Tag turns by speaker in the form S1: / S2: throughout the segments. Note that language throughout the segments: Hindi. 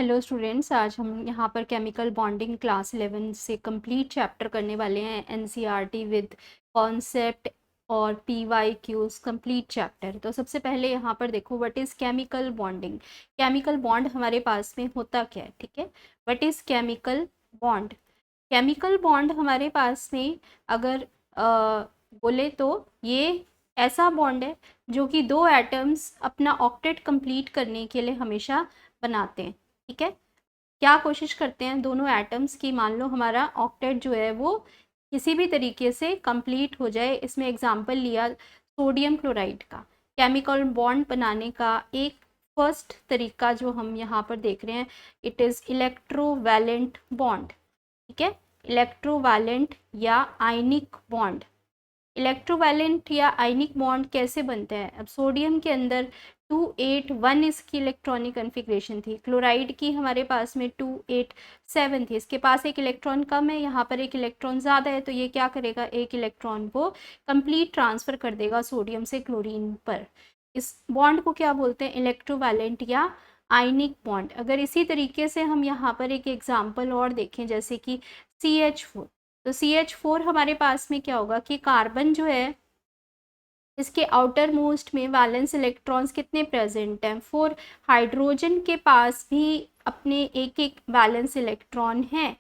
S1: हेलो स्टूडेंट्स, आज हम यहाँ पर केमिकल बॉन्डिंग क्लास 11 से कंप्लीट चैप्टर करने वाले हैं। एनसीईआरटी विद कॉन्सेप्ट और पीवाईक्यूज कंप्लीट चैप्टर। तो सबसे पहले यहाँ पर देखो, what is chemical bonding. Chemical bond हमारे पास में होता क्या है, ठीक है। What is chemical bond. Chemical bond हमारे पास में अगर बोले तो ये ऐसा बॉन्ड है जो कि दो एटम्स अपना ऑक्टेट कंप्लीट करने के लिए हमेशा बनाते हैं, ठीक है। क्या कोशिश करते हैं दोनों एटम्स की, मान लो हमारा ऑक्टेट जो है वो किसी भी तरीके से कंप्लीट हो जाए। इसमें एग्जांपल लिया सोडियम क्लोराइड का। केमिकल बॉन्ड बनाने का एक फर्स्ट तरीका जो हम यहाँ पर देख रहे हैं, इट इज़ इलेक्ट्रोवैलेंट बॉन्ड, ठीक है। इलेक्ट्रोवैलेंट या आयनिक बॉन्ड। इलेक्ट्रोवैलेंट या आयनिक बॉन्ड कैसे बनते हैं। अब सोडियम के अंदर 281 इसकी इलेक्ट्रॉनिक कन्फिग्रेशन थी, क्लोराइड की हमारे पास में 287 थी। इसके पास एक इलेक्ट्रॉन कम है, यहाँ पर एक इलेक्ट्रॉन ज़्यादा है, तो ये क्या करेगा, एक इलेक्ट्रॉन को कंप्लीट ट्रांसफ़र कर देगा सोडियम से क्लोरीन पर। इस बॉन्ड को क्या बोलते हैं, इलेक्ट्रोवैलेंट या आयनिक बॉन्ड। अगर इसी तरीके से हम यहाँ पर एक एग्जाम्पल और देखें, जैसे कि CH4। तो CH4 हमारे पास में क्या होगा कि कार्बन जो है इसके आउटर मोस्ट में वैलेंस इलेक्ट्रॉन्स कितने प्रेजेंट हैं, 4। हाइड्रोजन के पास भी अपने एक एक वैलेंस इलेक्ट्रॉन हैं।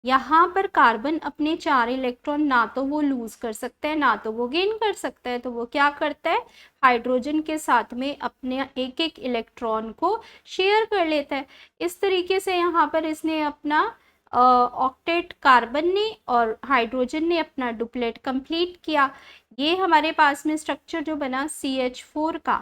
S1: यहाँ पर कार्बन अपने 4 इलेक्ट्रॉन ना तो वो लूज कर सकता है ना तो वो गेन कर सकता है, तो वो क्या करता है, हाइड्रोजन के साथ में अपने एक एक इलेक्ट्रॉन को शेयर कर लेता है। इस तरीके से यहाँ पर इसने अपना ऑक्टेट, कार्बन ने और हाइड्रोजन ने अपना डुप्लेट कंप्लीट किया। ये हमारे पास में स्ट्रक्चर जो बना CH4 का,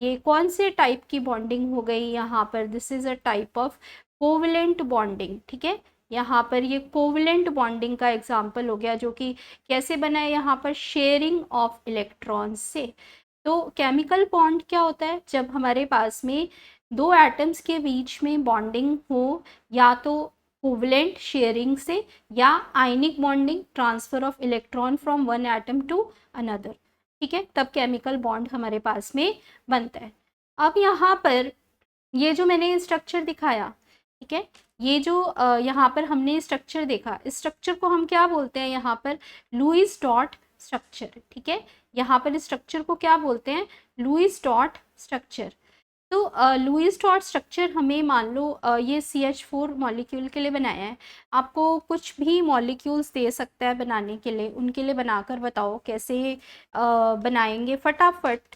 S1: ये कौन से टाइप की बॉन्डिंग हो गई यहाँ पर, this is a type of covalent bonding, ठीक है। यहाँ पर ये कोवलेंट बॉन्डिंग का एग्जाम्पल हो गया, जो कि कैसे बना है, यहाँ पर शेयरिंग ऑफ इलेक्ट्रॉन्स से। तो केमिकल बॉन्ड क्या होता है, जब हमारे पास में दो एटम्स के बीच में बॉन्डिंग हो, या तो कोवलेंट शेयरिंग से या आयनिक bonding, transfer of electron from one atom to another, ठीक है, तब केमिकल बॉन्ड हमारे पास में बनता है। अब यहाँ पर ये जो मैंने स्ट्रक्चर दिखाया, ठीक है, ये जो यहाँ पर हमने स्ट्रक्चर देखा, इस स्ट्रक्चर को हम क्या बोलते हैं, यहाँ पर लुईस डॉट स्ट्रक्चर, ठीक है। यहाँ पर इस स्ट्रक्चर को क्या बोलते हैं, लुईस डॉट स्ट्रक्चर। तो लुईस डॉट स्ट्रक्चर हमें, मान लो ये CH4 मॉलिक्यूल के लिए बनाया है, आपको कुछ भी मॉलिक्यूल्स दे सकता है बनाने के लिए, उनके लिए बनाकर बताओ कैसे बनाएंगे फटाफट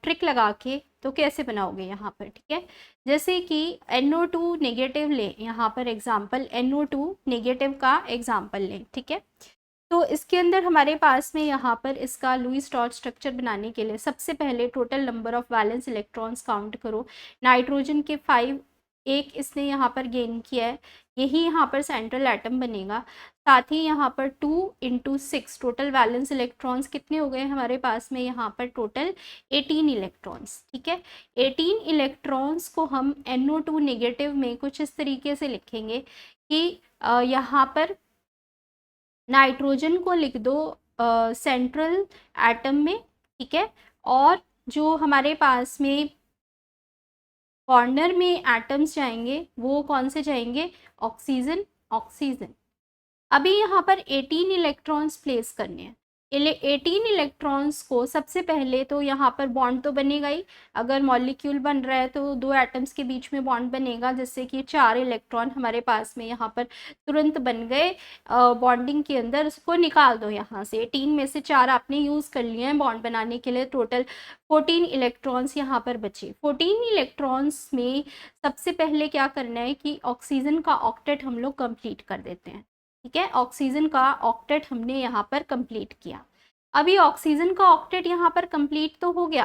S1: ट्रिक लगा के। तो कैसे बनाओगे यहाँ पर, ठीक है। जैसे कि NO2 नेगेटिव लें, यहाँ पर एग्जाम्पल NO2 नेगेटिव का एग्जाम्पल लें, ठीक है। तो इसके अंदर हमारे पास में यहाँ पर इसका लुईस डॉट स्ट्रक्चर बनाने के लिए सबसे पहले total number of valence electrons count करो। नाइट्रोजन के 5 एक इसने यहाँ पर गेन किया है, यही यहाँ पर सेंट्रल एटम बनेगा। साथ ही यहाँ पर 2 × 6 टोटल वैलेंस इलेक्ट्रॉन्स कितने हो गए हमारे पास में, यहाँ पर टोटल 18 इलेक्ट्रॉन्स, ठीक है। 18 इलेक्ट्रॉन्स को हम NO2 नेगेटिव में कुछ इस तरीके से लिखेंगे कि यहाँ पर नाइट्रोजन को लिख दो सेंट्रल एटम में, ठीक है। और जो हमारे पास में कॉर्नर में एटम्स जाएंगे वो कौन से जाएंगे, ऑक्सीजन, ऑक्सीजन। अभी यहाँ पर 18 इलेक्ट्रॉन्स प्लेस करने हैं। 18 इलेक्ट्रॉन्स को सबसे पहले तो यहाँ पर बॉन्ड तो बनेगा ही, अगर मॉलिक्यूल बन रहा है तो दो एटम्स के बीच में बॉन्ड बनेगा, जिससे कि 4 इलेक्ट्रॉन हमारे पास में यहाँ पर तुरंत बन गए बॉन्डिंग के अंदर। उसको निकाल दो यहाँ से, 18 में से 4 आपने यूज़ कर लिए हैं बॉन्ड बनाने के लिए, टोटल 14 इलेक्ट्रॉन्स यहाँ पर बचे। 14 इलेक्ट्रॉन्स में सबसे पहले क्या करना है कि ऑक्सीजन का ऑक्टेट हम लोग कंप्लीट कर देते हैं, ठीक है। ऑक्सीजन का ऑक्टेट हमने यहाँ पर कंप्लीट किया। अभी ऑक्सीजन का ऑक्टेट यहाँ पर कंप्लीट तो हो गया,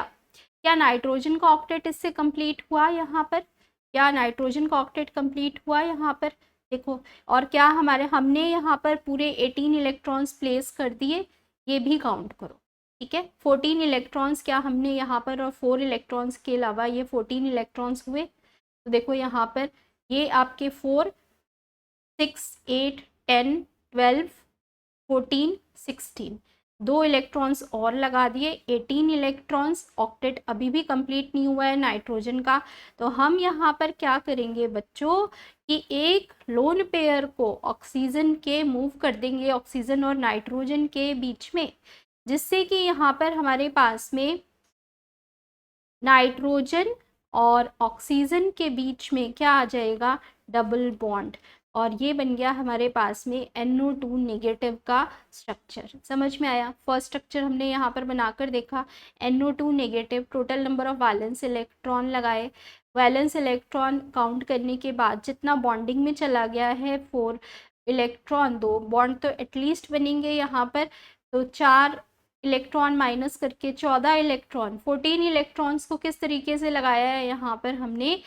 S1: क्या नाइट्रोजन का ऑक्टेट इससे कंप्लीट हुआ यहाँ पर, क्या नाइट्रोजन का ऑक्टेट कंप्लीट हुआ यहाँ पर, देखो। और क्या हमारे हमने यहाँ पर पूरे 18 इलेक्ट्रॉन्स प्लेस कर दिए, ये भी काउंट करो, ठीक है। 14 इलेक्ट्रॉन्स क्या हमने यहाँ पर, और 4 इलेक्ट्रॉन्स के अलावा ये 14 इलेक्ट्रॉन्स हुए। तो देखो यहाँ पर ये आपके 4, 6, 8, 10, 12, 14, 16, 2 इलेक्ट्रॉन्स और लगा दिए, 18 इलेक्ट्रॉन्स। ऑक्टेट अभी भी कंप्लीट नहीं हुआ है नाइट्रोजन का। तो हम यहाँ पर क्या करेंगे बच्चों कि एक लोन पेयर को ऑक्सीजन के मूव कर देंगे ऑक्सीजन और नाइट्रोजन के बीच में, जिससे कि यहाँ पर हमारे पास में नाइट्रोजन और ऑक्सीजन के बीच में क्या आ जाएगा, डबल बॉन्ड। और ये बन गया हमारे पास में NO2 नेगेटिव का स्ट्रक्चर। समझ में आया? फर्स्ट स्ट्रक्चर हमने यहाँ पर बनाकर देखा, NO2 negative. Total number of valence electron लगाए, वैलेंस इलेक्ट्रॉन काउंट करने के बाद जितना बॉन्डिंग में चला गया है 4 इलेक्ट्रॉन, 2 बॉन्ड तो एटलीस्ट बनेंगे यहाँ पर। तो 4 इलेक्ट्रॉन माइनस करके 14 इलेक्ट्रॉन, 14 इलेक्ट्रॉन्स को किस तरीके से लगाया है यहाँ पर हमने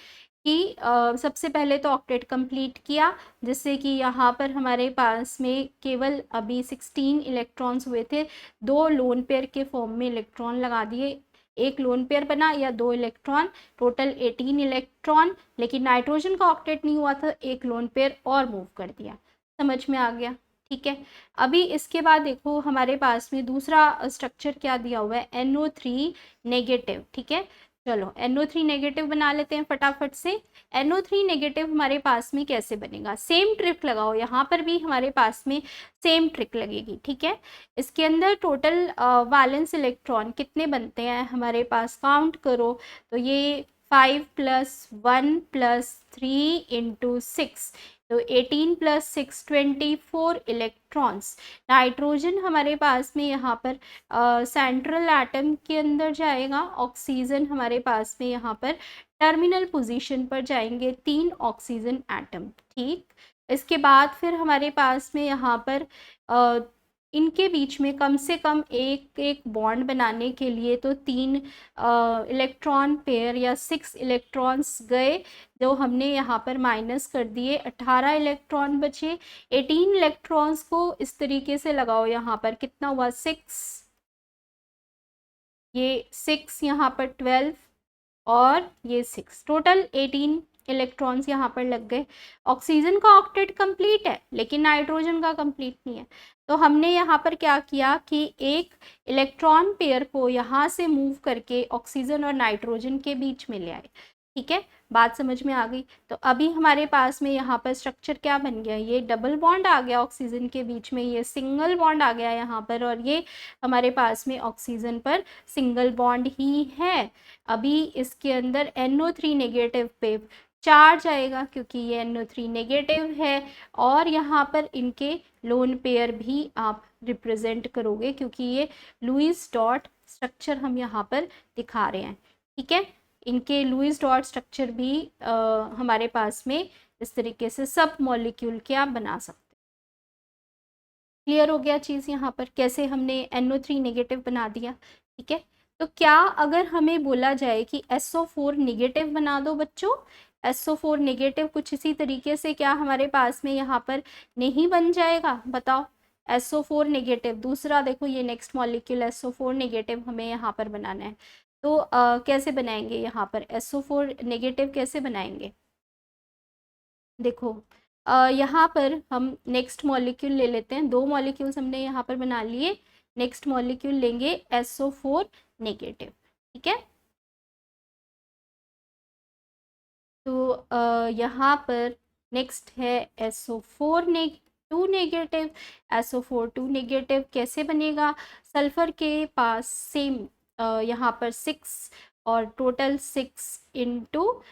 S1: कि सबसे पहले तो ऑक्टेट कंप्लीट किया, जिससे कि यहाँ पर हमारे पास में केवल अभी 16 इलेक्ट्रॉन्स हुए थे। 2 लोन पेयर के फॉर्म में इलेक्ट्रॉन लगा दिए, एक लोन पेयर बना या 2 इलेक्ट्रॉन, टोटल 18 इलेक्ट्रॉन। लेकिन नाइट्रोजन का ऑक्टेट नहीं हुआ था, एक लोन पेयर और मूव कर दिया। समझ में आ गया? ठीक है। अभी इसके बाद देखो हमारे पास में दूसरा स्ट्रक्चर क्या दिया हुआ है, NO3 नेगेटिव। ठीक है, चलो NO3 नेगेटिव बना लेते हैं फटाफट से। NO3 नेगेटिव हमारे पास में कैसे बनेगा, सेम ट्रिक लगाओ, यहाँ पर भी हमारे पास में सेम ट्रिक लगेगी। ठीक है, इसके अंदर टोटल वैलेंस इलेक्ट्रॉन कितने बनते हैं हमारे पास, काउंट करो तो ये 5 + 1 + 3 × 6, तो 18 + 6 24 इलेक्ट्रॉन्स। नाइट्रोजन हमारे पास में यहाँ पर सेंट्रल एटम के अंदर जाएगा, ऑक्सीजन हमारे पास में यहाँ पर टर्मिनल पोजीशन पर जाएंगे 3 ऑक्सीजन एटम। ठीक, इसके बाद फिर हमारे पास में यहाँ पर इनके बीच में कम से कम एक एक बॉन्ड बनाने के लिए तो 3 इलेक्ट्रॉन पेयर या 6 इलेक्ट्रॉन्स गए, जो हमने यहाँ पर माइनस कर दिए, 18 इलेक्ट्रॉन बचे। 18 इलेक्ट्रॉन्स को इस तरीके से लगाओ, यहाँ पर कितना हुआ 6, ये 6 यहाँ पर 12 और ये 6, टोटल 18 इलेक्ट्रॉन्स यहाँ पर लग गए। ऑक्सीजन का ऑक्टेट कंप्लीट है लेकिन नाइट्रोजन का कंप्लीट नहीं है। तो हमने यहाँ पर क्या किया कि एक इलेक्ट्रॉन पेयर को यहाँ से मूव करके ऑक्सीजन और नाइट्रोजन के बीच में ले आए। ठीक है, बात समझ में आ गई? तो अभी हमारे पास में यहाँ पर स्ट्रक्चर क्या बन गया, ये डबल बॉन्ड आ गया ऑक्सीजन के बीच में, ये सिंगल बॉन्ड आ गया यहाँ पर, और ये हमारे पास में ऑक्सीजन पर सिंगल बॉन्ड ही है। अभी इसके अंदर NO3 नेगेटिव पे चार्ज आएगा क्योंकि ये NO3 नेगेटिव है, और यहाँ पर इनके लोन पेयर भी आप रिप्रेजेंट करोगे क्योंकि ये लुईस डॉट स्ट्रक्चर हम यहाँ पर दिखा रहे हैं। ठीक है, इनके लुईस डॉट स्ट्रक्चर भी हमारे पास में इस तरीके से सब मॉलिक्यूल के आप बना सकते हैं। क्लियर हो गया चीज़ यहाँ पर कैसे हमने NO3 नेगेटिव बना दिया? ठीक है, तो क्या अगर हमें बोला जाए कि SO4 नेगेटिव बना दो बच्चों, SO4 नेगेटिव कुछ इसी तरीके से, क्या हमारे पास में यहाँ पर नहीं बन जाएगा? बताओ, SO4 नेगेटिव, दूसरा देखो ये नेक्स्ट मॉलिक्यूल SO4 नेगेटिव हमें यहाँ पर बनाना है। तो कैसे बनाएंगे यहाँ पर SO4 नेगेटिव कैसे बनाएंगे? देखो यहाँ पर हम नेक्स्ट मॉलिक्यूल ले लेते हैं, 2 मॉलिक्यूल्स हमने यहाँ पर बना लिए, नेक्स्ट मॉलिक्यूल लेंगे SO4 नेगेटिव। ठीक है, तो यहाँ पर नेक्स्ट है SO4 2 नेगेटिव। SO4 2 नेगेटिव कैसे बनेगा? सल्फर के पास सेम यहाँ पर 6 और टोटल 6 ×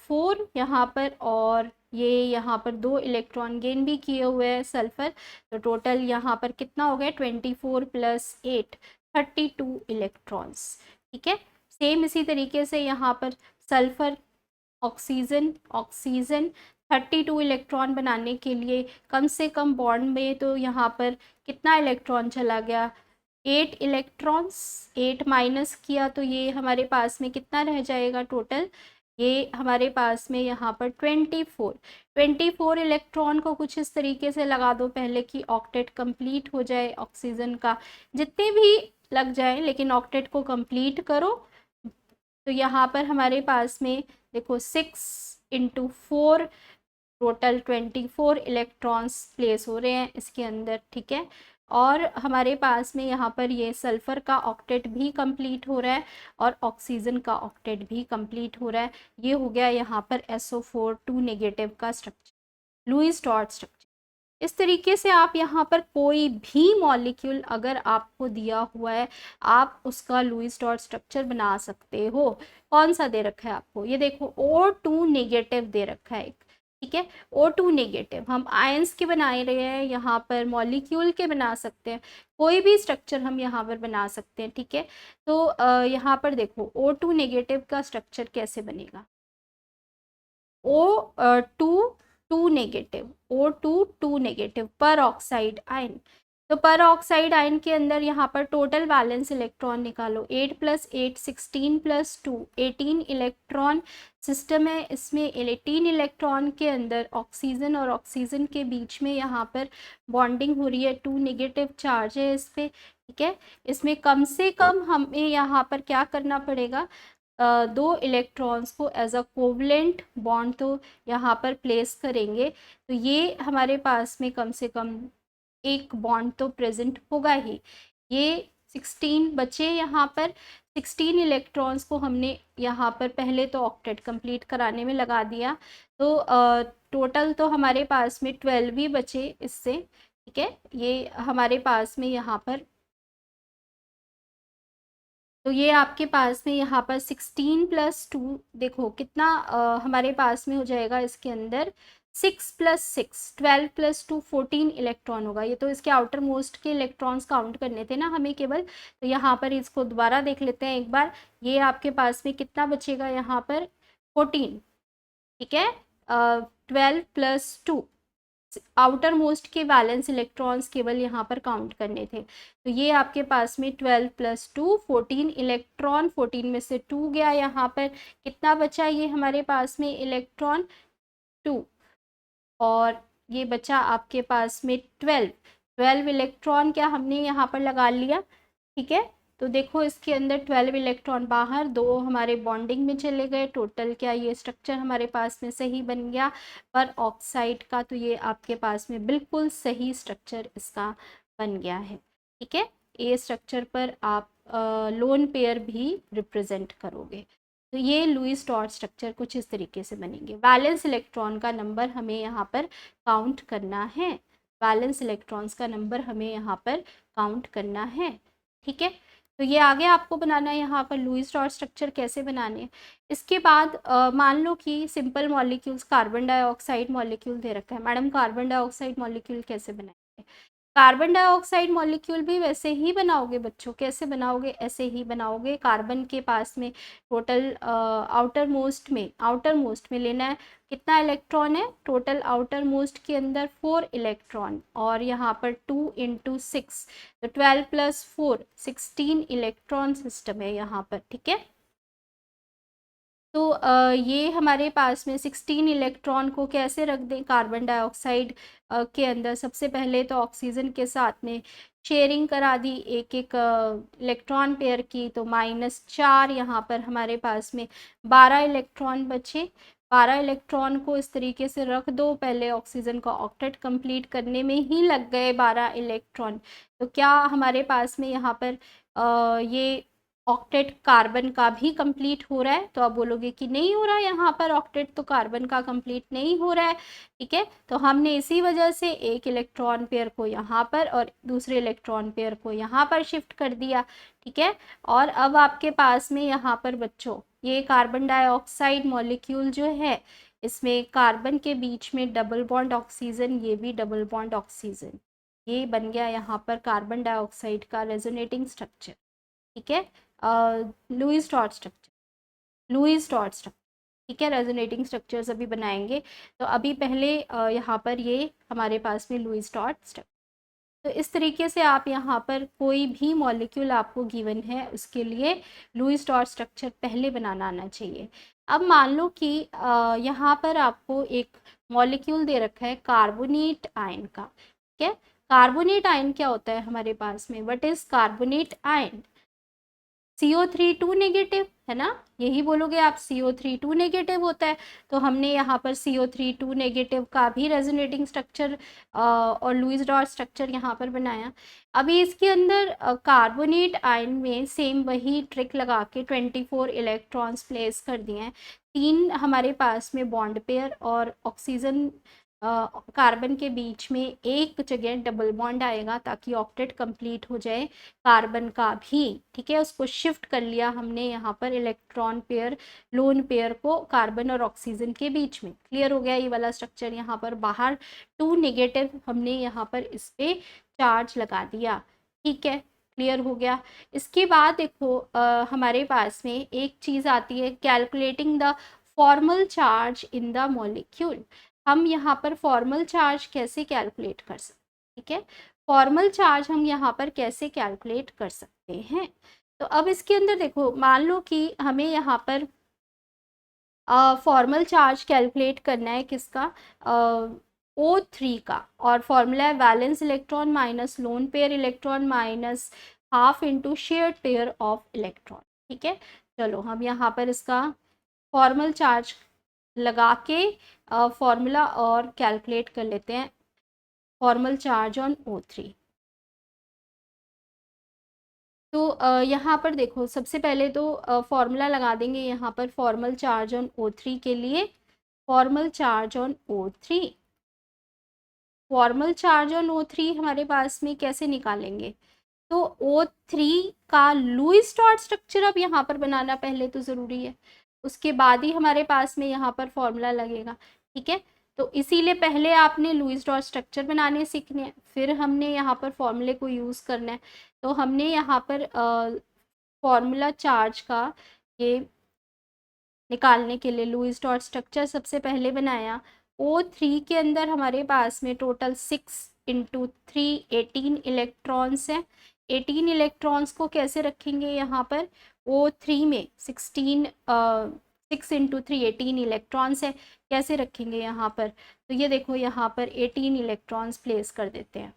S1: 4 यहाँ पर, और ये यहाँ पर 2 इलेक्ट्रॉन गेन भी किए हुए हैं सल्फर, तो टोटल यहाँ पर कितना हो गया 24 + 8 32 इलेक्ट्रॉन्स। ठीक है, सेम इसी तरीके से यहाँ पर सल्फर ऑक्सीजन ऑक्सीजन 32 इलेक्ट्रॉन बनाने के लिए कम से कम बॉन्ड में तो यहाँ पर कितना इलेक्ट्रॉन चला गया, 8 इलेक्ट्रॉन्स, 8 माइनस किया तो ये हमारे पास में कितना रह जाएगा टोटल, ये हमारे पास में यहाँ पर 24 इलेक्ट्रॉन को कुछ इस तरीके से लगा दो पहले कि ऑक्टेट कंप्लीट हो जाए ऑक्सीजन का, जितने भी लग जाए लेकिन ऑक्टेट को कंप्लीट करो। तो यहाँ पर हमारे पास में देखो 6 × 4 टोटल 24 इलेक्ट्रॉन्स प्लेस हो रहे हैं इसके अंदर। ठीक है, और हमारे पास में यहाँ पर ये सल्फ़र का ऑक्टेट भी कंप्लीट हो रहा है और ऑक्सीजन का ऑक्टेट भी कंप्लीट हो रहा है। ये हो गया यहाँ पर SO4 2 नेगेटिव का स्ट्रक्चर, लुईस टॉर्च स्ट्रक्चर। इस तरीके से आप यहाँ पर कोई भी मॉलिक्यूल अगर आपको दिया हुआ है, आप उसका लुईस डॉट स्ट्रक्चर बना सकते हो। कौन सा दे रखा है आपको, ये देखो O2 नेगेटिव दे रखा है, ठीक है। O2 नेगेटिव हम आयंस के बना रहे हैं, यहाँ पर मॉलिक्यूल के बना सकते हैं, कोई भी स्ट्रक्चर हम यहाँ पर बना सकते हैं, ठीक है। तो यहाँ पर देखो O2 नेगेटिव का स्ट्रक्चर कैसे बनेगा, O2 नेगेटिव, O2 नेगेटिव पर ऑक्साइड आयन। तो पर ऑक्साइड आयन के अंदर यहाँ पर टोटल वैलेंस इलेक्ट्रॉन निकालो, 8 + 8 16 + 2 18 इलेक्ट्रॉन सिस्टम है। इसमें 18 इलेक्ट्रॉन के अंदर ऑक्सीजन और ऑक्सीजन के बीच में यहाँ पर बॉन्डिंग हो रही है, 2 नेगेटिव चार्ज है इस पे, ठीक है। इसमें कम से कम हमें यहाँ पर क्या करना पड़ेगा, दो इलेक्ट्रॉन्स को एज अ कोवलेंट बॉन्ड तो यहाँ पर प्लेस करेंगे, तो ये हमारे पास में कम से कम एक बॉन्ड तो प्रेजेंट होगा ही। ये 16 बचे, यहाँ पर 16 इलेक्ट्रॉन्स को हमने यहाँ पर पहले तो ऑक्टेट कंप्लीट कराने में लगा दिया, तो टोटल तो हमारे पास में 12 ही बचे इससे, ठीक है। ये हमारे पास में यहाँ पर, तो ये आपके पास में यहाँ पर 16 + 2 देखो कितना हमारे पास में हो जाएगा, इसके अंदर 6 + 6 12 + 2 14 इलेक्ट्रॉन होगा। ये तो इसके आउटर मोस्ट के इलेक्ट्रॉन्स काउंट करने थे ना हमें केवल, तो यहाँ पर इसको दोबारा देख लेते हैं एक बार। ये आपके पास में कितना बचेगा, यहाँ पर 14, ठीक है। 12 + 2 आउटर मोस्ट के वैलेंस इलेक्ट्रॉन्स केवल यहाँ पर काउंट करने थे, तो ये आपके पास में 12 + 2 14 इलेक्ट्रॉन, 14 में से 2 गया, यहाँ पर कितना बचा, ये हमारे पास में इलेक्ट्रॉन 2, और ये बचा आपके पास में 12 इलेक्ट्रॉन क्या हमने यहाँ पर लगा लिया, ठीक है। तो देखो इसके अंदर 12 इलेक्ट्रॉन बाहर, 2 हमारे बॉन्डिंग में चले गए, टोटल क्या ये स्ट्रक्चर हमारे पास में सही बन गया पर ऑक्साइड का, तो ये आपके पास में बिल्कुल सही स्ट्रक्चर इसका बन गया है, ठीक है। ये स्ट्रक्चर पर आप लोन पेयर भी रिप्रेजेंट करोगे। तो ये लुईस डॉट स्ट्रक्चर कुछ इस तरीके से बनेंगे। वैलेंस इलेक्ट्रॉन का नंबर हमें यहाँ पर काउंट करना है, वैलेंस इलेक्ट्रॉन्स का नंबर हमें यहाँ पर काउंट करना है, ठीक है। तो ये आगे आपको बनाना है यहाँ पर लुईस डॉट स्ट्रक्चर कैसे बनाने हैं। इसके बाद मान लो कि simple molecules, carbon dioxide molecule दे रखा है, मैडम कार्बन डाइऑक्साइड मॉलिक्यूल कैसे बनाएंगे। कार्बन डाइऑक्साइड मॉलिक्यूल भी वैसे ही बनाओगे बच्चों, कैसे बनाओगे, ऐसे ही बनाओगे। कार्बन के पास में टोटल आउटर मोस्ट में लेना है, कितना इलेक्ट्रॉन है, टोटल आउटर मोस्ट के अंदर 4 इलेक्ट्रॉन, और यहाँ पर 2 × 6, तो 12 + 4 16 इलेक्ट्रॉन सिस्टम है यहाँ पर, ठीक है। तो ये हमारे पास में 16 इलेक्ट्रॉन को कैसे रख दें कार्बन डाइऑक्साइड के अंदर, सबसे पहले तो ऑक्सीजन के साथ में शेयरिंग करा दी एक एक इलेक्ट्रॉन पेयर की, तो -4 यहाँ पर हमारे पास में 12 इलेक्ट्रॉन बचे। 12 इलेक्ट्रॉन को इस तरीके से रख दो, पहले ऑक्सीजन का ऑक्टेट कंप्लीट करने में ही लग गए 12 इलेक्ट्रॉन, तो क्या हमारे पास में यहाँ पर ये ऑक्टेट कार्बन का भी कंप्लीट हो रहा है, तो आप बोलोगे कि नहीं हो रहा है, यहाँ पर ऑक्टेट तो कार्बन का कंप्लीट नहीं हो रहा है, ठीक है। तो हमने इसी वजह से एक इलेक्ट्रॉन पेयर को यहाँ पर और दूसरे इलेक्ट्रॉन पेयर को यहाँ पर शिफ्ट कर दिया, ठीक है। और अब आपके पास में यहाँ पर बच्चों ये कार्बन डाइऑक्साइड मॉलिक्यूल जो है, इसमें कार्बन के बीच में डबल बॉन्ड ऑक्सीजन, ये भी डबल बॉन्ड ऑक्सीजन, ये बन गया यहाँ पर कार्बन डाइऑक्साइड का रेजोनेटिंग स्ट्रक्चर, ठीक है। Lewis dot structure, Lewis dot structure, ठीक है। रेजोनेटिंग स्ट्रक्चर्स अभी बनाएंगे, तो अभी पहले यहाँ पर ये हमारे पास में लुईस डॉट स्ट्रक्चर। तो इस तरीके से आप यहाँ पर कोई भी मॉलिक्यूल आपको गिवन है उसके लिए लुईस डॉट स्ट्रक्चर पहले बनाना आना चाहिए। अब मान लो कि यहाँ पर आपको एक मॉलिक्यूल दे रखा है कार्बोनेट आयन का, ठीक है। कार्बोनेट आयन क्या होता है हमारे पास में, what is carbonate ion, CO3 2 negative है ना, यही बोलोगे आप, CO3 2 नेगेटिव होता है। तो हमने यहाँ पर CO3 2 नेगेटिव का भी रेजोनेटिंग स्ट्रक्चर और लुईस डॉट स्ट्रक्चर यहाँ पर बनाया। अभी इसके अंदर कार्बोनेट आयन में सेम वही ट्रिक लगा के 24 इलेक्ट्रॉन्स प्लेस कर दिए हैं। 3 हमारे पास में बॉन्ड पेयर और ऑक्सीजन कार्बन के बीच में एक जगह डबल बॉन्ड आएगा ताकि ऑक्टेट कंप्लीट हो जाए कार्बन का भी, ठीक है। उसको शिफ्ट कर लिया हमने यहाँ पर इलेक्ट्रॉन पेयर, लोन पेयर को कार्बन और ऑक्सीजन के बीच में। क्लियर हो गया ये वाला स्ट्रक्चर। यहाँ पर बाहर 2 नेगेटिव हमने यहाँ पर इस पे चार्ज लगा दिया, ठीक है, क्लियर हो गया। इसके बाद देखो हमारे पास में एक चीज़ आती है, calculating the formal charge in the molecule. हम यहाँ पर फॉर्मल चार्ज कैसे कैलकुलेट कर सकते हैं, ठीक है, फॉर्मल चार्ज हम यहाँ पर कैसे कैलकुलेट कर सकते हैं। तो अब इसके अंदर देखो, मान लो कि हमें यहाँ पर फॉर्मल चार्ज कैलकुलेट करना है किसका, O3 का, और फॉर्मूला है valence electron minus lone pair electron minus half into shared pair of electron, ठीक है। चलो हम यहाँ पर इसका फॉर्मल चार्ज लगा के फॉर्मूला और कैलकुलेट कर लेते हैं, फॉर्मल चार्ज ऑन O3। तो यहाँ पर देखो, सबसे पहले तो फॉर्मूला लगा देंगे यहाँ पर फॉर्मल चार्ज ऑन O3 के लिए। Formal charge on O3, formal charge on O3 हमारे पास में कैसे निकालेंगे, तो O3 का लुईस डॉट स्ट्रक्चर अब यहाँ पर बनाना पहले तो ज़रूरी है, उसके बाद ही हमारे पास में यहाँ पर फॉर्मूला लगेगा, ठीक है। तो इसीलिए पहले आपने लुईस डॉट स्ट्रक्चर बनाने सीखने हैं, फिर हमने यहाँ पर फॉर्मूले को यूज़ करना है। तो हमने यहाँ पर फॉर्मूला चार्ज का ये निकालने के लिए लुईस डॉट स्ट्रक्चर सबसे पहले बनाया। O3 के अंदर हमारे पास में टोटल 6 इंटू 3 18 इलेक्ट्रॉन्स हैं। 18 इलेक्ट्रॉन्स को कैसे रखेंगे यहाँ पर, O3 में 6 इंटू 3 18 इलेक्ट्रॉन्स है, कैसे रखेंगे यहाँ पर, तो ये देखो यहाँ पर 18 इलेक्ट्रॉन्स प्लेस कर देते हैं।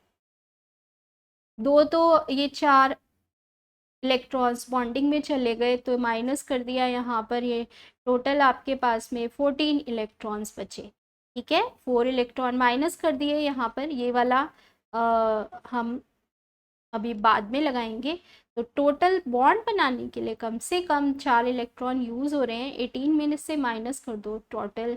S1: दो तो ये 4 इलेक्ट्रॉन्स बॉन्डिंग में चले गए तो माइनस कर दिया यहाँ पर, ये टोटल आपके पास में 14 इलेक्ट्रॉन्स बचे, ठीक है। 4 इलेक्ट्रॉन माइनस कर दिए यहाँ पर, ये वाला हम अभी बाद में लगाएंगे। तो टोटल बॉन्ड बनाने के लिए कम से कम 4 इलेक्ट्रॉन यूज़ हो रहे हैं, 18 में से माइनस कर दो, टोटल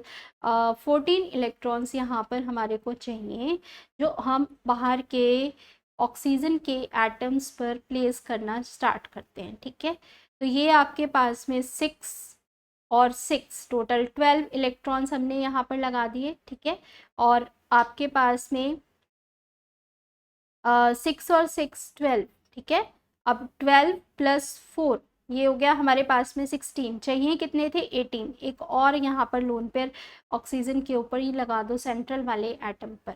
S1: 14 इलेक्ट्रॉन्स यहाँ पर हमारे को चाहिए, जो हम बाहर के ऑक्सीजन के एटम्स पर प्लेस करना स्टार्ट करते हैं, ठीक है। तो ये आपके पास में 6 और 6 टोटल 12 इलेक्ट्रॉन्स हमने यहाँ पर लगा दिए, ठीक है। और आपके पास में 6 और 6 12, ठीक है। अब 12 प्लस 4 ये हो गया हमारे पास में 16, चाहिए कितने थे 18, एक और यहाँ पर लोन पेयर ऑक्सीजन के ऊपर ही लगा दो सेंट्रल वाले एटम पर,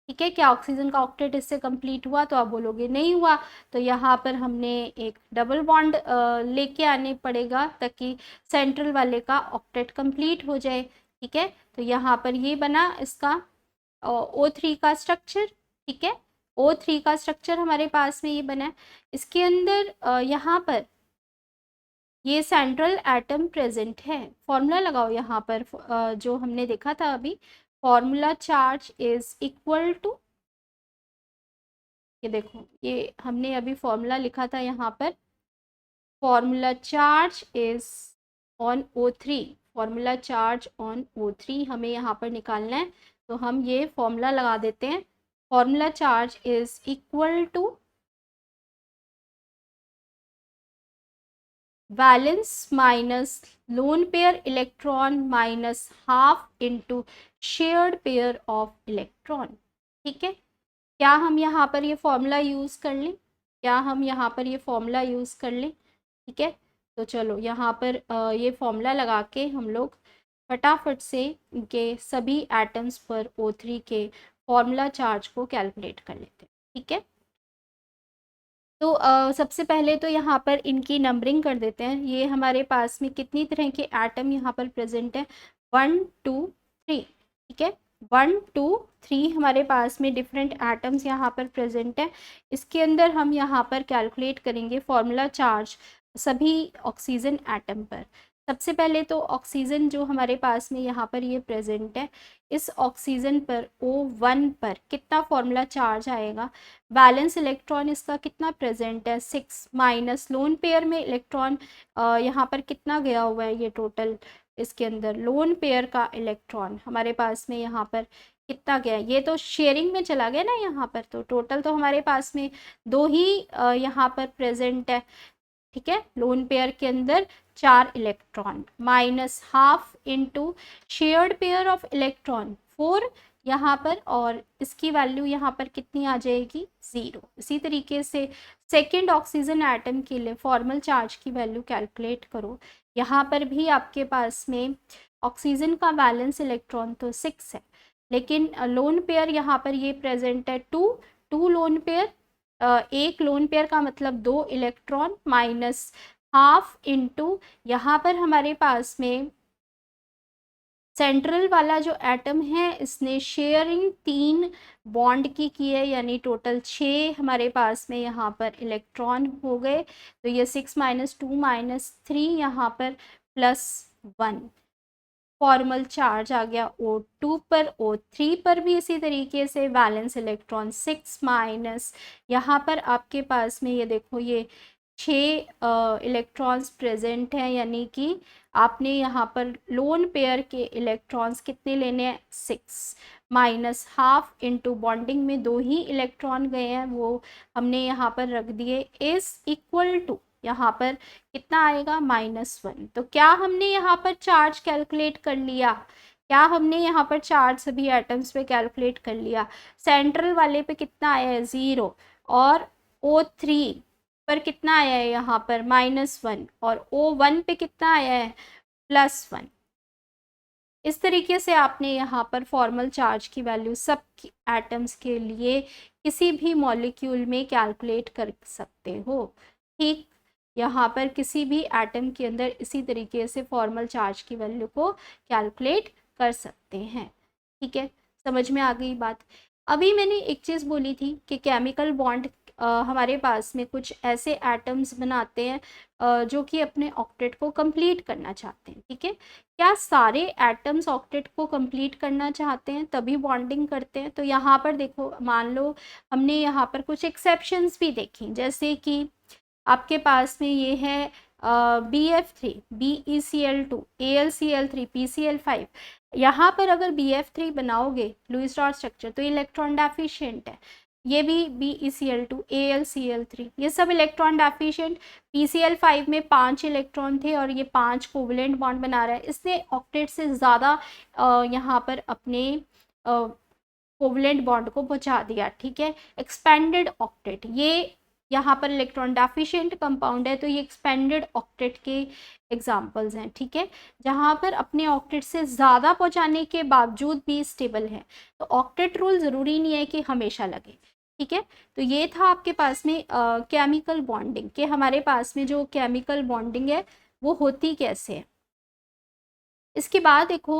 S1: ठीक है। क्या ऑक्सीजन का ऑक्टेट इससे कंप्लीट हुआ, तो आप बोलोगे नहीं हुआ। तो यहाँ पर हमने एक डबल बॉन्ड लेके आने पड़ेगा ताकि सेंट्रल वाले का ऑक्टेट कंप्लीट हो जाए, ठीक है। तो यहाँ पर ये बना इसका O3 का स्ट्रक्चर, ठीक है। O3 का स्ट्रक्चर हमारे पास में ये बना है। इसके अंदर यहाँ पर ये सेंट्रल एटम प्रेजेंट है। फॉर्मूला लगाओ यहाँ पर, जो हमने देखा था अभी, formula charge is equal to, ये देखो ये हमने अभी फॉर्मूला लिखा था यहाँ पर, formula charge is on O3, formula charge on O3 हमें यहाँ पर निकालना है। तो हम ये फॉर्मूला लगा देते हैं, formula charge is equal to valence minus lone pair electron minus half into shared pair of electron, ठीक है। क्या हम यहाँ पर ये फॉर्मूला यूज़ कर लें, क्या हम यहाँ पर ये फॉर्मूला यूज़ कर लें, ठीक है। तो चलो यहाँ पर ये फॉर्मूला लगा के हम लोग फटाफट से इनके सभी एटम्स पर O3 के फॉर्मूला चार्ज को कैलकुलेट कर लेते हैं, ठीक है। तो सबसे पहले तो यहाँ पर इनकी नंबरिंग कर देते हैं। ये हमारे पास में कितनी तरह के एटम यहाँ पर प्रेजेंट है, 1 2 3, ठीक है। 1 2 3 हमारे पास में डिफरेंट एटम्स यहाँ पर प्रेजेंट है। इसके अंदर हम यहाँ पर कैलकुलेट करेंगे फॉर्मूला चार्ज सभी ऑक्सीजन एटम पर। सबसे पहले तो ऑक्सीजन जो हमारे पास में यहाँ पर ये प्रेजेंट है, इस ऑक्सीजन पर O1 पर कितना फॉर्मूला चार्ज आएगा, बैलेंस इलेक्ट्रॉन इसका कितना प्रेजेंट है 6 माइनस लोन पेयर में इलेक्ट्रॉन यहाँ पर कितना गया हुआ है, ये टोटल इसके अंदर लोन पेयर का इलेक्ट्रॉन हमारे पास में यहाँ पर कितना गया, ये तो शेयरिंग में चला गया ना यहाँ पर, तो टोटल तो हमारे पास में दो ही यहाँ पर प्रेजेंट है, ठीक है। लोन पेयर के अंदर 4 electron minus half into shared pair of electron 4 यहाँ पर, और इसकी वैल्यू यहाँ पर कितनी आ जाएगी 0। इसी तरीके से सेकेंड ऑक्सीजन एटम के लिए फॉर्मल चार्ज की वैल्यू कैलकुलेट करो। यहाँ पर भी आपके पास में ऑक्सीजन का बैलेंस इलेक्ट्रॉन तो 6 है, लेकिन लोन पेयर यहाँ पर ये प्रेजेंट है 2 लोन पेयर, एक लोन पेयर का मतलब 2 इलेक्ट्रॉन माइनस हाफ इनटू यहाँ पर हमारे पास में सेंट्रल वाला जो एटम है इसने शेयरिंग 3 बॉन्ड की है, यानी टोटल 6 हमारे पास में यहाँ पर इलेक्ट्रॉन हो गए। तो ये 6 माइनस 2 माइनस 3 यहाँ पर प्लस 1 फॉर्मल चार्ज आ गया O2 पर। O3 पर भी इसी तरीके से वैलेंस इलेक्ट्रॉन 6 माइनस यहाँ पर आपके पास में ये देखो ये 6 इलेक्ट्रॉन्स प्रेजेंट हैं, यानी कि आपने यहाँ पर लोन पेयर के इलेक्ट्रॉन्स कितने लेने हैं 6 माइनस हाफ इनटू बॉन्डिंग में 2 ही इलेक्ट्रॉन गए हैं वो हमने यहाँ पर रख दिए इज इक्वल टू यहाँ पर कितना आएगा -1। तो क्या हमने यहाँ पर चार्ज कैलकुलेट कर लिया, क्या हमने यहाँ पर चार्ज सभी एटम्स पे कैलकुलेट कर लिया। सेंट्रल वाले पे कितना आया है 0, और O3 पर कितना आया है यहाँ पर -1, और O1 पे कितना आया है +1। इस तरीके से आपने यहाँ पर फॉर्मल चार्ज की वैल्यू सब एटम्स के लिए किसी भी मॉलिक्यूल में कैलकुलेट कर सकते हो, ठीक। यहाँ पर किसी भी एटम के अंदर इसी तरीके से फॉर्मल चार्ज की वैल्यू को कैलकुलेट कर सकते हैं, ठीक है। समझ में आ गई बात। अभी मैंने एक चीज़ बोली थी कि केमिकल बॉन्ड हमारे पास में कुछ ऐसे एटम्स बनाते हैं जो कि अपने ऑक्टेट को कंप्लीट करना चाहते हैं, ठीक है। क्या सारे एटम्स ऑक्टेट को कंप्लीट करना चाहते हैं तभी बॉन्डिंग करते हैं? तो यहाँ पर देखो, मान लो हमने यहाँ पर कुछ एक्सेप्शंस भी देखी, जैसे कि आपके पास में ये है BF3 BeCl2 AlCl3 PCl5। यहाँ पर अगर BF3 बनाओगे लुईस डॉट स्ट्रक्चर तो इलेक्ट्रॉन डेफिशिएंट है, ये भी BeCl2 AlCl3 ये सब इलेक्ट्रॉन डेफिशिएंट। PCl5 में 5 इलेक्ट्रॉन थे और ये 5 कोवलेंट बॉन्ड बना रहा है, इसने ऑक्टेट से ज़्यादा यहाँ पर अपने कोवलेंट बॉन्ड को पहुँचा दिया, ठीक है। एक्सपेंडेड ऑक्टेट, ये यहाँ पर इलेक्ट्रॉन डेफिशिएंट कंपाउंड है, तो ये एक्सपेंडेड ऑक्टेट के एग्जांपल्स हैं, ठीक है, जहाँ पर अपने ऑक्टेट से ज़्यादा पहुँचाने के बावजूद भी स्टेबल है। तो ऑक्टेट रूल ज़रूरी नहीं है कि हमेशा लगे, ठीक है। तो ये था आपके पास में केमिकल बॉन्डिंग, के हमारे पास में जो केमिकल बॉन्डिंग है वो होती कैसे है। इसके बाद देखो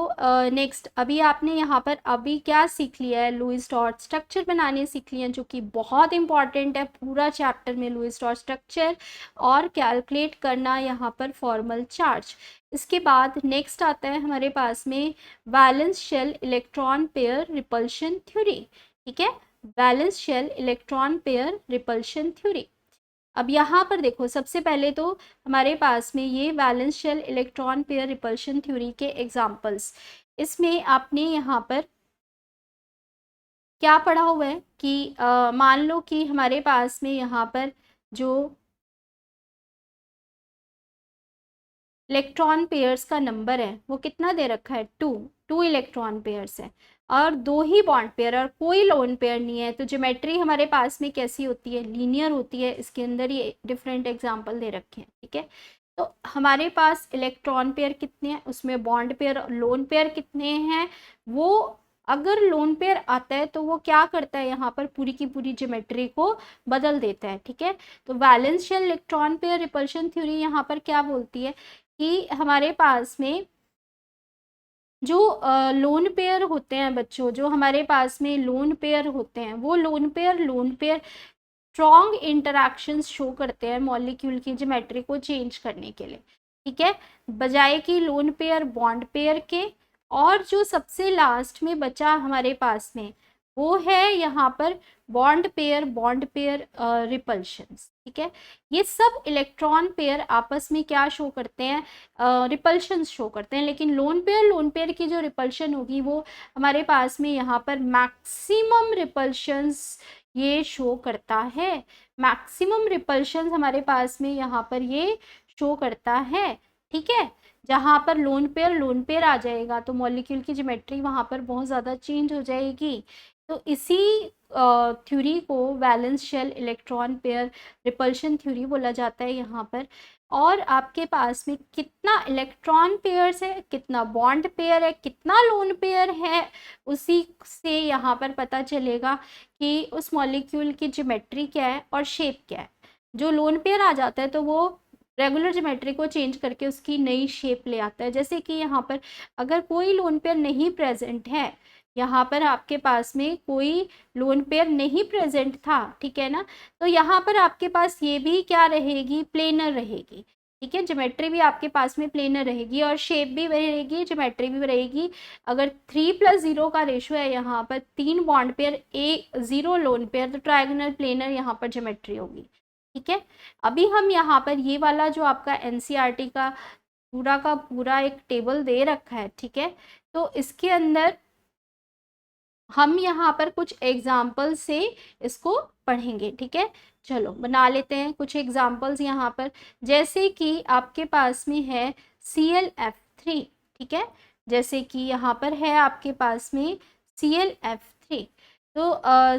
S1: नेक्स्ट, अभी आपने यहाँ पर अभी क्या सीख लिया है, लुईस डॉट स्ट्रक्चर बनाने सीख लिए हैं, जो कि बहुत इंपॉर्टेंट है पूरा चैप्टर में, लुईस डॉट स्ट्रक्चर और कैलकुलेट करना यहाँ पर फॉर्मल चार्ज। इसके बाद नेक्स्ट आता है हमारे पास में valence shell electron pair repulsion theory, ठीक है, valence shell electron pair repulsion theory. अब यहाँ पर देखो, सबसे पहले तो हमारे पास में ये valence shell electron pair repulsion theory के एग्जांपल्स, इसमें आपने यहाँ पर क्या पढ़ा हुआ है कि मान लो कि हमारे पास में यहाँ पर जो इलेक्ट्रॉन पेयर्स का नंबर है वो कितना दे रखा है 2 इलेक्ट्रॉन पेयर्स है और 2 ही बॉन्ड पेयर और कोई लोन पेयर नहीं है। तो ज्योमेट्री हमारे पास में कैसी होती है, लीनियर होती है। इसके अंदर ये डिफरेंट एग्जांपल दे रखे हैं, ठीक है। तो हमारे पास इलेक्ट्रॉन पेयर कितने हैं, उसमें बॉन्ड पेयर और लोन पेयर कितने हैं, वो अगर लोन पेयर आता है तो वो क्या करता है, यहाँ पर पूरी की पूरी ज्योमेट्री को बदल देता है, ठीक है। तो valence shell electron pair repulsion theory यहाँ पर क्या बोलती है कि हमारे पास में जो लोन पेयर होते हैं बच्चों, जो हमारे पास में लोन पेयर होते हैं, वो lone pair strong interactions show करते हैं मॉलिक्यूल की ज्योमेट्री को चेंज करने के लिए, ठीक है, बजाय कि लोन पेयर बॉन्ड पेयर के। और जो सबसे लास्ट में बचा हमारे पास में वो है यहाँ पर बॉन्ड पेयर रिपल्शंस, ठीक है। ये सब इलेक्ट्रॉन पेयर आपस में क्या शो करते हैं, रिपल्शंस शो करते हैं, लेकिन लोन पेयर की जो रिपल्शन होगी वो हमारे पास में यहाँ पर मैक्सिमम रिपल्शंस ये शो करता है। मैक्सिमम रिपल्शंस हमारे पास में यहाँ पर ये शो करता है, ठीक है। जहाँ पर लोन पेयर आ जाएगा तो मॉलिक्यूल की ज्योमेट्री वहाँ पर बहुत ज़्यादा चेंज हो जाएगी। तो इसी थ्योरी को valence shell electron pair repulsion theory बोला जाता है यहाँ पर। और आपके पास में कितना इलेक्ट्रॉन पेयर्स है, कितना बॉन्ड पेयर है, कितना लोन पेयर है, उसी से यहाँ पर पता चलेगा कि उस मॉलिक्यूल की ज्योमेट्री क्या है और शेप क्या है। जो लोन पेयर आ जाता है तो वो रेगुलर ज्योमेट्री को चेंज करके उसकी नई शेप ले आता है। जैसे कि यहाँ पर अगर कोई लोन पेयर नहीं प्रेजेंट है, यहाँ पर आपके पास में कोई लोन पेयर नहीं प्रेजेंट था, ठीक है ना, तो यहाँ पर आपके पास ये भी क्या रहेगी, प्लेनर रहेगी, ठीक है। ज्योमेट्री भी आपके पास में प्लेनर रहेगी और शेप भी रहेगी, ज्योमेट्री भी रहेगी। अगर 3+0 का रेशो है यहाँ पर 3 बॉन्ड पेयर 0 लोन पेयर, तो ट्रायगोनल प्लेनर यहाँ पर ज्योमेट्री होगी, ठीक है। अभी हम यहाँ पर ये वाला जो आपका एनसीईआरटी का पूरा एक टेबल दे रखा है, ठीक है, तो इसके अंदर हम यहाँ पर कुछ एग्जाम्पल से इसको पढ़ेंगे, ठीक है। चलो बना लेते हैं कुछ एग्जाम्पल्स यहाँ पर। जैसे कि आपके पास में है ClF3, ठीक है, जैसे कि यहाँ पर है आपके पास में ClF3। तो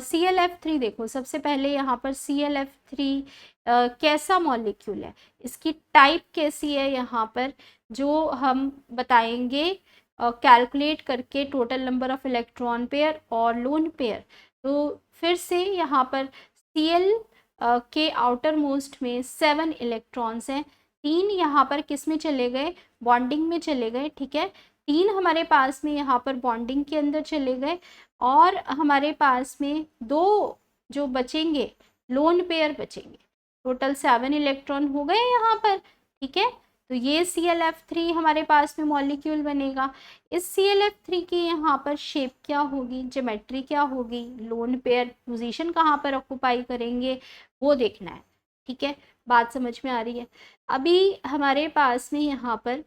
S1: ClF3 देखो, सबसे पहले यहाँ पर ClF3 कैसा मॉलिक्यूल है, इसकी टाइप कैसी है, यहाँ पर जो हम बताएंगे कैलकुलेट करके total number of electron pair और लोन पेयर। तो फिर से यहाँ पर Cl के आउटर मोस्ट में 7 इलेक्ट्रॉन्स हैं, 3 यहाँ पर किस में चले गए, बॉन्डिंग में चले गए, ठीक है, 3 हमारे पास में यहाँ पर बॉन्डिंग के अंदर चले गए, और हमारे पास में 2 जो बचेंगे लोन पेयर बचेंगे। टोटल 7 इलेक्ट्रॉन हो गए यहाँ पर, ठीक है। तो ये ClF3 हमारे पास में मॉलिक्यूल बनेगा। इस ClF3 की यहाँ पर शेप क्या होगी, ज्योमेट्री क्या होगी, लोन पेयर पोजीशन कहाँ पर ऑक्युपाई करेंगे, वो देखना है, ठीक है। बात समझ में आ रही है। अभी हमारे पास में यहाँ पर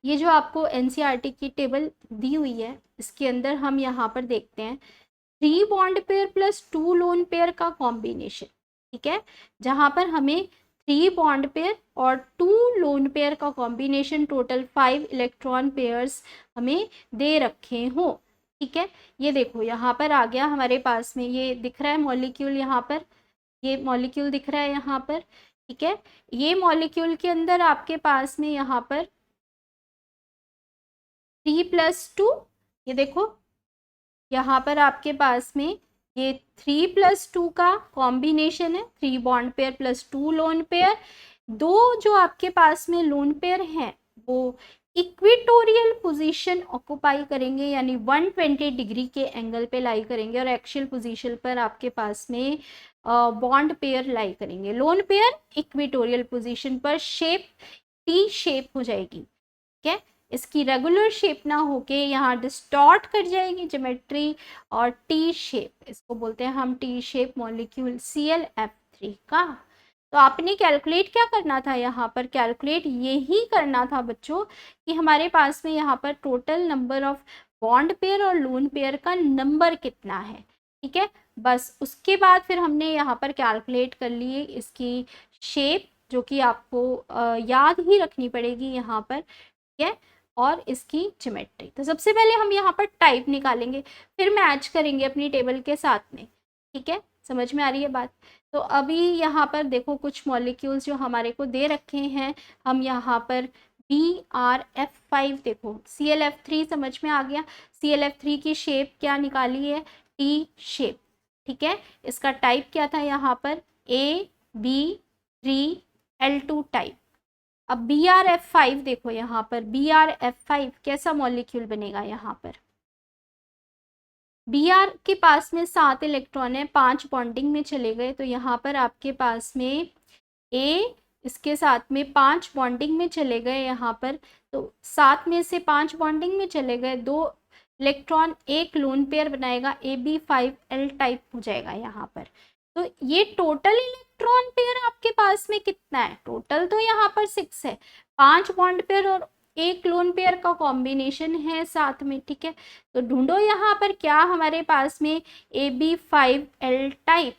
S1: ये जो आपको एनसीईआरटी की टेबल दी हुई है, इसके अंदर हम यहाँ पर देखते हैं 3 bond pair plus 2 lone pair का कॉम्बिनेशन, ठीक है, जहाँ पर हमें 3 बॉन्ड पेयर और 2 लोन पेयर का कॉम्बिनेशन, टोटल 5 इलेक्ट्रॉन पेयर्स हमें दे रखे हों, ठीक है। ये देखो यहाँ पर आ गया हमारे पास में, ये दिख रहा है मॉलिक्यूल, यहाँ पर ये मॉलिक्यूल दिख रहा है यहाँ पर, ठीक है। ये मॉलिक्यूल के अंदर आपके पास में यहाँ पर 3+2, ये देखो यहाँ पर आपके पास में ये 3+2 का कॉम्बिनेशन है, 3 bond pair plus 2 lone pair. 2 जो आपके पास में लोन पेयर हैं वो इक्वेटोरियल पोजीशन ऑक्युपाई करेंगे, यानी 120 डिग्री के एंगल पे लाई करेंगे, और एक्सियल पोजीशन पर आपके पास में बॉन्ड पेयर लाई करेंगे। लोन पेयर इक्वेटोरियल पोजीशन पर शेप टी शेप हो जाएगी, ठीक है। इसकी रेगुलर शेप ना होके यहाँ डिस्टॉर्ट कर जाएगी ज्योमेट्री, और टी शेप, इसको बोलते हैं हम टी शेप मॉलिक्यूल ClF3 का। तो आपने कैलकुलेट क्या करना था, यहाँ पर कैलकुलेट यही करना था बच्चों कि हमारे पास में यहाँ पर total number of bond pair और लोन पेयर का नंबर कितना है, ठीक है। बस उसके बाद फिर हमने यहाँ पर कैलकुलेट कर लिए इसकी शेप, जो कि आपको याद ही रखनी पड़ेगी यहाँ पर, ठीक है, और इसकी ज्योमेट्री। तो सबसे पहले हम यहाँ पर टाइप निकालेंगे, फिर मैच करेंगे अपनी टेबल के साथ में, ठीक है। समझ में आ रही है बात। तो अभी यहाँ पर देखो कुछ मॉलिक्यूल्स जो हमारे को दे रखे हैं, हम यहाँ पर BRF5 देखो, ClF3 समझ में आ गया। ClF3 की शेप क्या निकाली है, टी शेप, ठीक है। इसका टाइप क्या था यहाँ पर, AB3L2 टाइप। अब BRF5 देखो, यहाँ पर BRF5 कैसा मॉलिक्यूल बनेगा, यहाँ पर बी आर के पास में 7 इलेक्ट्रॉन है, 5 बॉन्डिंग में चले गए, तो यहाँ पर आपके पास में ए इसके साथ में 5 बॉन्डिंग में चले गए यहाँ पर, तो 7 में से 5 बॉन्डिंग में चले गए, 2 इलेक्ट्रॉन एक लोन पेयर बनाएगा, AB5L टाइप हो जाएगा यहाँ पर। तो ये टोटल इलेक्ट्रॉन पेयर आपके पास में कितना है, टोटल तो यहाँ पर 6 है, 5 बॉन्ड पेयर और एक लोन पेयर का कॉम्बिनेशन है साथ में, ठीक है। तो ढूंढो यहाँ पर क्या हमारे पास में AB5L टाइप,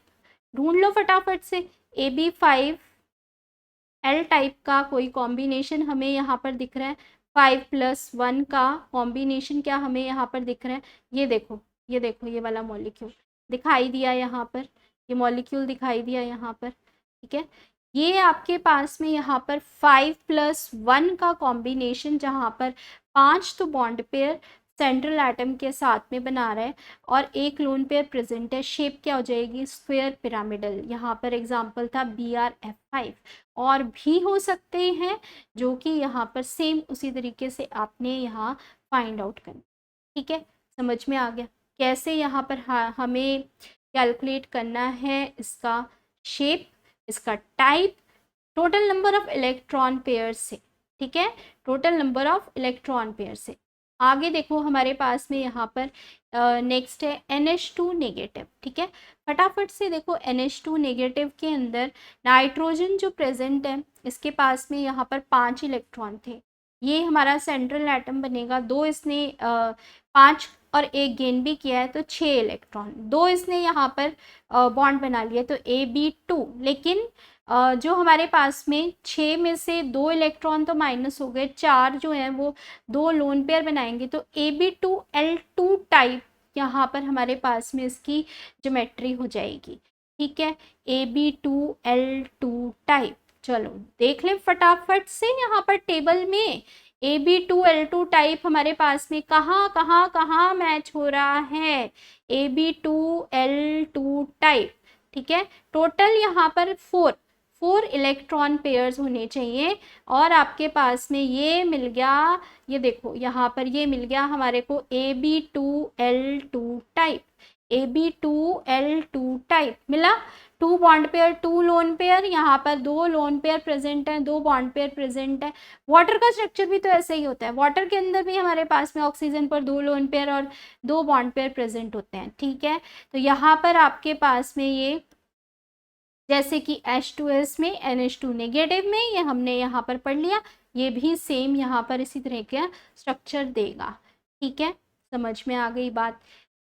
S1: ढूंढ लो फटाफट से। AB5L टाइप का कोई कॉम्बिनेशन हमें यहाँ पर दिख रहा है, 5+1 का कॉम्बिनेशन क्या हमें यहाँ पर दिख रहा है, ये देखो, ये देखो, ये वाला मॉलिक्यूल दिखाई दिया यहाँ पर, ये मॉलिक्यूल दिखाई दिया यहाँ पर, ठीक है। ये आपके पास में यहाँ पर 5+1 का कॉम्बिनेशन, जहाँ पर 5 तो बॉन्ड पेयर सेंट्रल एटम के साथ में बना रहा है और एक लोन पेयर प्रेजेंट है, शेप क्या हो जाएगी, स्क्वायर पिरामिडल। यहाँ पर एग्जांपल था BRF5, और भी हो सकते हैं जो कि यहाँ पर सेम उसी तरीके से आपने यहाँ फाइंड आउट करना, ठीक है। समझ में आ गया कैसे यहाँ पर हमें कैलकुलेट करना है इसका शेप, इसका type, total number of electron pair से, ठीक है, total number of electron pair से। आगे देखो हमारे पास में यहाँ पर नेक्स्ट है NH2 नेगेटिव, ठीक है। फटाफट से देखो NH2 नेगेटिव के अंदर नाइट्रोजन जो प्रेजेंट है, इसके पास में यहाँ पर 5 इलेक्ट्रॉन थे, ये हमारा सेंट्रल एटम बनेगा, 2 इसने 5 और एक गेन भी किया है, तो 6 इलेक्ट्रॉन, 2 इसने यहाँ पर बॉन्ड बना लिया, तो AB2। लेकिन जो हमारे पास में 6 में से 2 इलेक्ट्रॉन तो माइनस हो गए, 4 जो हैं वो 2 लोन पेयर बनाएंगे, तो AB2L2 टाइप यहाँ पर हमारे पास में इसकी ज्योमेट्री हो जाएगी, ठीक है, AB2L2 टाइप। चलो देख लें फटाफट से यहाँ पर टेबल में AB2L2 टाइप हमारे पास में कहाँ कहाँ कहाँ मैच हो रहा है, AB2L2 टाइप, ठीक है। टोटल यहाँ पर 4 इलेक्ट्रॉन पेयर्स होने चाहिए, और आपके पास में ये मिल गया, ये देखो यहाँ पर ये मिल गया हमारे को AB2L2 टाइप, AB2L2 टाइप मिला। 2 बॉन्ड पेयर, 2 लोन पेयर, यहाँ पर 2 लोन पेयर प्रेजेंट हैं, 2 बॉन्ड पेयर प्रेजेंट है। वाटर का स्ट्रक्चर भी तो ऐसे ही होता है, वाटर के अंदर भी हमारे पास में ऑक्सीजन पर 2 लोन पेयर और 2 बॉन्ड पेयर प्रेजेंट होते हैं, ठीक है। तो यहाँ पर आपके पास में ये जैसे कि H2S में NH2 नेगेटिव में ये हमने यहाँ पर पढ़ लिया, ये भी सेम यहाँ पर इसी तरह का स्ट्रक्चर देगा, ठीक है। समझ में आ गई बात।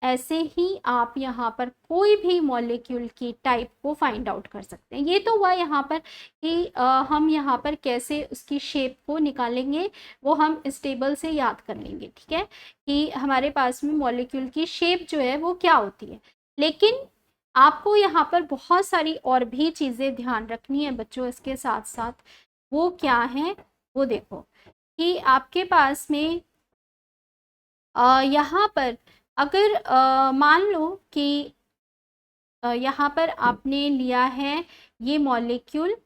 S1: ऐसे ही आप यहाँ पर कोई भी मॉलिक्यूल की टाइप को फाइंड आउट कर सकते हैं। ये तो हुआ यहाँ पर कि हम यहाँ पर कैसे उसकी शेप को निकालेंगे, वो हम इस टेबल से याद कर लेंगे, ठीक है, कि हमारे पास में मॉलिक्यूल की शेप जो है वो क्या होती है। लेकिन आपको यहाँ पर बहुत सारी और भी चीज़ें ध्यान रखनी है बच्चों, इसके साथ साथ वो क्या है वो देखो, कि आपके पास में यहाँ पर अगर मान लो कि यहाँ पर आपने लिया है ये मॉलिक्यूल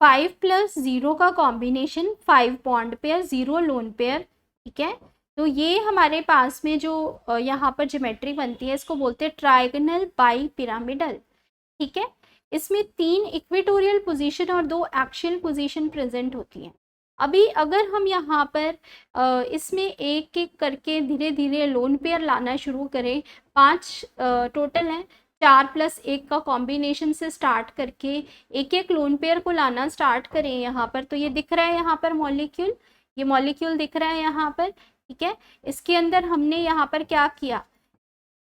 S1: 5+0 का combination, 5 bond pair, 0 lone pair, ठीक है। तो ये हमारे पास में जो यहाँ पर ज्योमेट्री बनती है इसको बोलते हैं ट्राइगोनल बाई पिरामिडल, ठीक है। इसमें 3 इक्वेटोरियल पोजीशन और 2 एक्सियल पोजीशन प्रेजेंट होती हैं। अभी अगर हम यहाँ पर इसमें एक एक करके धीरे धीरे लोन पेयर लाना शुरू करें, 5 टोटल हैं, 4+1 का कॉम्बिनेशन से स्टार्ट करके एक एक लोन पेयर को लाना स्टार्ट करें यहाँ पर, तो ये दिख रहा है यहाँ पर मॉलिक्यूल, ये मॉलिक्यूल दिख रहा है यहाँ पर, ठीक है। इसके अंदर हमने यहाँ पर क्या किया,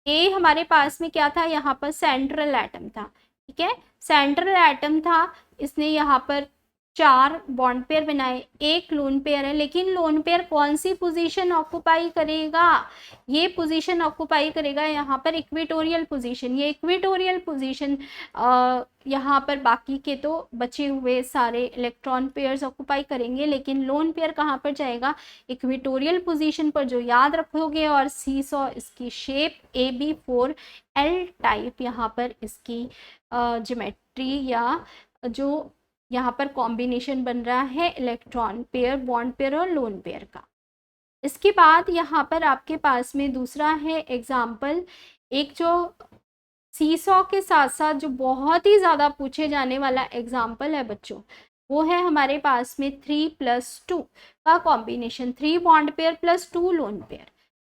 S1: ए हमारे पास में क्या था, यहाँ पर सेंट्रल एटम था, ठीक है, सेंट्रल एटम था, इसने यहाँ पर 4 बॉन्ड पेयर बनाए, एक लोन पेयर है, लेकिन लोन पेयर कौन सी पोजीशन ऑक्युपाई करेगा, ये पोजीशन ऑक्युपाई करेगा यहाँ पर इक्वेटोरियल पोजीशन, ये इक्वेटोरियल पोजीशन यहाँ पर बाकी के तो बचे हुए सारे इलेक्ट्रॉन पेयर्स ऑक्युपाई करेंगे, लेकिन लोन पेयर कहाँ पर जाएगा, इक्वेटोरियल पोजीशन पर, जो याद रखोगे। और सीसॉ इसकी शेप AB4L टाइप यहाँ पर इसकी ज्योमेट्री या जो यहाँ पर कॉम्बिनेशन बन रहा है इलेक्ट्रॉन पेयर, बॉन्ड पेयर और लोन पेयर का। इसके बाद यहाँ पर आपके पास में दूसरा है एग्जाम्पल, एक जो सीसॉ के साथ साथ जो बहुत ही ज़्यादा पूछे जाने वाला एग्जाम्पल है बच्चों, वो है हमारे पास में 3+2 का combination, 3 bond pair plus 2 lone pair.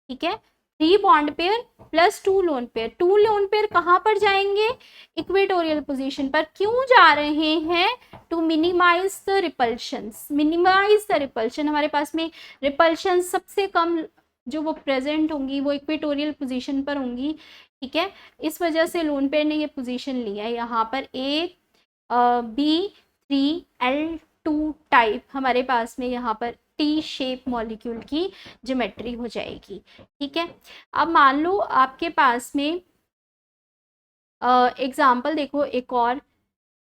S1: ठीक है, 3 bond pair plus 2 lone pair. 2 lone pair कहाँ पर जाएंगे? इक्वेटोरियल पोजीशन पर। क्यों जा रहे हैं? To minimize the repulsion. Minimize the repulsion, हमारे पास में रिपल्शन सबसे कम जो वो प्रेजेंट होंगी वो इक्वेटोरियल पोजीशन पर होंगी। ठीक है, इस वजह से लोन पेयर ने ये पोजीशन लिया है। यहाँ पर AB3L2 टाइप हमारे पास में यहाँ पर टी शेप मॉलिक्यूल की ज्योमेट्री हो जाएगी। ठीक है, अब मान लो आपके पास में एग्जाम्पल देखो, एक और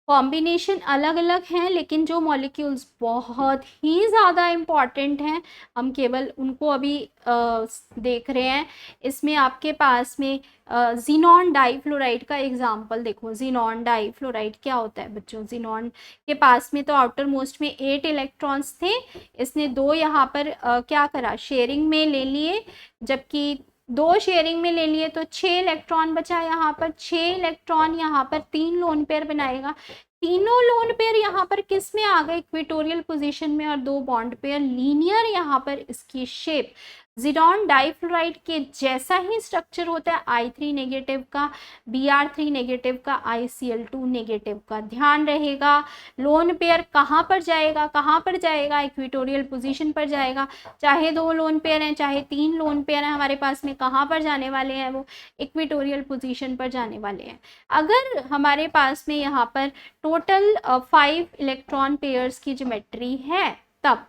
S1: कॉम्बिनेशन अलग अलग हैं लेकिन जो मॉलिक्यूल्स बहुत ही ज़्यादा इम्पॉर्टेंट हैं, हम केवल उनको अभी देख रहे हैं। इसमें आपके पास में जीनॉन डाइफ्लोराइड का एग्जांपल देखो। जीनॉन डाइफ्लोराइड क्या होता है बच्चों? जीनॉन के पास में तो आउटर मोस्ट में 8 इलेक्ट्रॉन्स थे, इसने 2 यहाँ पर क्या करा, शेयरिंग में ले लिए, जबकि 2 शेयरिंग में ले लिए तो 6 इलेक्ट्रॉन बचा। यहाँ पर 6 इलेक्ट्रॉन यहाँ पर 3 लोन पेयर बनाएगा। तीनों लोन पेयर यहाँ पर किस में आ गए? इक्वेटोरियल पोजीशन में, और 2 बॉन्ड पेयर लीनियर यहाँ पर इसकी शेप जीनॉन डाइफ्लोराइड के जैसा ही स्ट्रक्चर होता है, I3 नेगेटिव का, Br3 नेगेटिव का, ICl2 नेगेटिव का। ध्यान रहेगा, लोन पेयर कहाँ पर जाएगा? कहाँ पर जाएगा? इक्वेटोरियल पोजीशन पर जाएगा। चाहे 2 लोन पेयर हैं, चाहे 3 लोन पेयर हैं, हमारे पास में कहाँ पर जाने वाले हैं? वो इक्वेटोरियल पोजीशन पर जाने वाले हैं। अगर हमारे पास में यहाँ पर टोटल 5 इलेक्ट्रॉन पेयर्स की ज्योमेट्री है तब,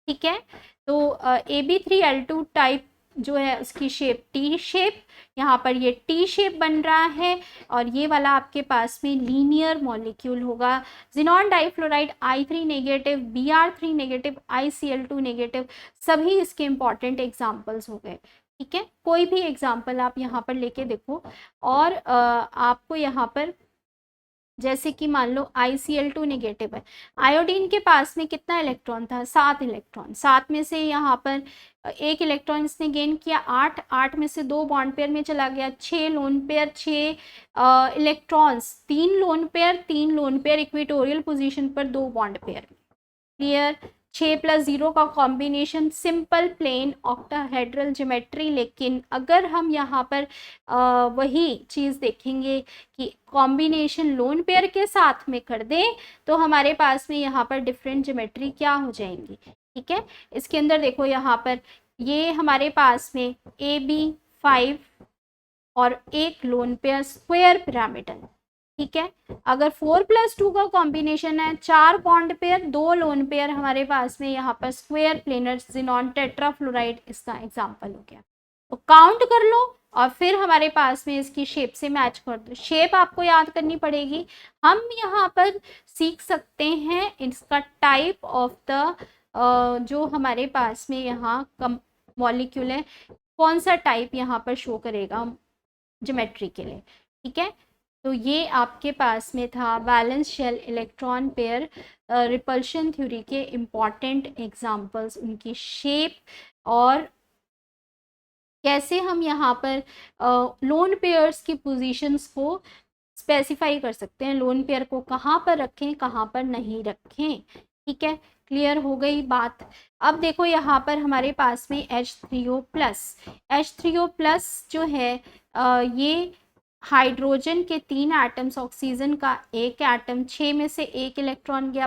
S1: ठीक है, तो AB3L2 टाइप जो है उसकी शेप टी शेप, यहाँ पर ये टी शेप बन रहा है, और ये वाला आपके पास में लीनियर मॉलिक्यूल होगा। Xenon difluoride I3 negative, Br3 negative, ICl2 negative, सभी इसके इंपॉर्टेंट एग्जाम्पल्स हो गए। ठीक है, कोई भी एग्जाम्पल आप यहाँ पर लेके देखो, और आपको यहाँ पर जैसे कि मान लो ICl2 नेगेटिव है, आयोडीन के पास में कितना इलेक्ट्रॉन था? 7 इलेक्ट्रॉन। 7 में से यहाँ पर 1 इलेक्ट्रॉन इसने गेन किया, 8 में से 2 बॉन्ड पेयर में चला गया, 6 lone pair, 6 electrons, 3 lone pair, 3 lone pair equatorial position पर, 2 बॉन्ड पेयर। क्लियर? 6+0 का combination, simple plain octahedral geometry. लेकिन अगर हम यहाँ पर वही चीज़ देखेंगे कि कॉम्बिनेशन लोन पेयर के साथ में कर दें तो हमारे पास में यहाँ पर डिफरेंट ज्योमेट्री क्या हो जाएंगी। ठीक है, इसके अंदर देखो, यहाँ पर ये हमारे पास में AB5 और एक लोन पेयर स्क्वायर पिरामिडल। ठीक है, अगर 4+2 का कॉम्बिनेशन है, 4 बॉन्ड पेयर, 2 लोन पेयर, हमारे पास में यहाँ पर स्क्वायर प्लेनर जीनॉन टेट्राफ्लोराइड इसका एग्जांपल हो गया। तो काउंट कर लो और फिर हमारे पास में इसकी शेप से मैच कर दो। शेप आपको याद करनी पड़ेगी। हम यहाँ पर सीख सकते हैं इसका टाइप ऑफ द जो हमारे पास में यहाँ मॉलिक्यूल है, कौन सा टाइप यहाँ पर शो करेगा ज्योमेट्री के लिए। ठीक है, तो ये आपके पास में था valence shell electron pair repulsion theory के इम्पॉर्टेंट एग्जांपल्स, उनकी शेप और कैसे हम यहाँ पर लोन पेयर्स की पोजीशंस को स्पेसिफाई कर सकते हैं, लोन पेयर को कहाँ पर रखें, कहाँ पर नहीं रखें। ठीक है, क्लियर हो गई बात। अब देखो यहाँ पर हमारे पास में H3O+ जो है ये हाइड्रोजन के 3 एटम्स, ऑक्सीजन का 1 एटम, 6 में से 1 इलेक्ट्रॉन गया,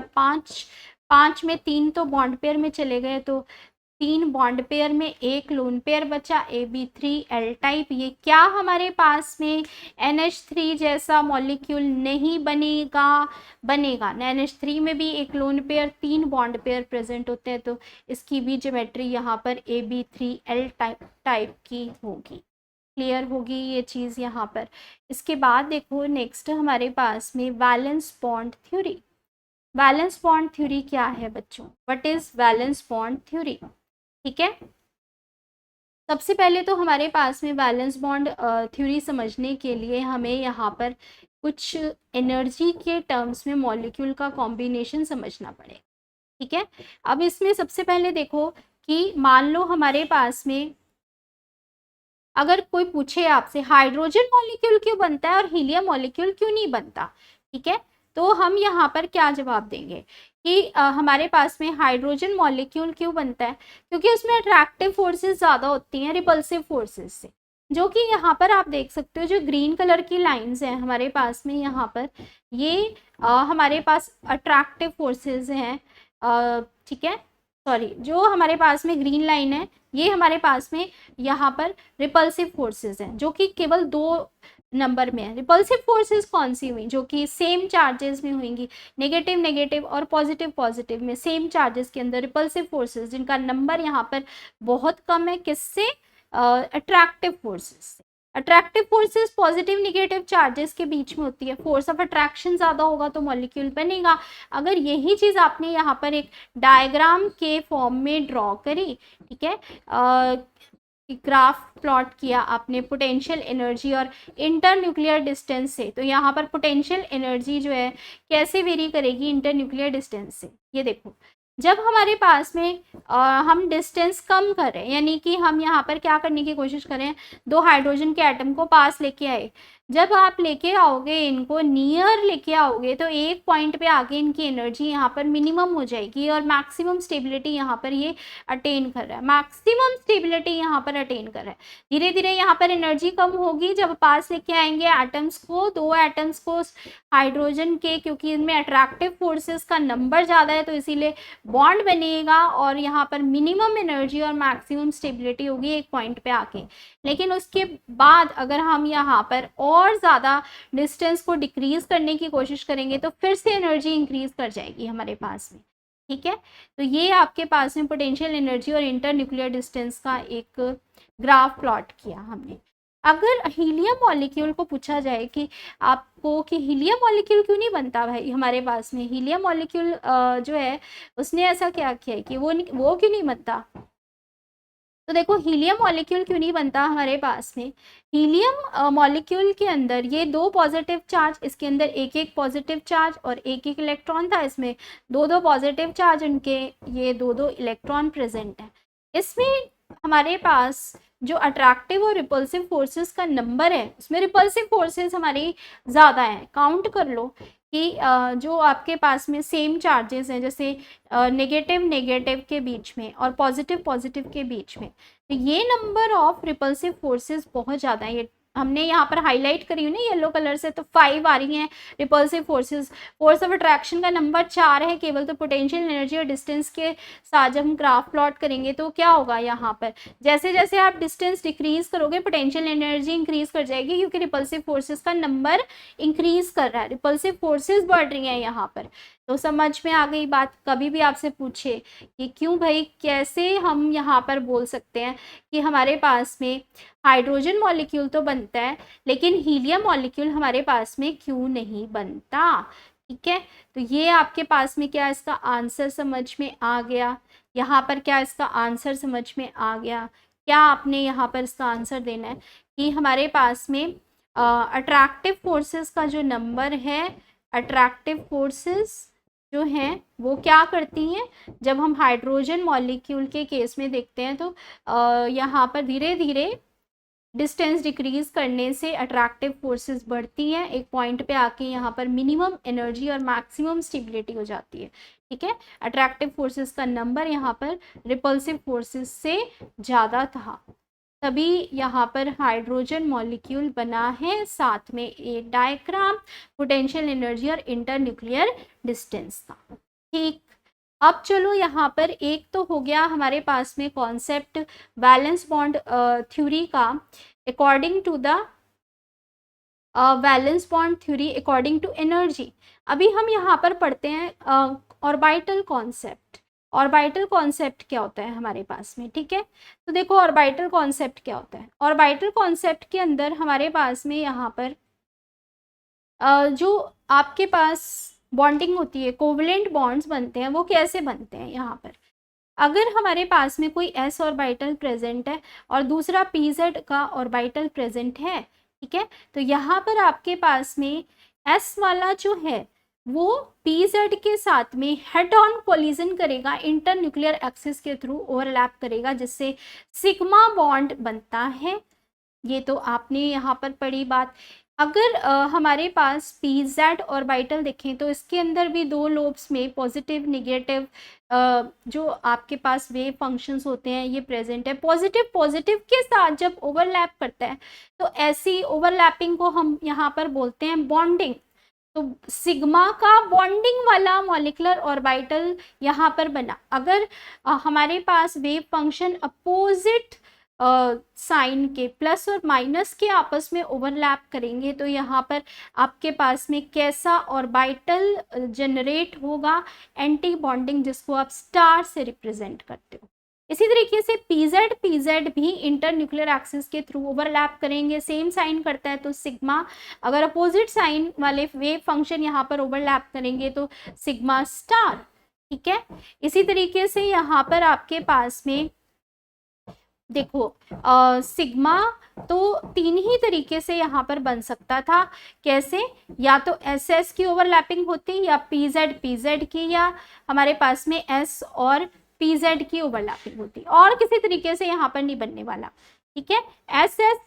S1: 5 में 3 तो बॉन्ड पेयर में चले गए, तो 3 बॉन्ड पेयर में 1 लोन पेयर बचा, AB3L टाइप। ये क्या हमारे पास में NH3 जैसा मॉलिक्यूल नहीं बनेगा? बनेगा। NH3 में भी 1 lone pair, 3 bond pair present होते हैं, तो इसकी भी ज्योमेट्री यहाँ पर AB3L टाइप की होगी। क्लियर होगी ये चीज़ यहाँ पर। इसके बाद देखो नेक्स्ट हमारे पास में valence bond theory. Valence bond theory क्या है बच्चों? What is valence bond theory? ठीक है, सबसे पहले तो हमारे पास में वैलेंस बॉन्ड थ्योरी समझने के लिए हमें यहाँ पर कुछ एनर्जी के टर्म्स में मॉलिक्यूल का कॉम्बिनेशन समझना पड़ेगा। ठीक है, अब इसमें सबसे पहले देखो कि मान लो हमारे पास में अगर कोई पूछे आपसे हाइड्रोजन मॉलिक्यूल क्यों बनता है और हीलियम मॉलिक्यूल क्यों नहीं बनता, ठीक है, तो हम यहाँ पर क्या जवाब देंगे कि हमारे पास में हाइड्रोजन मॉलिक्यूल क्यों बनता है, क्योंकि उसमें अट्रैक्टिव फोर्सेस ज़्यादा होती हैं रिपल्सिव फोर्सेस से, जो कि यहाँ पर आप देख सकते हो जो ग्रीन कलर की लाइंस हैं हमारे पास में यहाँ पर, ये हमारे पास अट्रैक्टिव फोर्सेस हैं, ठीक है, सॉरी, जो हमारे पास में ग्रीन लाइन है ये हमारे पास में यहाँ पर रिपल्सिव फोर्सेस हैं, जो कि केवल 2 नंबर में है। रिपल्सिव फोर्सेस कौन सी हुई, जो कि सेम चार्जेस में हुएंगी, नेगेटिव नेगेटिव और पॉजिटिव पॉजिटिव में सेम चार्जेस के अंदर रिपल्सिव फोर्सेस, जिनका नंबर यहाँ पर बहुत कम है, किससे, अट्रैक्टिव फोर्सेस से। Attractive forces positive negative charges के बीच में होती है, फोर्स ऑफ अट्रैक्शन ज़्यादा होगा तो मॉलिक्यूल बनेगा। अगर यही चीज़ आपने यहाँ पर एक डायग्राम के फॉर्म में ड्रॉ करी, ठीक है, ग्राफ प्लॉट किया आपने पोटेंशियल एनर्जी और इंटरन्यूक्लियर डिस्टेंस से, तो यहाँ पर पोटेंशियल एनर्जी जो है कैसे वेरी करेगी इंटरन्यूक्लियर डिस्टेंस से, ये देखो, जब हमारे पास में हम डिस्टेंस कम कर रहे हैं, यानी कि हम यहाँ पर क्या करने की कोशिश करें, 2 हाइड्रोजन के एटम को पास लेके आए, जब आप लेके आओगे इनको नियर लेके आओगे तो एक पॉइंट पे आके इनकी एनर्जी यहाँ पर मिनिमम हो जाएगी और मैक्सिमम स्टेबिलिटी यहाँ पर ये अटेन कर रहा है, मैक्सिमम स्टेबिलिटी यहाँ पर अटेन कर रहा है। धीरे धीरे यहाँ पर एनर्जी कम होगी जब पास लेके आएंगे एटम्स को, 2 एटम्स को हाइड्रोजन के, क्योंकि इनमें अट्रैक्टिव फोर्सेस का नंबर ज़्यादा है तो इसीलिए बॉन्ड बनेगा और यहाँ पर मिनिमम एनर्जी और मैक्सिमम स्टेबिलिटी होगी एक पॉइंट पे आके। लेकिन उसके बाद अगर हम यहाँ पर और ज़्यादा डिस्टेंस को डिक्रीज करने की कोशिश करेंगे तो फिर से एनर्जी इंक्रीज कर जाएगी हमारे पास में, ठीक है। तो ये आपके पास में पोटेंशियल एनर्जी और इंटरन्यूक्लियर डिस्टेंस का एक ग्राफ प्लॉट किया हमने। अगर हीलियम मॉलिक्यूल को पूछा जाए कि आपको कि हीलियम मॉलिक्यूल क्यों नहीं बनता भाई हमारे पास में, हीलियम मॉलिक्यूल जो है उसने ऐसा क्या किया है कि वो क्यों नहीं बनता, तो देखो हीलियम मॉलिक्यूल क्यों नहीं बनता हमारे पास में। हीलियम मॉलिक्यूल के अंदर ये 2 पॉजिटिव चार्ज, इसके अंदर एक एक पॉजिटिव चार्ज और एक एक इलेक्ट्रॉन था, इसमें 2 पॉजिटिव चार्ज, उनके ये 2 इलेक्ट्रॉन प्रेजेंट है। इसमें हमारे पास जो अट्रैक्टिव और रिपल्सिव फोर्सेस का नंबर है उसमें रिपल्सिव फोर्सेस हमारी ज़्यादा है, काउंट कर लो कि जो आपके पास में सेम चार्जेस हैं, जैसे नेगेटिव नेगेटिव के बीच में और पॉजिटिव पॉजिटिव के बीच में, तो ये नंबर ऑफ रिपल्सिव फोर्सेस बहुत ज़्यादा है। ये हमने यहाँ पर हाईलाइट करी हुई ना येलो कलर से, तो 5 आ रही हैं repulsive forces, force of attraction का नंबर 4 है केवल, तो पोटेंशियल एनर्जी और डिस्टेंस के साथ जब हम ग्राफ प्लॉट करेंगे तो क्या होगा, यहाँ पर जैसे जैसे आप डिस्टेंस डिक्रीज करोगे पोटेंशियल एनर्जी इंक्रीज कर जाएगी, क्योंकि रिपल्सिव फोर्सेस का नंबर इंक्रीज कर रहा है, रिपल्सिव फोर्सेस बढ़ रही हैं यहाँ पर। तो समझ में आ गई बात। कभी भी आपसे पूछे कि क्यों भाई, कैसे हम यहाँ पर बोल सकते हैं कि हमारे पास में हाइड्रोजन मॉलिक्यूल तो बनता है लेकिन हीलियम मॉलिक्यूल हमारे पास में क्यों नहीं बनता, ठीक है। तो ये आपके पास में क्या इसका आंसर समझ में आ गया, यहाँ पर क्या इसका आंसर समझ में आ गया, क्या आपने यहाँ पर इसका आंसर देना है कि हमारे पास में अट्रैक्टिव फोर्सेस का जो नंबर है, अट्रैक्टिव फोर्सेस जो हैं वो क्या करती हैं, जब हम हाइड्रोजन मॉलिक्यूल के केस में देखते हैं तो यहाँ पर धीरे धीरे डिस्टेंस डिक्रीज करने से अट्रैक्टिव फोर्सेस बढ़ती हैं, एक पॉइंट पे आके यहाँ पर मिनिमम एनर्जी और मैक्सिमम स्टेबिलिटी हो जाती है, ठीक है। अट्रैक्टिव फोर्सेस का नंबर यहाँ पर रिपल्सिव फोर्सेस से ज़्यादा था, तभी यहाँ पर हाइड्रोजन मॉलिक्यूल बना है। साथ में एक डायग्राम पोटेंशियल एनर्जी और इंटरन्यूक्लियर डिस्टेंस का, ठीक। अब चलो यहाँ पर एक तो हो गया हमारे पास में कॉन्सेप्ट वैलेंस बॉन्ड थ्योरी का, according to the valence bond theory according to energy. अभी हम यहाँ पर पढ़ते हैं ऑर्बिटल कॉन्सेप्ट। ऑर्बिटल कॉन्सेप्ट क्या होता है हमारे पास में, ठीक है। तो देखो ऑर्बिटल कॉन्सेप्ट क्या होता है। ऑर्बिटल कॉन्सेप्ट के अंदर हमारे पास में यहाँ पर जो आपके पास बॉन्डिंग होती है, कोवलेंट बॉन्ड्स बनते हैं, वो कैसे बनते हैं। यहाँ पर अगर हमारे पास में कोई s ऑर्बिटल प्रेजेंट है और दूसरा pz का ऑर्बिटल प्रेजेंट है, ठीक है, तो यहाँ पर आपके पास में s वाला जो है वो पीजेड के साथ में हेड ऑन कोलिजन करेगा, इंटरन्यूक्लियर एक्सिस के थ्रू ओवरलैप करेगा, जिससे सिग्मा बॉन्ड बनता है। ये तो आपने यहाँ पर पढ़ी बात। अगर हमारे पास पी जेड ऑर्बिटल देखें तो इसके अंदर भी दो लोब्स में पॉजिटिव निगेटिव जो आपके पास वेव फंक्शंस होते हैं ये प्रेजेंट है। पॉजिटिव पॉजिटिव के साथ जब ओवरलैप करता है तो ऐसी ओवरलैपिंग को हम यहाँ पर बोलते हैं बॉन्डिंग। तो सिग्मा का बॉन्डिंग वाला मॉलिक्यूलर ऑर्बिटल यहाँ पर बना। अगर हमारे पास वेव फंक्शन अपोजिट साइन के प्लस और माइनस के आपस में ओवरलैप करेंगे तो यहाँ पर आपके पास में कैसा ऑर्बिटल जनरेट होगा, एंटी बॉन्डिंग, जिसको आप स्टार से रिप्रेजेंट करते हो। इसी तरीके से पीजेड भी इंटरन्यूक्लियर एक्सिस के थ्रू ओवरलैप करेंगे, सेम साइन करता है तो सिग्मा। अगर अपोजिट साइन वाले वेव फंक्शन यहाँ पर ओवरलैप करेंगे तो सिग्मा स्टार, ठीक है। इसी तरीके से यहाँ पर आपके पास में देखो सिग्मा तो तीन ही तरीके से यहाँ पर बन सकता था। कैसे? या तो एस एस की ओवरलैपिंग होती, या पीजेड की, या हमारे पास में एस और पीजेड की ओवरलैपिंग होती, और किसी तरीके से यहाँ पर नहीं बनने वाला, ठीक है। एस एस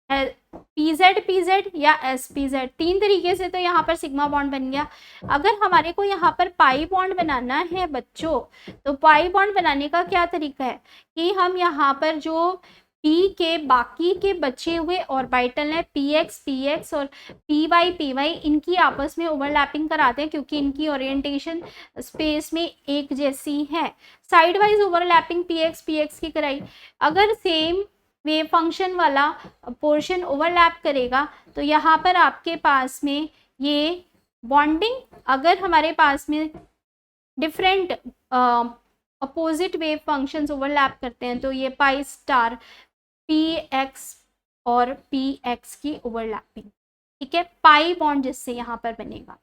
S1: पीजेड या एस पीजेड, तीन तरीके से तो यहाँ पर सिग्मा बॉन्ड बन गया। अगर हमारे को यहाँ पर पाई बॉन्ड बनाना है बच्चों, तो पाई बॉन्ड बनाने का क्या तरीका है कि हम यहाँ पर जो पी के बाकी के बचे हुए ऑर्बिटल हैं पी एक्स और पी वाई इनकी आपस में ओवरलैपिंग कराते हैं, क्योंकि इनकी ओरिएंटेशन स्पेस में एक जैसी है। Side wise overlapping P x की कराई। अगर सेम वेव फंक्शन वाला पोर्शन ओवरलैप करेगा तो यहाँ पर आपके पास में ये बॉन्डिंग, अगर हमारे पास में different opposite wave functions overlap करते हैं तो ये पाई स्टार पी एक्स और पी एक्स की ओवरलैपिंग, ठीक है, पाई बॉन्ड जिससे यहाँ पर बनेगा।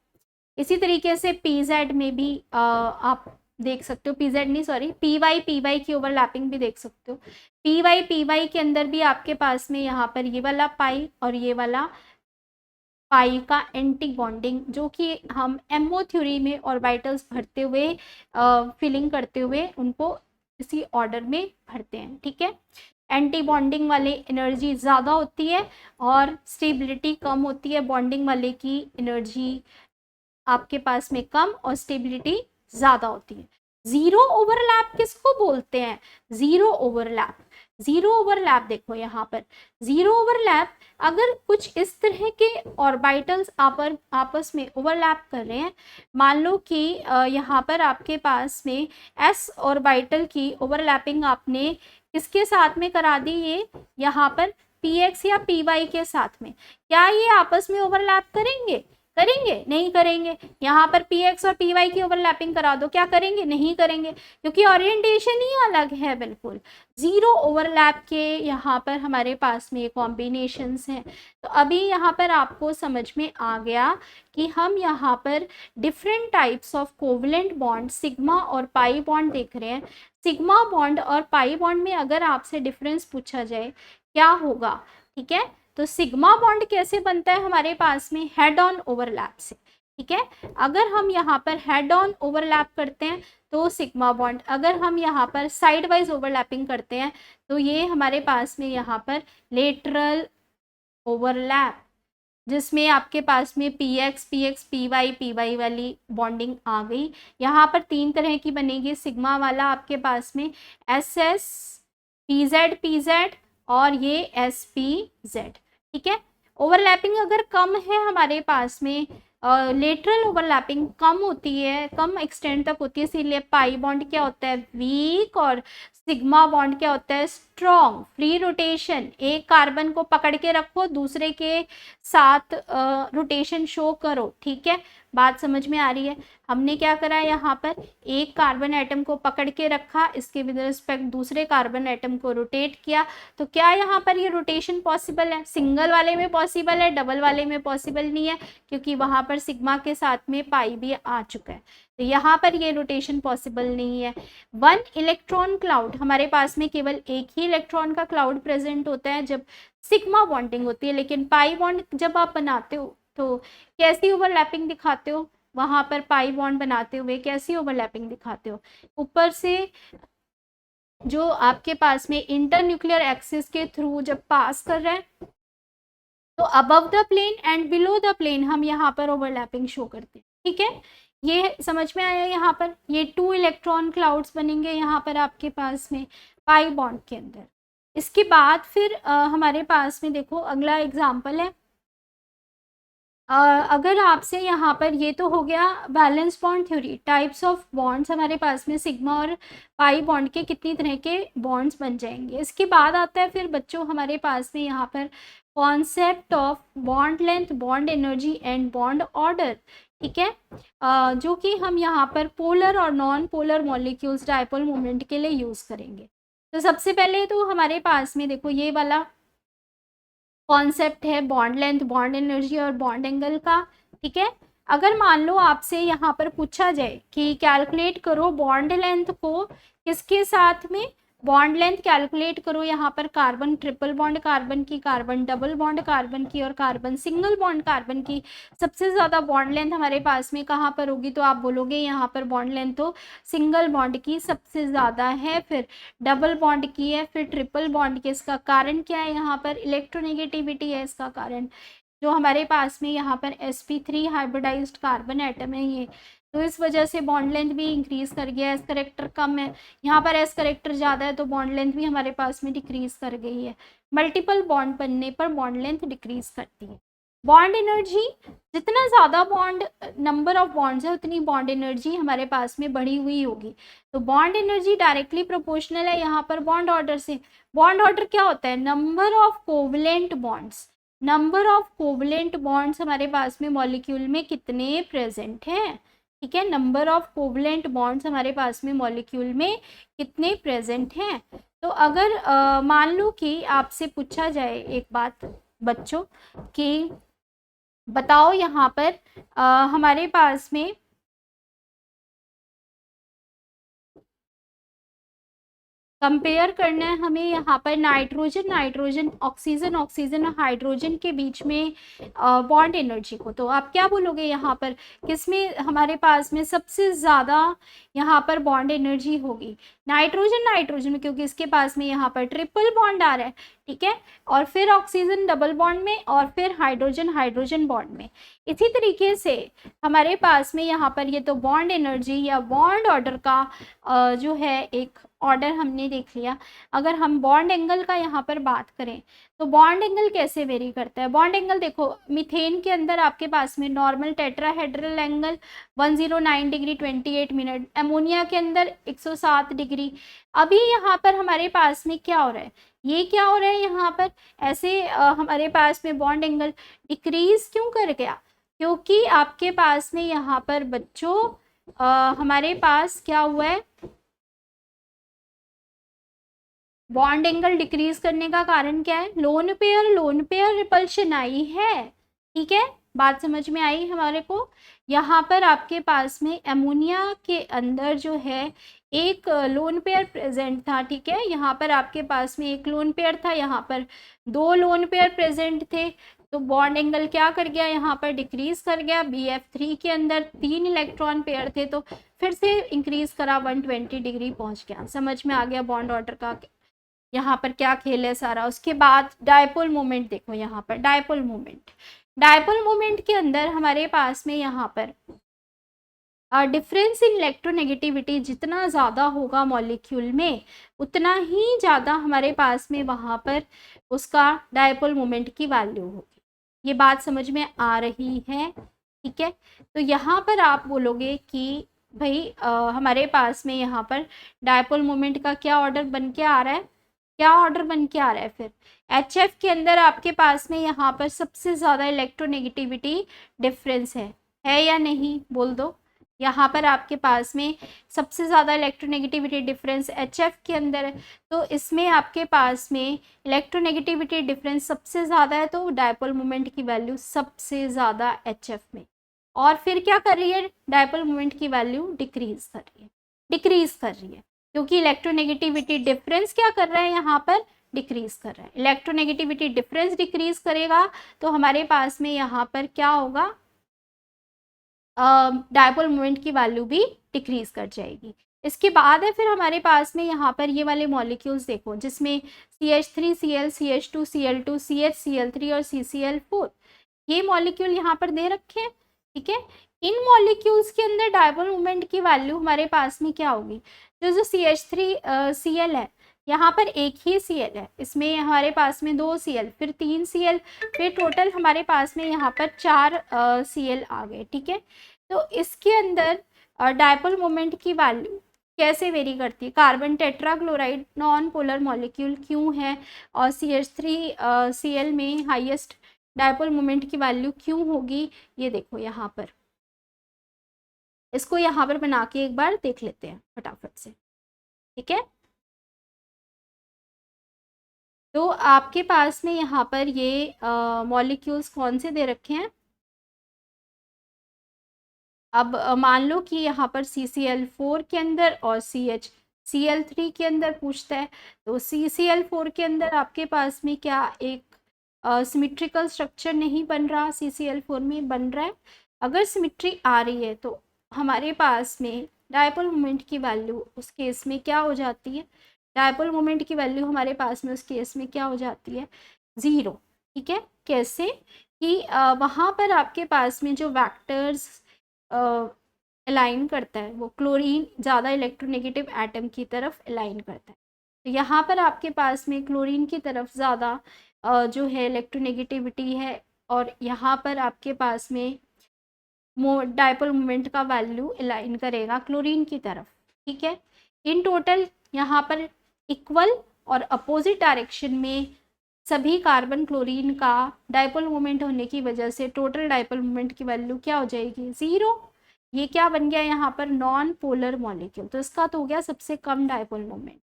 S1: इसी तरीके से पी जेड में भी आप देख सकते हो, पी जेड नहीं सॉरी पी वाई की ओवरलैपिंग भी देख सकते हो। पी वाई के अंदर भी आपके पास में यहाँ पर ये वाला पाई और ये वाला पाई का एंटी बॉन्डिंग, जो कि हम एमओ थ्योरी में ऑर्बिटल्स भरते हुए फिलिंग करते हुए उनको इसी ऑर्डर में भरते हैं, ठीक है। एंटी बॉन्डिंग वाले एनर्जी ज़्यादा होती है और स्टेबिलिटी कम होती है, बॉन्डिंग वाले की एनर्जी आपके पास में कम और स्टेबिलिटी ज़्यादा होती है। जीरो ओवरलैप किसको बोलते हैं? जीरो ओवरलैप देखो यहाँ पर जीरो ओवरलैप, अगर कुछ इस तरह के ऑर्बिटल्स आपस में ओवरलैप कर रहे हैं, मान लो कि यहाँ पर आपके पास में एस ऑर्बिटल की ओवरलैपिंग आपने किसके साथ में करा दी, ये यहाँ पर पी एक्स या पी वाई के साथ में, क्या ये आपस में ओवरलैप करेंगे? नहीं करेंगे। यहाँ पर पी एक्स और पी वाई की ओवरलैपिंग करा दो, क्या करेंगे? नहीं करेंगे, क्योंकि ओरिएंटेशन ही अलग है बिल्कुल। जीरो ओवरलैप के यहाँ पर हमारे पास में कॉम्बिनेशंस हैं। तो अभी यहाँ पर आपको समझ में आ गया कि हम यहाँ पर different types of covalent bond sigma और पाई बॉन्ड देख रहे हैं। सिग्मा बॉन्ड और पाई बॉन्ड में अगर आपसे डिफरेंस पूछा जाए क्या होगा, ठीक है, तो सिग्मा बॉन्ड कैसे बनता है हमारे पास में? हेड ऑन ओवरलैप से, ठीक है। अगर हम यहाँ पर हेड ऑन ओवरलैप करते हैं तो सिग्मा बॉन्ड, अगर हम यहाँ पर साइड वाइज ओवरलैपिंग करते हैं तो ये हमारे पास में यहाँ पर लेटरल ओवरलैप, जिसमें आपके पास में पी एक्स पी वाई वाली बॉन्डिंग आ गई। यहाँ पर तीन तरह की बनेगी। सिग्मा वाला आपके पास में एस एस पी जेड और ये एस पी जेड, ठीक है। ओवरलैपिंग अगर कम है हमारे पास में, लेटरल ओवरलैपिंग कम होती है, कम एक्सटेंड तक होती है, इसीलिए पाई बॉन्ड क्या होता है? वीक, और सिग्मा बॉन्ड क्या होता है? स्ट्रॉन्ग। फ्री रोटेशन, एक कार्बन को पकड़ के रखो, दूसरे के साथ रोटेशन शो करो, ठीक है। बात समझ में आ रही है? हमने क्या करा यहाँ पर, एक कार्बन एटम को पकड़ के रखा, इसके विद रिस्पेक्ट दूसरे कार्बन एटम को रोटेट किया, तो क्या यहाँ पर ये रोटेशन पॉसिबल है? सिंगल वाले में पॉसिबल है, डबल वाले में पॉसिबल नहीं है, क्योंकि वहाँ पर सिग्मा के साथ में पाई भी आ चुका है, तो यहाँ पर ये रोटेशन पॉसिबल नहीं है। वन इलेक्ट्रॉन क्लाउड, हमारे पास में केवल एक ही इलेक्ट्रॉन का क्लाउड प्रेजेंट होता है जब सिग्मा बॉन्डिंग होती है, लेकिन पाई बॉन्ड जब आप बनाते हो तो कैसी ओवरलैपिंग दिखाते हो? वहां पर पाई बॉन्ड बनाते हुए कैसी ओवरलैपिंग दिखाते हो, ऊपर से जो आपके पास में इंटर न्यूक्लियर एक्सिस के थ्रू जब पास कर रहा है तो above the plane and below the plane हम यहाँ पर ओवरलैपिंग शो करते हैं। ठीक है, ये समझ में आया। यहाँ पर ये 2 इलेक्ट्रॉन क्लाउड्स बनेंगे यहाँ पर आपके पास में पाई बॉन्ड के अंदर। इसके बाद फिर हमारे पास में देखो अगला एग्जाम्पल है, अगर आपसे यहाँ पर, ये तो हो गया valence bond theory, types of bonds हमारे पास में सिग्मा और पाई बॉन्ड के कितनी तरह के बॉन्ड्स बन जाएंगे। इसके बाद आता है फिर बच्चों हमारे पास में यहाँ पर concept of bond length, bond energy and bond order. ठीक है, जो कि हम यहाँ पर पोलर और non polar molecules dipole moment के लिए यूज करेंगे। तो सबसे पहले तो हमारे पास में देखो ये वाला कॉन्सेप्ट है बॉन्ड लेंथ, बॉन्ड एनर्जी और बॉन्ड एंगल का। ठीक है, अगर मान लो आपसे यहाँ पर पूछा जाए कि कैलकुलेट करो बॉन्ड लेंथ को किसके साथ में, बॉन्ड लेंथ कैलकुलेट करो यहाँ पर कार्बन ट्रिपल बॉन्ड कार्बन की, कार्बन डबल बॉन्ड कार्बन की और कार्बन सिंगल बॉन्ड कार्बन की, सबसे ज़्यादा बॉन्ड लेंथ हमारे पास में कहाँ पर होगी, तो आप बोलोगे यहाँ पर बॉन्ड लेंथ तो सिंगल बॉन्ड की सबसे ज़्यादा है, फिर डबल बॉन्ड की है, फिर ट्रिपल बॉन्ड की। इसका कारण क्या है, यहाँ पर इलेक्ट्रोनेगेटिविटी है इसका कारण, जो हमारे पास में यहाँ पर sp3 हाइब्रिडाइज्ड कार्बन एटम है ये, तो इस वजह से बॉन्ड लेंथ भी इंक्रीज कर गया। एस करेक्टर कम है, यहाँ पर एस करेक्टर ज़्यादा है तो बॉन्ड लेंथ भी हमारे पास में डिक्रीज कर गई है। मल्टीपल बॉन्ड बनने पर बॉन्ड लेंथ डिक्रीज करती है। बॉन्ड एनर्जी, जितना ज़्यादा बॉन्ड नंबर ऑफ बॉन्ड्स है उतनी बॉन्ड एनर्जी हमारे पास में बढ़ी हुई होगी। तो बॉन्ड एनर्जी डायरेक्टली प्रोपोर्शनल है यहाँ पर बॉन्ड ऑर्डर से। बॉन्ड ऑर्डर क्या होता है, number of covalent bonds, number of covalent bonds हमारे पास में मॉलिक्यूल में कितने प्रेजेंट हैं। ठीक है, नंबर ऑफ कोवलेंट बॉन्ड्स हमारे पास में मॉलिक्यूल में कितने प्रेजेंट हैं। तो अगर मान लो कि आपसे पूछा जाए एक बात बच्चों कि बताओ यहाँ पर हमारे पास में कंपेयर करना है हमें यहाँ पर नाइट्रोजन नाइट्रोजन, ऑक्सीजन ऑक्सीजन और हाइड्रोजन के बीच में बॉन्ड एनर्जी को, तो आप क्या बोलोगे यहाँ पर किसमें हमारे पास में सबसे ज़्यादा यहाँ पर बॉन्ड एनर्जी होगी, नाइट्रोजन नाइट्रोजन में, क्योंकि इसके पास में यहाँ पर ट्रिपल बॉन्ड आ रहा है। ठीक है, और फिर ऑक्सीजन डबल बॉन्ड में और फिर हाइड्रोजन हाइड्रोजन बॉन्ड में। इसी तरीके से हमारे पास में यहाँ पर ये तो बॉन्ड एनर्जी या बॉन्ड ऑर्डर का जो है एक ऑर्डर हमने देख लिया। अगर हम बॉन्ड एंगल का यहाँ पर बात करें तो बॉन्ड एंगल कैसे वेरी करता है। बॉन्ड एंगल देखो, मीथेन के अंदर आपके पास में normal tetrahedral angle 109 degree 28 minute, ammonia के अंदर 107 डिग्री। अभी यहाँ पर हमारे पास में क्या हो रहा है, ये क्या हो रहा है यहाँ पर ऐसे हमारे पास में बॉन्ड एंगल डिक्रीज क्यों कर गया, क्योंकि आपके पास में यहाँ पर बच्चों हमारे पास क्या हुआ है, बॉन्ड एंगल डिक्रीज करने का कारण क्या है, लोन पेयर रिपल्शन आई है। ठीक है, बात समझ में आई हमारे को। यहाँ पर आपके पास में एमोनिया के अंदर जो है एक लोन पेयर प्रेजेंट था। ठीक है, यहाँ पर आपके पास में एक लोन पेयर था, यहाँ पर 2 लोन पेयर प्रेजेंट थे, तो बॉन्ड एंगल क्या कर गया, यहाँ पर डिक्रीज कर गया। BF3 के अंदर 3 इलेक्ट्रॉन पेयर थे तो फिर से इंक्रीज करा, 120 डिग्री पहुंच गया। समझ में आ गया बॉन्ड ऑर्डर का यहाँ पर क्या खेल है सारा। उसके बाद डायपोल मोमेंट देखो, यहाँ पर डायपोल मोमेंट के अंदर हमारे पास में यहाँ पर डिफरेंस इन इलेक्ट्रोनेगेटिविटी जितना ज़्यादा होगा मॉलिक्यूल में उतना ही ज़्यादा हमारे पास में वहाँ पर उसका डायपोल मोमेंट की वैल्यू होगी। ये बात समझ में आ रही है। ठीक है, तो यहाँ पर आप बोलोगे कि भाई हमारे पास में यहाँ पर डायपोल मोमेंट का क्या ऑर्डर बन के आ रहा है, क्या ऑर्डर बन के आ रहा है। फिर HF के अंदर आपके पास में यहाँ पर सबसे ज़्यादा इलेक्ट्रोनेगेटिविटी डिफरेंस है या नहीं, बोल दो। यहाँ पर आपके पास में सबसे ज़्यादा इलेक्ट्रोनेगेटिविटी डिफरेंस HF के अंदर है, तो इसमें आपके पास में इलेक्ट्रोनेगेटिविटी डिफरेंस सबसे ज़्यादा है, तो डायपोल मोमेंट की वैल्यू सबसे ज़्यादा HF में। और फिर क्या कर रही है, डायपोल मोमेंट की वैल्यू डिक्रीज कर रही है, क्योंकि इलेक्ट्रोनेगेटिविटी डिफरेंस क्या कर रहा है, यहाँ पर डिक्रीज कर रहा है। इलेक्ट्रोनेगेटिविटी डिफरेंस डिक्रीज करेगा तो हमारे पास में यहाँ पर क्या होगा, डायपोल मोमेंट की वैल्यू भी डिक्रीज कर जाएगी। इसके बाद है फिर हमारे पास में यहाँ पर ये वाले मॉलिक्यूल्स देखो, जिसमें CH3 Cl CH2 Cl2 CH Cl3 और CCl4 ये मॉलिक्यूल यहाँ पर दे रखे हैं, ठीक है। इन मॉलिक्यूल्स के अंदर डायपोल मोमेंट की वैल्यू हमारे पास में क्या होगी, जो CH3 Cl है, यहाँ पर एक ही Cl है, इसमें हमारे पास में 2 Cl, फिर 3 Cl, फिर टोटल हमारे पास में यहाँ पर 4 Cl आ गए, ठीक है। तो इसके अंदर डायपोल मोमेंट की वैल्यू कैसे वेरी करती है, carbon tetrachloride non polar molecule क्यों है, और CH3 Cl में हाईएस्ट डायपोल मोमेंट की वैल्यू क्यों होगी, ये देखो यहाँ पर, इसको यहाँ पर बना के एक बार देख लेते हैं फटाफट से, ठीक है। तो आपके पास में यहाँ पर ये मॉलिक्यूल्स कौन से दे रखे हैं। अब मान लो कि यहाँ पर CCl4 के अंदर और CHCl3 के अंदर पूछता है, तो CCl4 के अंदर आपके पास में क्या एक सिमेट्रिकल स्ट्रक्चर नहीं बन रहा, CCl4 में बन रहा है। अगर सिमेट्री आ रही है तो हमारे पास में डायपोल मोमेंट की वैल्यू उस केस में क्या हो जाती है, डायपोल मोमेंट की वैल्यू हमारे पास में उस केस में क्या हो जाती है, 0, ठीक है। कैसे कि वहाँ पर आपके पास में जो वैक्टर्स अलाइन करता है वो क्लोरीन ज़्यादा इलेक्ट्रोनेगेटिव एटम की तरफ अलाइन करता है, तो यहाँ पर आपके पास में क्लोरीन की तरफ ज़्यादा जो है इलेक्ट्रोनेगेटिविटी है, और यहाँ पर आपके पास में डायपोल मोमेंट का वैल्यू अलाइन करेगा क्लोरीन की तरफ, ठीक है। इन टोटल यहाँ पर इक्वल और अपोजिट डायरेक्शन में सभी कार्बन क्लोरीन का डायपोल मोमेंट होने की वजह से टोटल डायपोल मोमेंट की वैल्यू क्या हो जाएगी, 0। ये क्या बन गया यहाँ पर, नॉन पोलर मॉलिक्यूल, तो इसका तो हो गया सबसे कम डायपोल मोमेंट।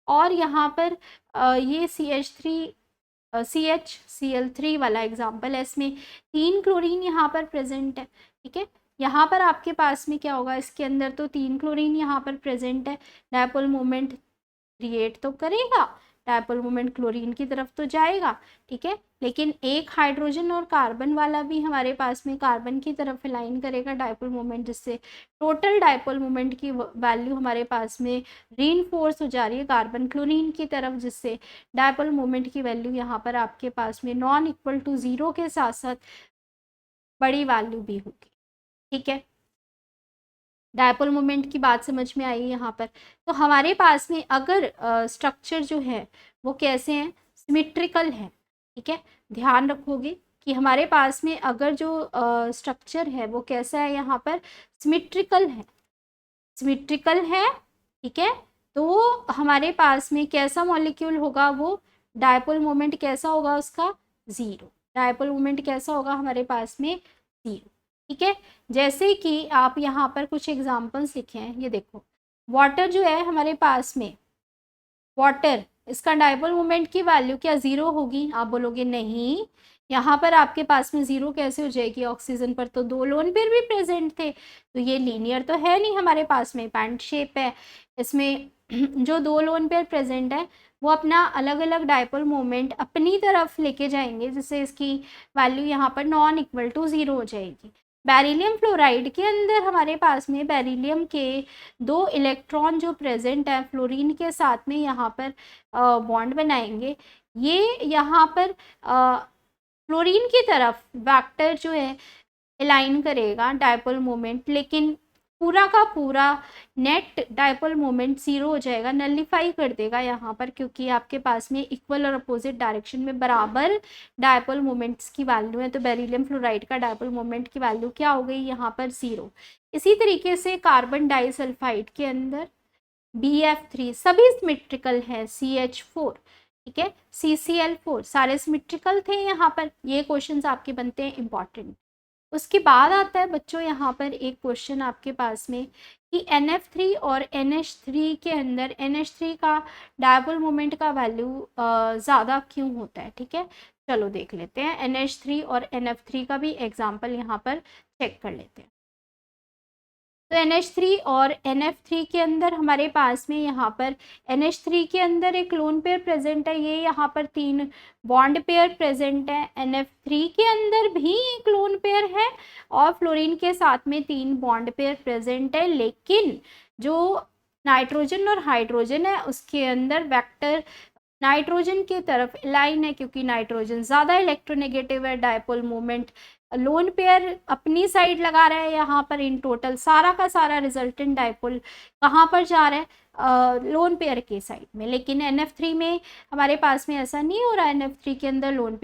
S1: और यहाँ पर ये CHCl3 वाला एग्जाम्पल है, इसमें 3 क्लोरीन यहाँ पर प्रेजेंट है, ठीक है। यहाँ पर आपके पास में क्या होगा, इसके अंदर तो 3 क्लोरीन यहाँ पर प्रेजेंट है, डायपोल मोमेंट क्रिएट तो करेगा, डायपोल मोमेंट क्लोरीन की तरफ तो जाएगा, ठीक है। लेकिन एक हाइड्रोजन और कार्बन वाला भी हमारे पास में कार्बन की तरफ अलाइन करेगा डायपोल मोमेंट, जिससे टोटल डायपोल मोमेंट की वैल्यू हमारे पास में रीइंफोर्स हो जा रही है कार्बन क्लोरीन की तरफ, जिससे डायपोल मोमेंट की वैल्यू यहाँ पर आपके पास में नॉन इक्वल टू 0 के साथ साथ बड़ी वैल्यू भी होगी, ठीक है। डायपोल मोमेंट की बात समझ में आई यहाँ पर। तो हमारे पास में अगर स्ट्रक्चर जो है वो कैसे हैं, सिमेट्रिकल है, ठीक है। ध्यान रखोगे कि हमारे पास में अगर जो स्ट्रक्चर है वो कैसा है, यहाँ पर सिमेट्रिकल है, सिमेट्रिकल है, ठीक है। तो हमारे पास में कैसा मॉलिक्यूल होगा, वो डायपोल मोमेंट कैसा होगा उसका, 0। डायपोल मोमेंट कैसा होगा हमारे पास में, 0, ठीक है। जैसे कि आप यहाँ पर कुछ एग्जांपल्स लिखे हैं, ये देखो, वाटर जो है हमारे पास में, वाटर, इसका डायपोल मोमेंट की वैल्यू क्या 0 होगी, आप बोलोगे नहीं, यहाँ पर आपके पास में 0 कैसे हो जाएगी, ऑक्सीजन पर तो 2 लोन पेयर भी प्रेजेंट थे, तो ये लीनियर तो है नहीं, हमारे पास में पैंट शेप है, इसमें जो 2 लोन पेयर प्रेजेंट है वो अपना अलग अलग डायपोल मोमेंट अपनी तरफ लेके जाएंगे, जिससे इसकी वैल्यू यहाँ पर नॉन इक्वल टू 0 हो जाएगी। बेरिलियम फ्लोराइड के अंदर हमारे पास में बेरिलियम के 2 इलेक्ट्रॉन जो प्रेजेंट है फ्लोरीन के साथ में यहाँ पर बॉन्ड बनाएंगे, ये यहाँ पर फ्लोरीन की तरफ वेक्टर जो है अलाइन करेगा डायपोल मोमेंट, लेकिन पूरा का पूरा नेट डायपोल मोमेंट 0 हो जाएगा, नलिफाई कर देगा यहाँ पर, क्योंकि आपके पास में इक्वल और अपोजिट डायरेक्शन में बराबर डायपोल मोमेंट्स की वैल्यू है। तो बेरिलियम फ्लोराइड का डायपोल मोमेंट की वैल्यू क्या हो गई यहाँ पर, 0। इसी तरीके से कार्बन डाइसल्फाइड के अंदर BF3 सभी सिमेट्रिकल है, CH4, ठीक है, CCl4 सारे सिमेट्रिकल थे यहाँ पर। ये क्वेश्चंस आपके बनते हैं इंपॉर्टेंट। उसके बाद आता है बच्चों यहाँ पर एक क्वेश्चन आपके पास में कि NF3 और NH3 के अंदर NH3 का डायपोल मोमेंट का वैल्यू ज़्यादा क्यों होता है, ठीक है। चलो देख लेते हैं, NH3 और NF3 का भी एग्जाम्पल यहाँ पर चेक कर लेते हैं। तो NH3 और NF3 के अंदर हमारे पास में यहाँ पर NH3 के अंदर एक लोन पेयर प्रेजेंट है, ये यहाँ पर 3 बॉन्ड पेयर प्रेजेंट है। NF3 के अंदर भी एक लोन पेयर है और फ्लोरीन के साथ में 3 बॉन्ड पेयर प्रेजेंट है, लेकिन जो नाइट्रोजन और हाइड्रोजन है उसके अंदर वेक्टर नाइट्रोजन की तरफ लाइन है, क्योंकि नाइट्रोजन ज़्यादा इलेक्ट्रोनेगेटिव है। डायपोल मोमेंट लोन पेयर अपनी साइड लगा रहा है यहाँ पर। इन टोटल सारा का सारा रिजल्टेंट डायपोल कहाँ पर जा रहा है, लोन पेयर के साइड में। लेकिन NF3 में हमारे पास में ऐसा नहीं हो रहा है। NF3 के अंदर लोन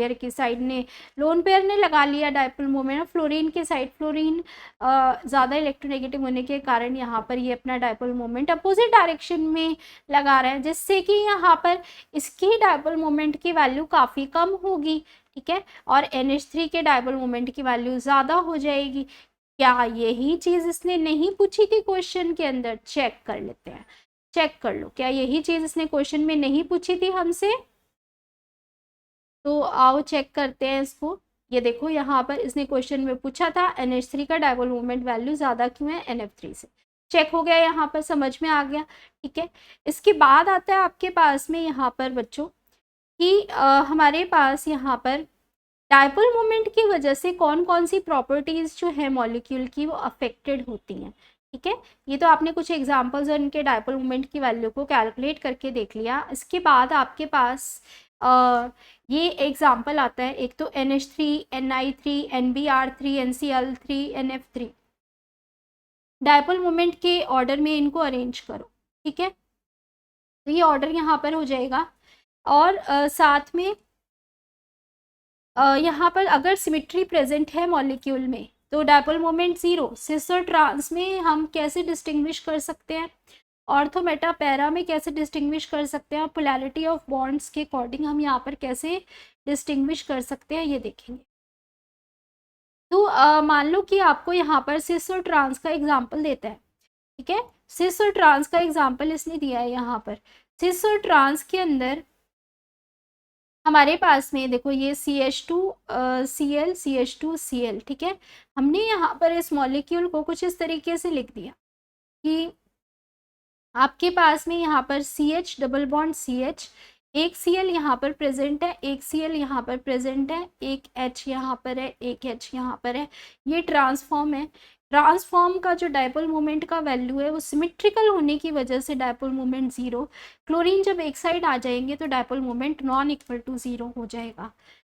S1: पेयर ने लगा लिया डायपोल मोमेंट फ्लोरीन के साइड। फ्लोरीन ज़्यादा इलेक्ट्रोनेगेटिव होने के कारण यहाँ पर ये अपना डायपोल मोमेंट अपोजिट डायरेक्शन में लगा रहा है, जिससे कि यहाँ पर इसकी डायपोल मोमेंट की वैल्यू काफ़ी कम होगी, ठीक है, और NH3 के डायपोल मोमेंट की वैल्यू ज़्यादा हो जाएगी। क्या यही चीज़ इसने नहीं पूछी थी क्वेश्चन के अंदर? चेक कर लेते हैं, चेक कर लो, क्या यही चीज़ इसने क्वेश्चन में नहीं पूछी थी हमसे? तो आओ चेक करते हैं इसको। ये देखो यहाँ पर इसने क्वेश्चन में पूछा था NH3 का डायपोल मोमेंट वैल्यू ज़्यादा क्यों है NF3 से। चेक हो गया, यहाँ पर समझ में आ गया, ठीक है। इसके बाद आता है आपके पास में यहाँ पर बच्चों कि हमारे पास यहाँ पर डायपोल मोमेंट की वजह से कौन कौन सी प्रॉपर्टीज़ जो है मॉलिक्यूल की वो अफेक्टेड होती हैं, ठीक है। ये तो आपने कुछ एग्जांपल्स और इनके डायपोल मोमेंट की वैल्यू को कैलकुलेट करके देख लिया। इसके बाद आपके पास ये एग्जांपल आता है, एक तो NH3, Ni3, NBr3, NCl3, NF3। Dipole moment के ऑर्डर में इनको अरेंज करो, ठीक है। तो ये ऑर्डर यहाँ पर हो जाएगा। और साथ में यहाँ पर अगर सिमिट्री प्रेजेंट है मॉलिक्यूल में तो डायपोल मोमेंट 0। सिस और ट्रांस में हम कैसे डिस्टिंग्विश कर सकते हैं, ऑर्थो मेटा पैरा में कैसे डिस्टिंग्विश कर सकते हैं, पोलैरिटी ऑफ बॉन्ड्स के अकॉर्डिंग हम यहाँ पर कैसे डिस्टिंग्विश कर सकते हैं, ये देखेंगे। तो मान लो कि आपको यहाँ पर सिस और ट्रांस का एग्जाम्पल देता है, ठीक है। सिस और ट्रांस का एग्जाम्पल इसने दिया है यहाँ पर। सिस और ट्रांस के अंदर हमारे पास में देखो ये CH2Cl CH2Cl, ठीक है। हमने यहाँ पर इस मॉलिक्यूल को कुछ इस तरीके से लिख दिया कि आपके पास में यहाँ पर CH डबल बॉन्ड CH, एक Cl यहाँ पर प्रेजेंट है, एक Cl यहाँ पर प्रेजेंट है, एक H यहाँ पर है, एक H यहाँ पर है। ये ट्रांसफॉर्म है। ट्रांसफॉर्म का जो डायपोल मोमेंट का वैल्यू है वो सिमेट्रिकल होने की वजह से डायपोल मोमेंट 0। क्लोरीन जब एक साइड आ जाएंगे तो dipole moment non equal to 0 हो जाएगा।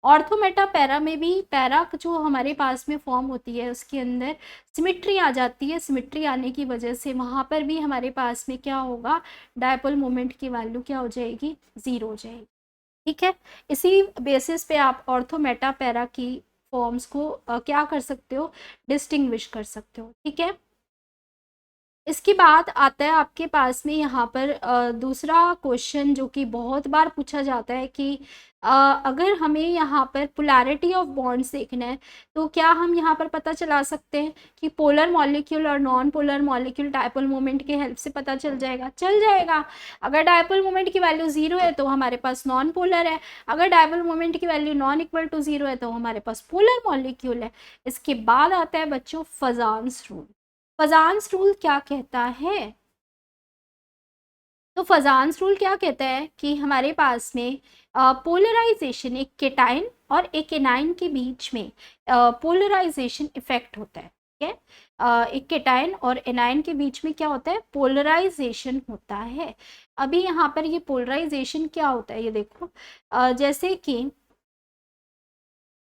S1: ऑर्थो मेटा पैरा में भी पैरा जो हमारे पास में फॉर्म होती है उसके अंदर सिमेट्री आ जाती है। सिमेट्री आने की वजह से वहाँ पर भी हमारे पास में क्या होगा, डायपोल मोमेंट की वैल्यू क्या हो जाएगी, 0 हो जाएगी, ठीक है। इसी बेसिस पे आप ऑर्थो मेटा पैरा की फॉर्म्स को क्या कर सकते हो, डिस्टिंग्विश कर सकते हो, ठीक है। इसके बाद आता है आपके पास में यहाँ पर दूसरा क्वेश्चन जो कि बहुत बार पूछा जाता है कि अगर हमें यहाँ पर पोलैरिटी ऑफ बॉन्ड्स देखना है तो क्या हम यहाँ पर पता चला सकते हैं कि पोलर मॉलिक्यूल और non polar molecule dipole moment के हेल्प से पता चल जाएगा? चल जाएगा। अगर डायपोल मोमेंट की वैल्यू 0 है तो हमारे पास नॉन पोलर है, अगर डायपोल मोमेंट की वैल्यू नॉन इक्वल टू 0 है तो हमारे पास पोलर मॉलिक्यूल है। इसके बाद आता है बच्चों फजान्स रूल। फजान्स रूल क्या कहता है? तो फजान्स रूल क्या कहता है कि हमारे पास में पोलराइजेशन एक केटाइन और एक एनाइन के बीच में पोलराइजेशन इफेक्ट होता है, ठीक है। एक केटाइन और एनाइन के बीच में क्या होता है, पोलराइजेशन होता है। अभी यहाँ पर ये पोलराइजेशन क्या होता है ये देखो, जैसे कि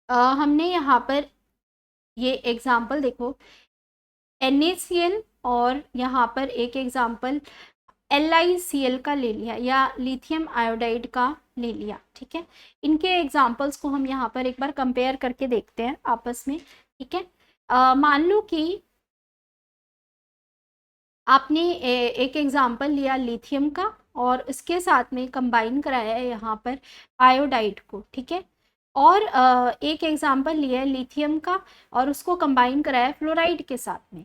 S1: हमने यहाँ पर ये एग्जाम्पल देखो NaCl और यहाँ पर एक एग्जाम्पल LiCl का ले लिया या लिथियम आयोडाइड का ले लिया, ठीक है। इनके एग्जाम्पल्स को हम यहाँ पर एक बार कंपेयर करके देखते हैं आपस में, ठीक है। मान लो कि आपने एक एग्जाम्पल लिया लिथियम का और इसके साथ में कंबाइन कराया है यहाँ पर आयोडाइड को, ठीक है। और एक एग्जाम्पल लिया है लिथियम का और उसको कंबाइन कराया फ्लोराइड के साथ में।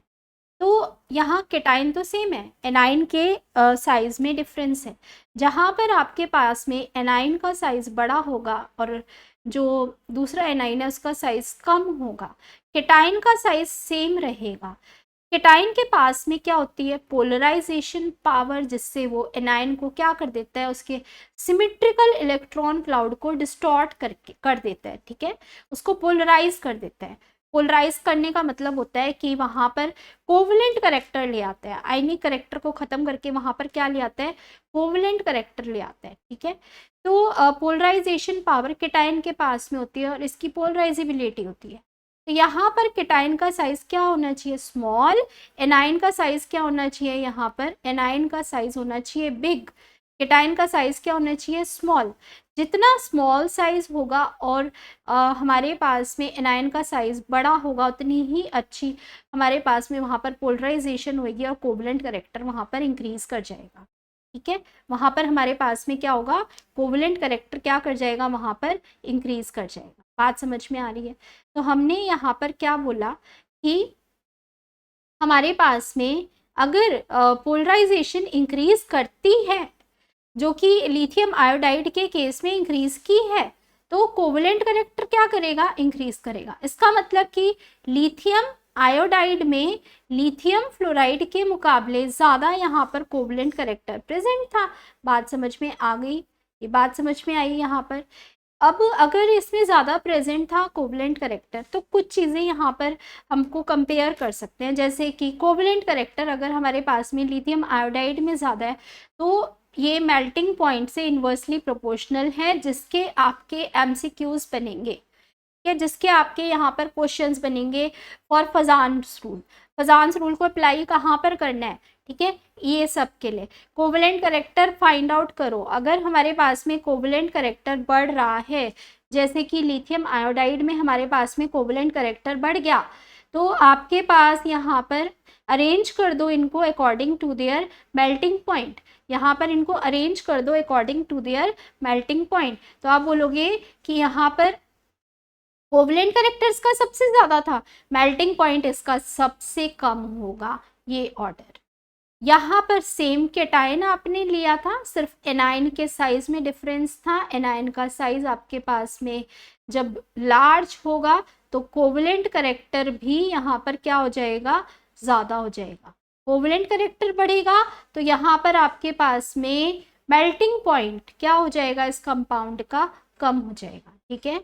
S1: तो यहाँ केटाइन तो सेम है, एनाइन के साइज में डिफरेंस है। जहाँ पर आपके पास में एनाइन का साइज बड़ा होगा और जो दूसरा एनाइन है उसका साइज कम होगा, केटाइन का साइज सेम रहेगा। केटाइन के पास में क्या होती है, पोलराइजेशन पावर, जिससे वो एनायन को क्या कर देता है, उसके सिमेट्रिकल इलेक्ट्रॉन क्लाउड को डिस्टॉर्ट करके कर देता है, ठीक है, उसको पोलराइज कर देता है। पोलराइज करने का मतलब होता है कि वहां पर कोवलेंट करेक्टर ले आता है, आयनिक करेक्टर को खत्म करके वहां पर क्या ले आता है, कोवलेंट करेक्टर ले आता है, ठीक है। तो पोलराइजेशन पावर केटाइन के पास में होती है और इसकी पोलराइजेबिलिटी होती है। तो यहाँ पर केटाइन का साइज क्या होना चाहिए, स्मॉल, एनाइन का साइज क्या होना चाहिए, यहाँ पर एनाइन का साइज होना चाहिए बिग, केटाइन का साइज क्या होना चाहिए, स्मॉल। जितना स्मॉल साइज होगा और हमारे पास में एनाइन का साइज बड़ा होगा, उतनी ही अच्छी हमारे पास में वहाँ पर पोलराइजेशन होगी और कोवलेंट करेक्टर वहाँ पर इंक्रीज कर जाएगा, ठीक है। वहाँ पर हमारे पास में क्या होगा, कोवलेंट करेक्टर क्या कर जाएगा, वहाँ पर इंक्रीज कर जाएगा। बात समझ में आ रही है। तो हमने यहाँ पर क्या बोला कि हमारे पास में अगर पोलराइजेशन इंक्रीज करती है, जो कि लिथियम आयोडाइड के केस में इंक्रीज की है, तो कोवलेंट करेक्टर क्या करेगा, इंक्रीज करेगा। इसका मतलब कि लिथियम आयोडाइड में लिथियम फ्लोराइड के मुकाबले ज़्यादा यहाँ पर कोवलेंट करेक्टर प्रेजेंट था। बात समझ में आ गई, ये बात समझ में आई यहाँ पर। अब अगर इसमें ज़्यादा प्रेजेंट था कोवलेंट करेक्टर, तो कुछ चीज़ें यहाँ पर हमको कंपेयर कर सकते हैं, जैसे कि कोवलेंट करेक्टर अगर हमारे पास में लिथियम आयोडाइड में ज़्यादा है, तो ये मेल्टिंग पॉइंट से इन्वर्सली प्रोपोर्शनल है, जिसके आपके एमसीक्यूज बनेंगे, या जिसके आपके यहाँ पर क्वेश्चंस बनेंगे फॉर फजान्स रूल। फजान्स रूल को अप्लाई कहाँ पर करना है, ठीक है, ये सब के लिए कोवलेंट करेक्टर फाइंड आउट करो। अगर हमारे पास में कोवलेंट करेक्टर बढ़ रहा है, जैसे कि लिथियम आयोडाइड में हमारे पास में कोवलेंट करेक्टर बढ़ गया, तो आपके पास यहाँ पर अरेंज कर दो इनको according to their melting point. यहाँ पर इनको अरेंज कर दो according to their melting point. तो आप बोलोगे कि यहाँ पर कोवलेंट करेक्टर इसका सबसे ज्यादा था, मेल्टिंग पॉइंट इसका सबसे कम होगा, ये ऑर्डर। यहाँ पर सेम केटाइन आपने लिया था, सिर्फ एनाइन के साइज में डिफरेंस था। एनाइन का साइज आपके पास में जब लार्ज होगा तो कोवलेंट करेक्टर भी यहाँ पर क्या हो जाएगा, ज़्यादा हो जाएगा। कोवलेंट करेक्टर बढ़ेगा तो यहाँ पर आपके पास में मेल्टिंग पॉइंट क्या हो जाएगा, इस कंपाउंड का कम हो जाएगा, ठीक है।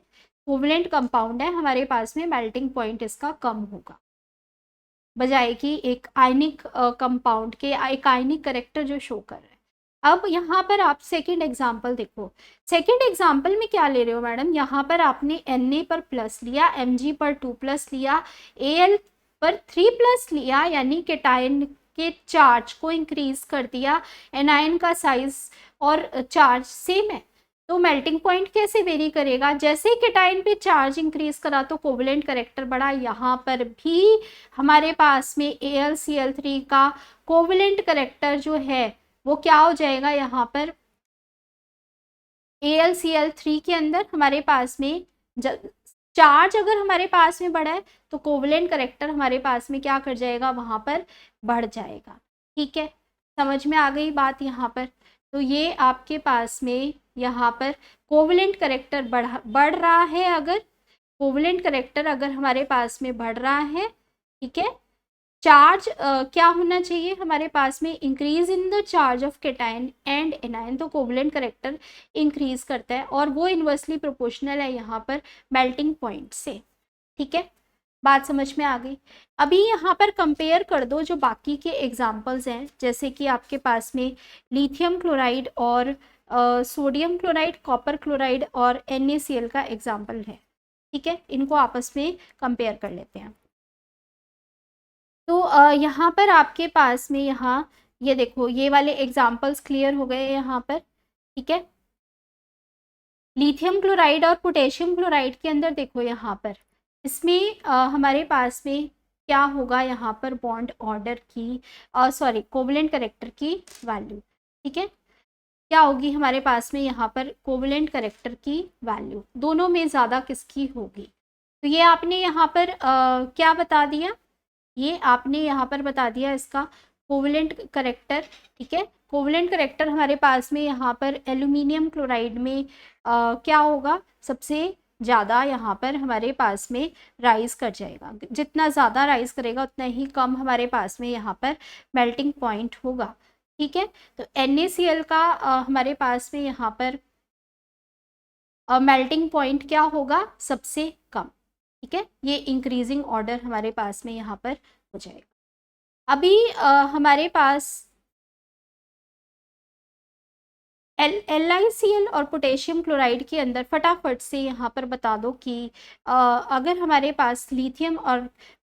S1: कोवलेंट कंपाउंड है, हमारे पास में मेल्टिंग पॉइंट इसका कम होगा, बजाय कि एक आयनिक कंपाउंड के एक आयनिक करेक्टर जो शो कर रहा है। अब यहाँ पर आप सेकंड एग्जांपल देखो। सेकंड एग्जांपल में क्या ले रहे हो मैडम, यहाँ पर आपने Na पर प्लस लिया, Mg पर 2 प्लस लिया, Al पर 3 प्लस लिया, यानी केटायन के चार्ज को इंक्रीज कर दिया। एनायन का साइज और चार्ज सेम है, तो मेल्टिंग पॉइंट कैसे वेरी करेगा, जैसे केटाइन पे चार्ज इंक्रीज करा तो कोवलेंट करेक्टर बढ़ा। यहाँ पर भी हमारे पास में AlCl3 का कोवलेंट करेक्टर जो है वो क्या हो जाएगा, यहाँ पर AlCl3 के अंदर हमारे पास में चार्ज अगर हमारे पास में बढ़ा है तो कोवलेंट करेक्टर हमारे पास में क्या कर जाएगा, वहाँ पर बढ़ जाएगा, ठीक है। समझ में आ गई बात यहाँ पर। तो ये आपके पास में यहाँ पर कोवलेंट करेक्टर बढ़ रहा है, अगर कोवलेंट करेक्टर अगर हमारे पास में बढ़ रहा है, ठीक है, चार्ज क्या होना चाहिए हमारे पास में, increase in the charge of cation and anion, तो कोवलेंट करेक्टर इंक्रीज करता है और वो इन्वर्सली प्रोपोर्शनल है यहाँ पर मेल्टिंग पॉइंट से, ठीक है। बात समझ में आ गई। अभी यहाँ पर कंपेयर कर दो जो बाकी के एग्जाम्पल्स हैं, जैसे कि आपके पास में लिथियम क्लोराइड और सोडियम क्लोराइड, कॉपर क्लोराइड और NaCl का एग्जाम्पल है, ठीक है। इनको आपस में कंपेयर कर लेते हैं। तो यहाँ पर आपके पास में यहाँ ये देखो, ये वाले एग्जाम्पल्स क्लियर हो गए यहाँ पर, ठीक है। लिथियम क्लोराइड और पोटेशियम क्लोराइड के अंदर देखो यहाँ पर, इसमें हमारे पास में क्या होगा, यहाँ पर बॉन्ड ऑर्डर की सॉरी कोवलेंट करेक्टर की वैल्यू, ठीक है, क्या होगी हमारे पास में यहाँ पर कोवलेंट करेक्टर की वैल्यू, दोनों में ज़्यादा किसकी होगी। तो ये आपने यहाँ पर क्या बता दिया, ये आपने यहाँ पर बता दिया इसका कोवलेंट करेक्टर, ठीक है। कोवलेंट करेक्टर हमारे पास में यहाँ पर एल्यूमिनियम क्लोराइड में क्या होगा, सबसे ज़्यादा यहाँ पर हमारे पास में राइज कर जाएगा। जितना ज़्यादा राइज करेगा उतना ही कम हमारे पास में यहाँ पर मेल्टिंग पॉइंट होगा। ठीक है, तो NaCl का हमारे पास में यहाँ पर मेल्टिंग पॉइंट क्या होगा, सबसे कम। ठीक है, ये इंक्रीजिंग ऑर्डर हमारे पास में यहाँ पर हो जाएगा। अभी हमारे पास LiCl और पोटेशियम क्लोराइड के अंदर फटाफट से यहाँ पर बता दो कि अगर हमारे पास लिथियम और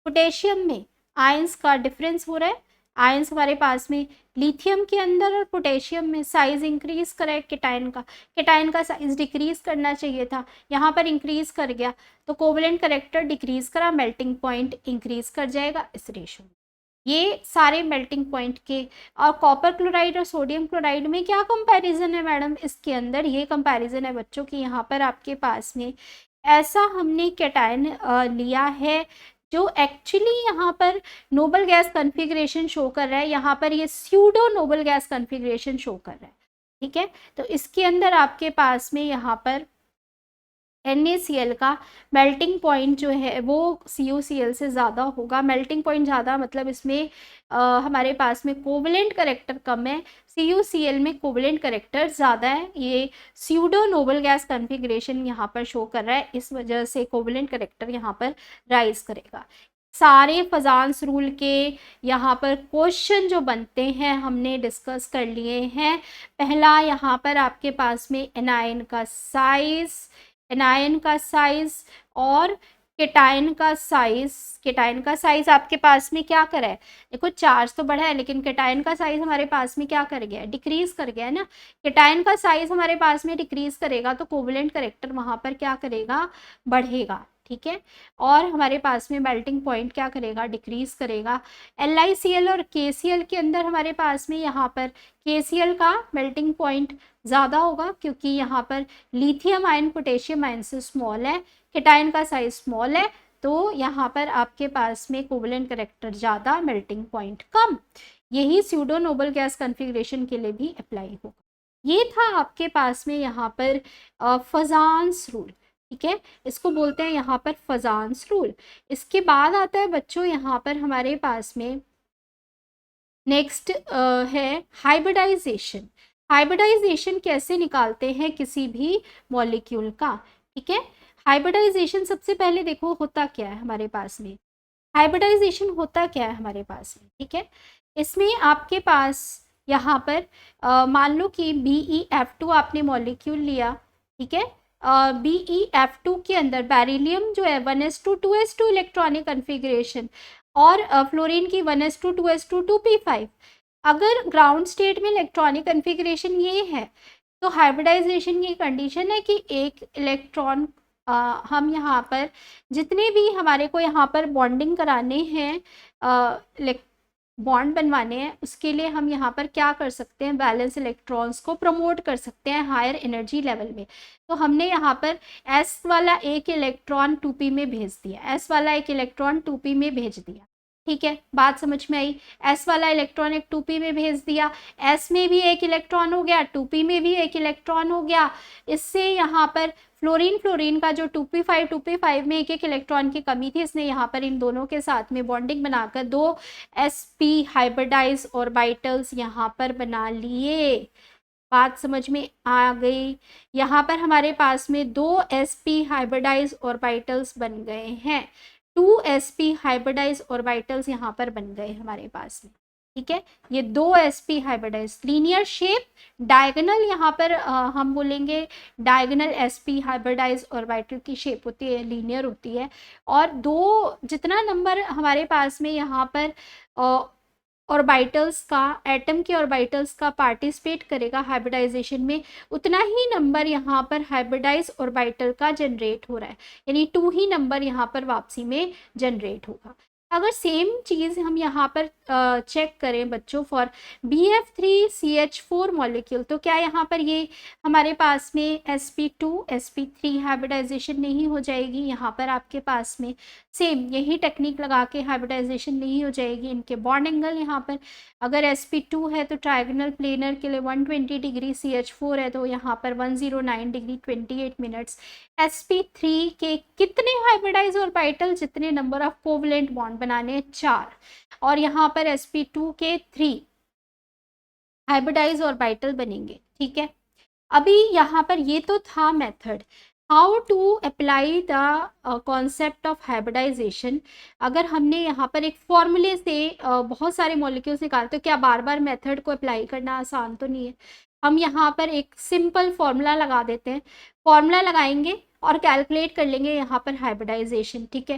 S1: पोटेशियम में आयंस का डिफरेंस हो रहा है, आयंस हमारे पास में लिथियम के अंदर और पोटेशियम में साइज इंक्रीज करा है केटायन का साइज डिक्रीज करना चाहिए था, यहाँ पर इंक्रीज कर गया, तो कोवलेंट करेक्टर डिक्रीज करा, मेल्टिंग पॉइंट इंक्रीज कर जाएगा इस रेशो में। ये सारे मेल्टिंग पॉइंट के। और कॉपर क्लोराइड और सोडियम क्लोराइड में क्या कंपैरिजन है मैडम, इसके अंदर ये कंपैरिजन है बच्चों की यहाँ पर आपके पास में ऐसा हमने कैटायन लिया है जो एक्चुअली यहाँ पर नोबल गैस कॉन्फ़िगरेशन शो कर रहा है, यहाँ पर ये pseudo noble gas configuration show कर रहा है। ठीक है, तो इसके अंदर आपके पास में यहाँ पर NaCl का मेल्टिंग पॉइंट जो है वो CuCl से ज़्यादा होगा। मेल्टिंग पॉइंट ज़्यादा मतलब इसमें हमारे पास में कोवलेंट करेक्टर कम है, CuCl में कोवलेंट करेक्टर ज़्यादा है। ये स्यूडो नोबल गैस कॉन्फ़िगरेशन यहाँ पर शो कर रहा है, इस वजह से कोवलेंट करेक्टर यहाँ पर राइज करेगा। सारे फजान्स रूल के यहाँ पर क्वेश्चन जो बनते हैं हमने डिस्कस कर लिए हैं। पहला यहाँ पर आपके पास में एनायन का साइज और केटायन का साइज आपके पास में क्या करा है, देखो चार्ज तो बढ़ा है लेकिन केटायन का साइज हमारे पास में क्या कर गया है, डिक्रीज कर गया है ना। केटायन का साइज हमारे पास में डिक्रीज करेगा तो कोवलेंट करेक्टर वहां पर क्या करेगा, बढ़ेगा। ठीक है, और हमारे पास में मेल्टिंग पॉइंट क्या करेगा, डिक्रीज करेगा। LiCl और KCl के अंदर हमारे पास में यहाँ पर KCl का मेल्टिंग पॉइंट ज़्यादा होगा क्योंकि यहाँ पर लिथियम आयन पोटेशियम आयन से स्मॉल है, केटायन का साइज स्मॉल है, तो यहाँ पर आपके पास में कोवलेंट करेक्टर ज़्यादा, मेल्टिंग पॉइंट कम। यही स्यूडो नोबल गैस कॉन्फ़िगरेशन के लिए भी अप्लाई होगा। ये था आपके पास में यहाँ पर फजान्स रूल। ठीक है, इसको बोलते हैं यहाँ पर फजान्स रूल। इसके बाद आता है बच्चों यहाँ पर हमारे पास में नेक्स्ट है हाइब्रिडाइजेशन। हाइब्रिडाइजेशन कैसे निकालते हैं किसी भी मॉलिक्यूल का। ठीक है, हाइब्रिडाइजेशन सबसे पहले देखो होता क्या है हमारे पास में, हाइब्रिडाइजेशन होता क्या है हमारे पास में। ठीक है, इसमें आपके पास यहाँ पर मान लो कि BeF2 आपने मॉलिक्यूल लिया। ठीक है, BeF2 के अंदर बेरिलियम जो है 1s2 2s2 इलेक्ट्रॉनिक कन्फिग्रेशन और फ्लोरीन की 1s2 2s2 2p5। अगर ग्राउंड स्टेट में इलेक्ट्रॉनिक कन्फिग्रेशन ये है तो हाइब्रिडाइजेशन की कंडीशन है कि एक इलेक्ट्रॉन हम यहाँ पर जितने भी हमारे को यहाँ पर बॉन्डिंग कराने हैं, बॉन्ड बनवाने हैं, उसके लिए हम यहाँ पर क्या कर सकते हैं, वैलेंस इलेक्ट्रॉन्स को प्रमोट कर सकते हैं हायर एनर्जी लेवल में। तो हमने यहाँ पर S वाला एक इलेक्ट्रॉन 2p में भेज दिया, S वाला एक इलेक्ट्रॉन 2p में भेज दिया। ठीक है, बात समझ में आई। S वाला इलेक्ट्रॉन एक 2p में भेज दिया, S में भी एक इलेक्ट्रॉन हो गया, 2p में भी एक इलेक्ट्रॉन हो गया। इससे यहाँ पर फ्लोरीन का जो 2p5 में एक एक इलेक्ट्रॉन की कमी थी, इसने यहाँ पर इन दोनों के साथ में बॉन्डिंग बनाकर 2 sp हाइब्रिडाइज ऑर्बिटल्स यहाँ पर बना लिए। बात समझ में आ गई। यहाँ पर हमारे पास में 2 sp हाइब्रिडाइज ऑर्बिटल्स बन गए हैं, 2 sp हाइब्रिडाइज ऑर्बिटल्स यहाँ पर बन गए हमारे पास में। ठीक है, ये 2 sp hybridize linear shape, diagonal यहाँ पर हम बोलेंगे डायगोनल sp हाइब्रिडाइज ऑर्बिटल की शेप होती है, लीनियर होती है। और दो जितना नंबर हमारे पास में यहाँ पर ऑर्बिटल्स का, एटम के ऑर्बिटल्स का पार्टिसिपेट करेगा हाइब्रिडाइजेशन में, उतना ही नंबर यहाँ पर हाइब्रिडाइज ऑर्बिटल का जनरेट हो रहा है, यानी 2 ही नंबर यहाँ पर वापसी में जनरेट होगा। अगर सेम चीज़ हम यहाँ पर चेक करें बच्चों फॉर BF3CH4 मॉलिक्यूल, तो क्या यहाँ पर ये हमारे पास में sp2 sp3 हाइब्रिडाइजेशन नहीं हो जाएगी? यहाँ पर आपके पास में सेम यही टेक्निक लगा के हाइब्रिडाइजेशन नहीं हो जाएगी? इनके बॉन्ड एंगल यहाँ पर अगर sp2 है तो ट्राइगोनल प्लेनर के लिए 120 डिग्री, CH4 है तो यहाँ पर 109 डिग्री 28 मिनट्स। sp3 के कितने हाइब्रिडाइज ऑर्बिटल, जितने नंबर ऑफ कोवलेंट बॉन्ड बनाने 4, और यहाँ पर sp2 के 3 हाइब्रिडाइज ऑर्बिटल बनेंगे। ठीक है, अभी यहाँ पर ये तो था method how to apply the concept of hybridization. अगर हमने यहाँ पर एक फॉर्मूले से बहुत सारे मॉलिक्यूल्स निकाले तो क्या बार बार मेथड को अप्लाई करना आसान तो नहीं है? हम यहाँ पर एक सिंपल फॉर्मूला लगा देते हैं, फॉर्मूला लगाएंगे और कैलकुलेट कर लेंगे यहाँ पर हाइब्रिडाइजेशन। ठीक है,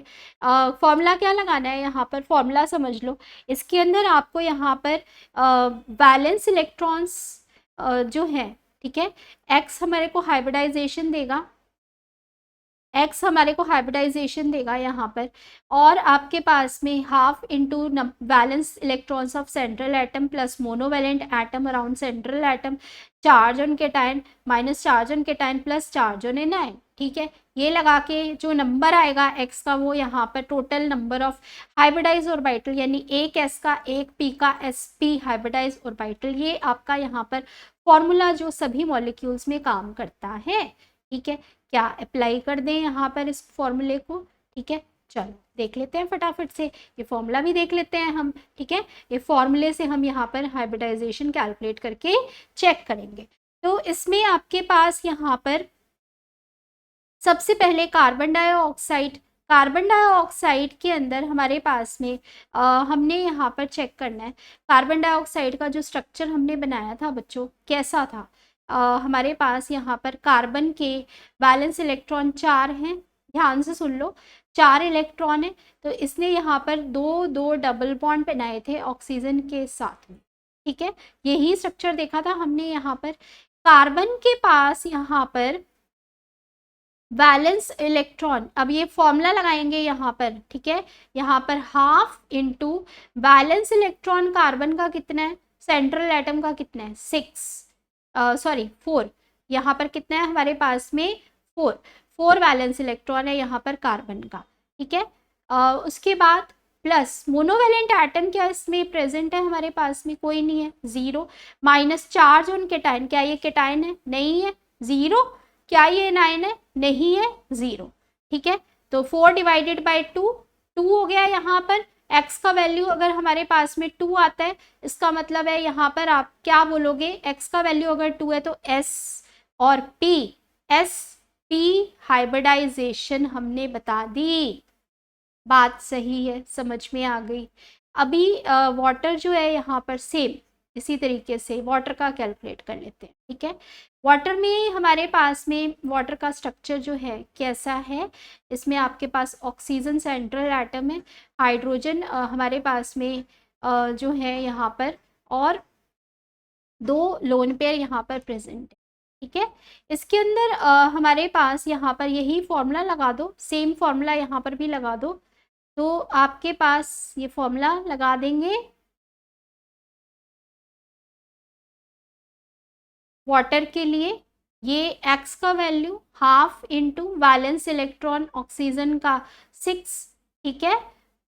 S1: फॉर्मूला क्या लगाना है यहाँ पर, फॉर्मूला समझ लो। इसके अंदर आपको यहाँ पर वैलेंस इलेक्ट्रॉन्स जो है, ठीक है, एक्स हमारे को हाइब्रिडाइजेशन देगा, एक्स हमारे को हाइब्रिडाइजेशन देगा यहाँ पर, और आपके पास में half into valence electrons of central atom plus monovalent atom around central atom, charge on cation minus charge on cation plus charge on anion. ठीक है, ये लगा के जो नंबर आएगा एक्स का वो यहाँ पर total number of hybridize orbital, यानी एक एस का एक पी का sp हाइब्रिडाइज ऑर्बिटल, ये आपका यहाँ पर फॉर्मूला जो सभी मॉलिक्यूल्स में काम करता है। ठीक है, क्या अप्लाई कर दें यहाँ पर इस फॉर्मूले को? ठीक है, चलो देख लेते हैं फटाफट से, ये फॉर्मूला भी देख लेते हैं हम। ठीक है, ये फॉर्मूले से हम यहाँ पर हाइब्रिडाइजेशन कैलकुलेट करके चेक करेंगे। तो इसमें आपके पास यहाँ पर सबसे पहले कार्बन डाइऑक्साइड, कार्बन डाइऑक्साइड के अंदर हमारे पास में हमने यहाँ पर चेक करना है कार्बन डाइऑक्साइड का जो स्ट्रक्चर हमने बनाया था बच्चों कैसा था। हमारे पास यहाँ पर कार्बन के बैलेंस इलेक्ट्रॉन 4 हैं, ध्यान से सुन लो, 4 इलेक्ट्रॉन है, तो इसने यहाँ पर दो डबल बॉन्ड बनाए थे ऑक्सीजन के साथ में। ठीक है, यही स्ट्रक्चर देखा था हमने यहाँ पर। कार्बन के पास यहाँ पर वैलेंस इलेक्ट्रॉन, अब ये फॉर्मूला लगाएंगे यहाँ पर। ठीक है, यहाँ पर half into valence electron carbon का कितना है, सेंट्रल एटम का कितना है 4, यहाँ पर कितना है हमारे पास में 4 वैलेंस इलेक्ट्रॉन है यहाँ पर कार्बन का। ठीक है, उसके बाद प्लस मोनोवेलेंट एटम क्या इसमें प्रेजेंट है हमारे पास में, कोई नहीं है 0, माइनस चार्ज ऑन केटायन, क्या ये केटायन है, नहीं है 0, क्या ये एनायन है, नहीं है 0। ठीक है, तो 4 डिवाइडेड बाई 2 हो गया यहाँ पर। x का वैल्यू अगर हमारे पास में 2 आता है, इसका मतलब है यहाँ पर आप क्या बोलोगे, x का वैल्यू अगर 2 है तो s और p, sp हाइब्रिडाइजेशन हमने बता दी। बात सही है, समझ में आ गई। अभी वाटर जो है यहाँ पर सेम इसी तरीके से वाटर का कैलकुलेट कर लेते हैं। ठीक है, वाटर में हमारे पास में वाटर का स्ट्रक्चर जो है कैसा है, इसमें आपके पास ऑक्सीजन सेंट्रल एटम है, हाइड्रोजन हमारे पास में जो है यहाँ पर, और 2 लोन पेयर यहाँ पर प्रेजेंट है। ठीक है, इसके अंदर हमारे पास यहाँ पर यही फॉर्मूला लगा दो, सेम फॉर्मूला यहाँ पर भी लगा दो, तो आपके पास ये फॉर्मूला लगा देंगे वाटर के लिए, ये x का value half into valence electron oxygen का 6, ठीक है,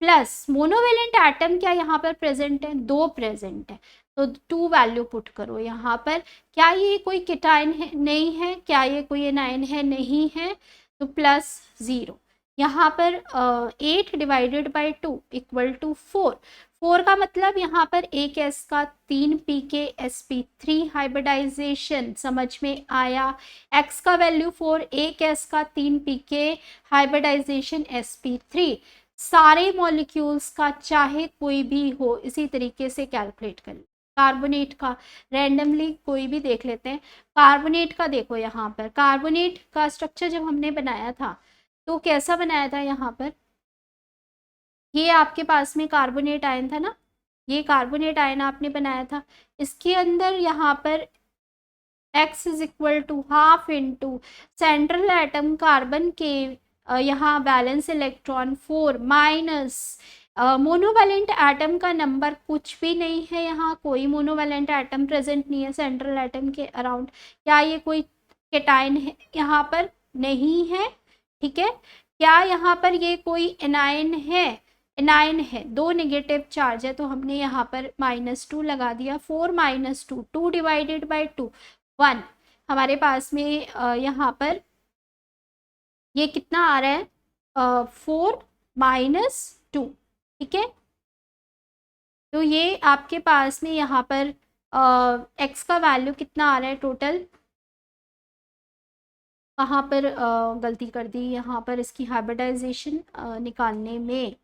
S1: प्लस मोनोवेलेंट एटम क्या यहाँ पर प्रेजेंट है, 2 प्रेजेंट है, तो 2 वैल्यू पुट करो यहाँ पर। क्या ये कोई केटायन है, नहीं है, क्या ये कोई एनायन है, नहीं है, तो प्लस 0। यहाँ पर 8 डिवाइडेड बाई 2 इक्वल टू 4 का मतलब यहाँ पर एक एस का 3 पी के sp3 हाइब्रिडाइजेशन, समझ में आया। x का वैल्यू 4, एक एस का 3 पी के हाइब्रिडाइजेशन sp3, सारे मॉलिक्यूल्स का चाहे कोई भी हो इसी तरीके से कैलकुलेट कर। कार्बोनेट का रैंडमली कोई भी देख लेते हैं। कार्बोनेट का देखो, यहाँ पर कार्बोनेट का स्ट्रक्चर जब हमने बनाया था तो कैसा बनाया था, यहाँ पर ये आपके पास में कार्बोनेट आयन था ना, ये कार्बोनेट आयन आपने बनाया था, इसके अंदर यहाँ पर x is equal to half into central atom carbon के यहाँ valence electron 4 minus monovalent atom का नंबर कुछ भी नहीं है, यहाँ कोई मोनोवैलेंट एटम प्रेजेंट नहीं है सेंट्रल एटम के अराउंड। क्या ये कोई केटाइन है? यहाँ पर नहीं है। ठीक है, क्या यहाँ पर ये कोई एनायन है? एनायन है, 2 नेगेटिव चार्ज है, तो हमने यहाँ पर -2 लगा दिया। 4 - 2, 2 डिवाइडेड बाई 2 1। हमारे पास में यहाँ पर ये कितना आ रहा है? 4 - 2। ठीक है, तो ये आपके पास में यहाँ पर एक्स का वैल्यू कितना आ रहा है टोटल? कहाँ पर गलती कर दी यहाँ पर इसकी हाइब्रिडाइजेशन निकालने में।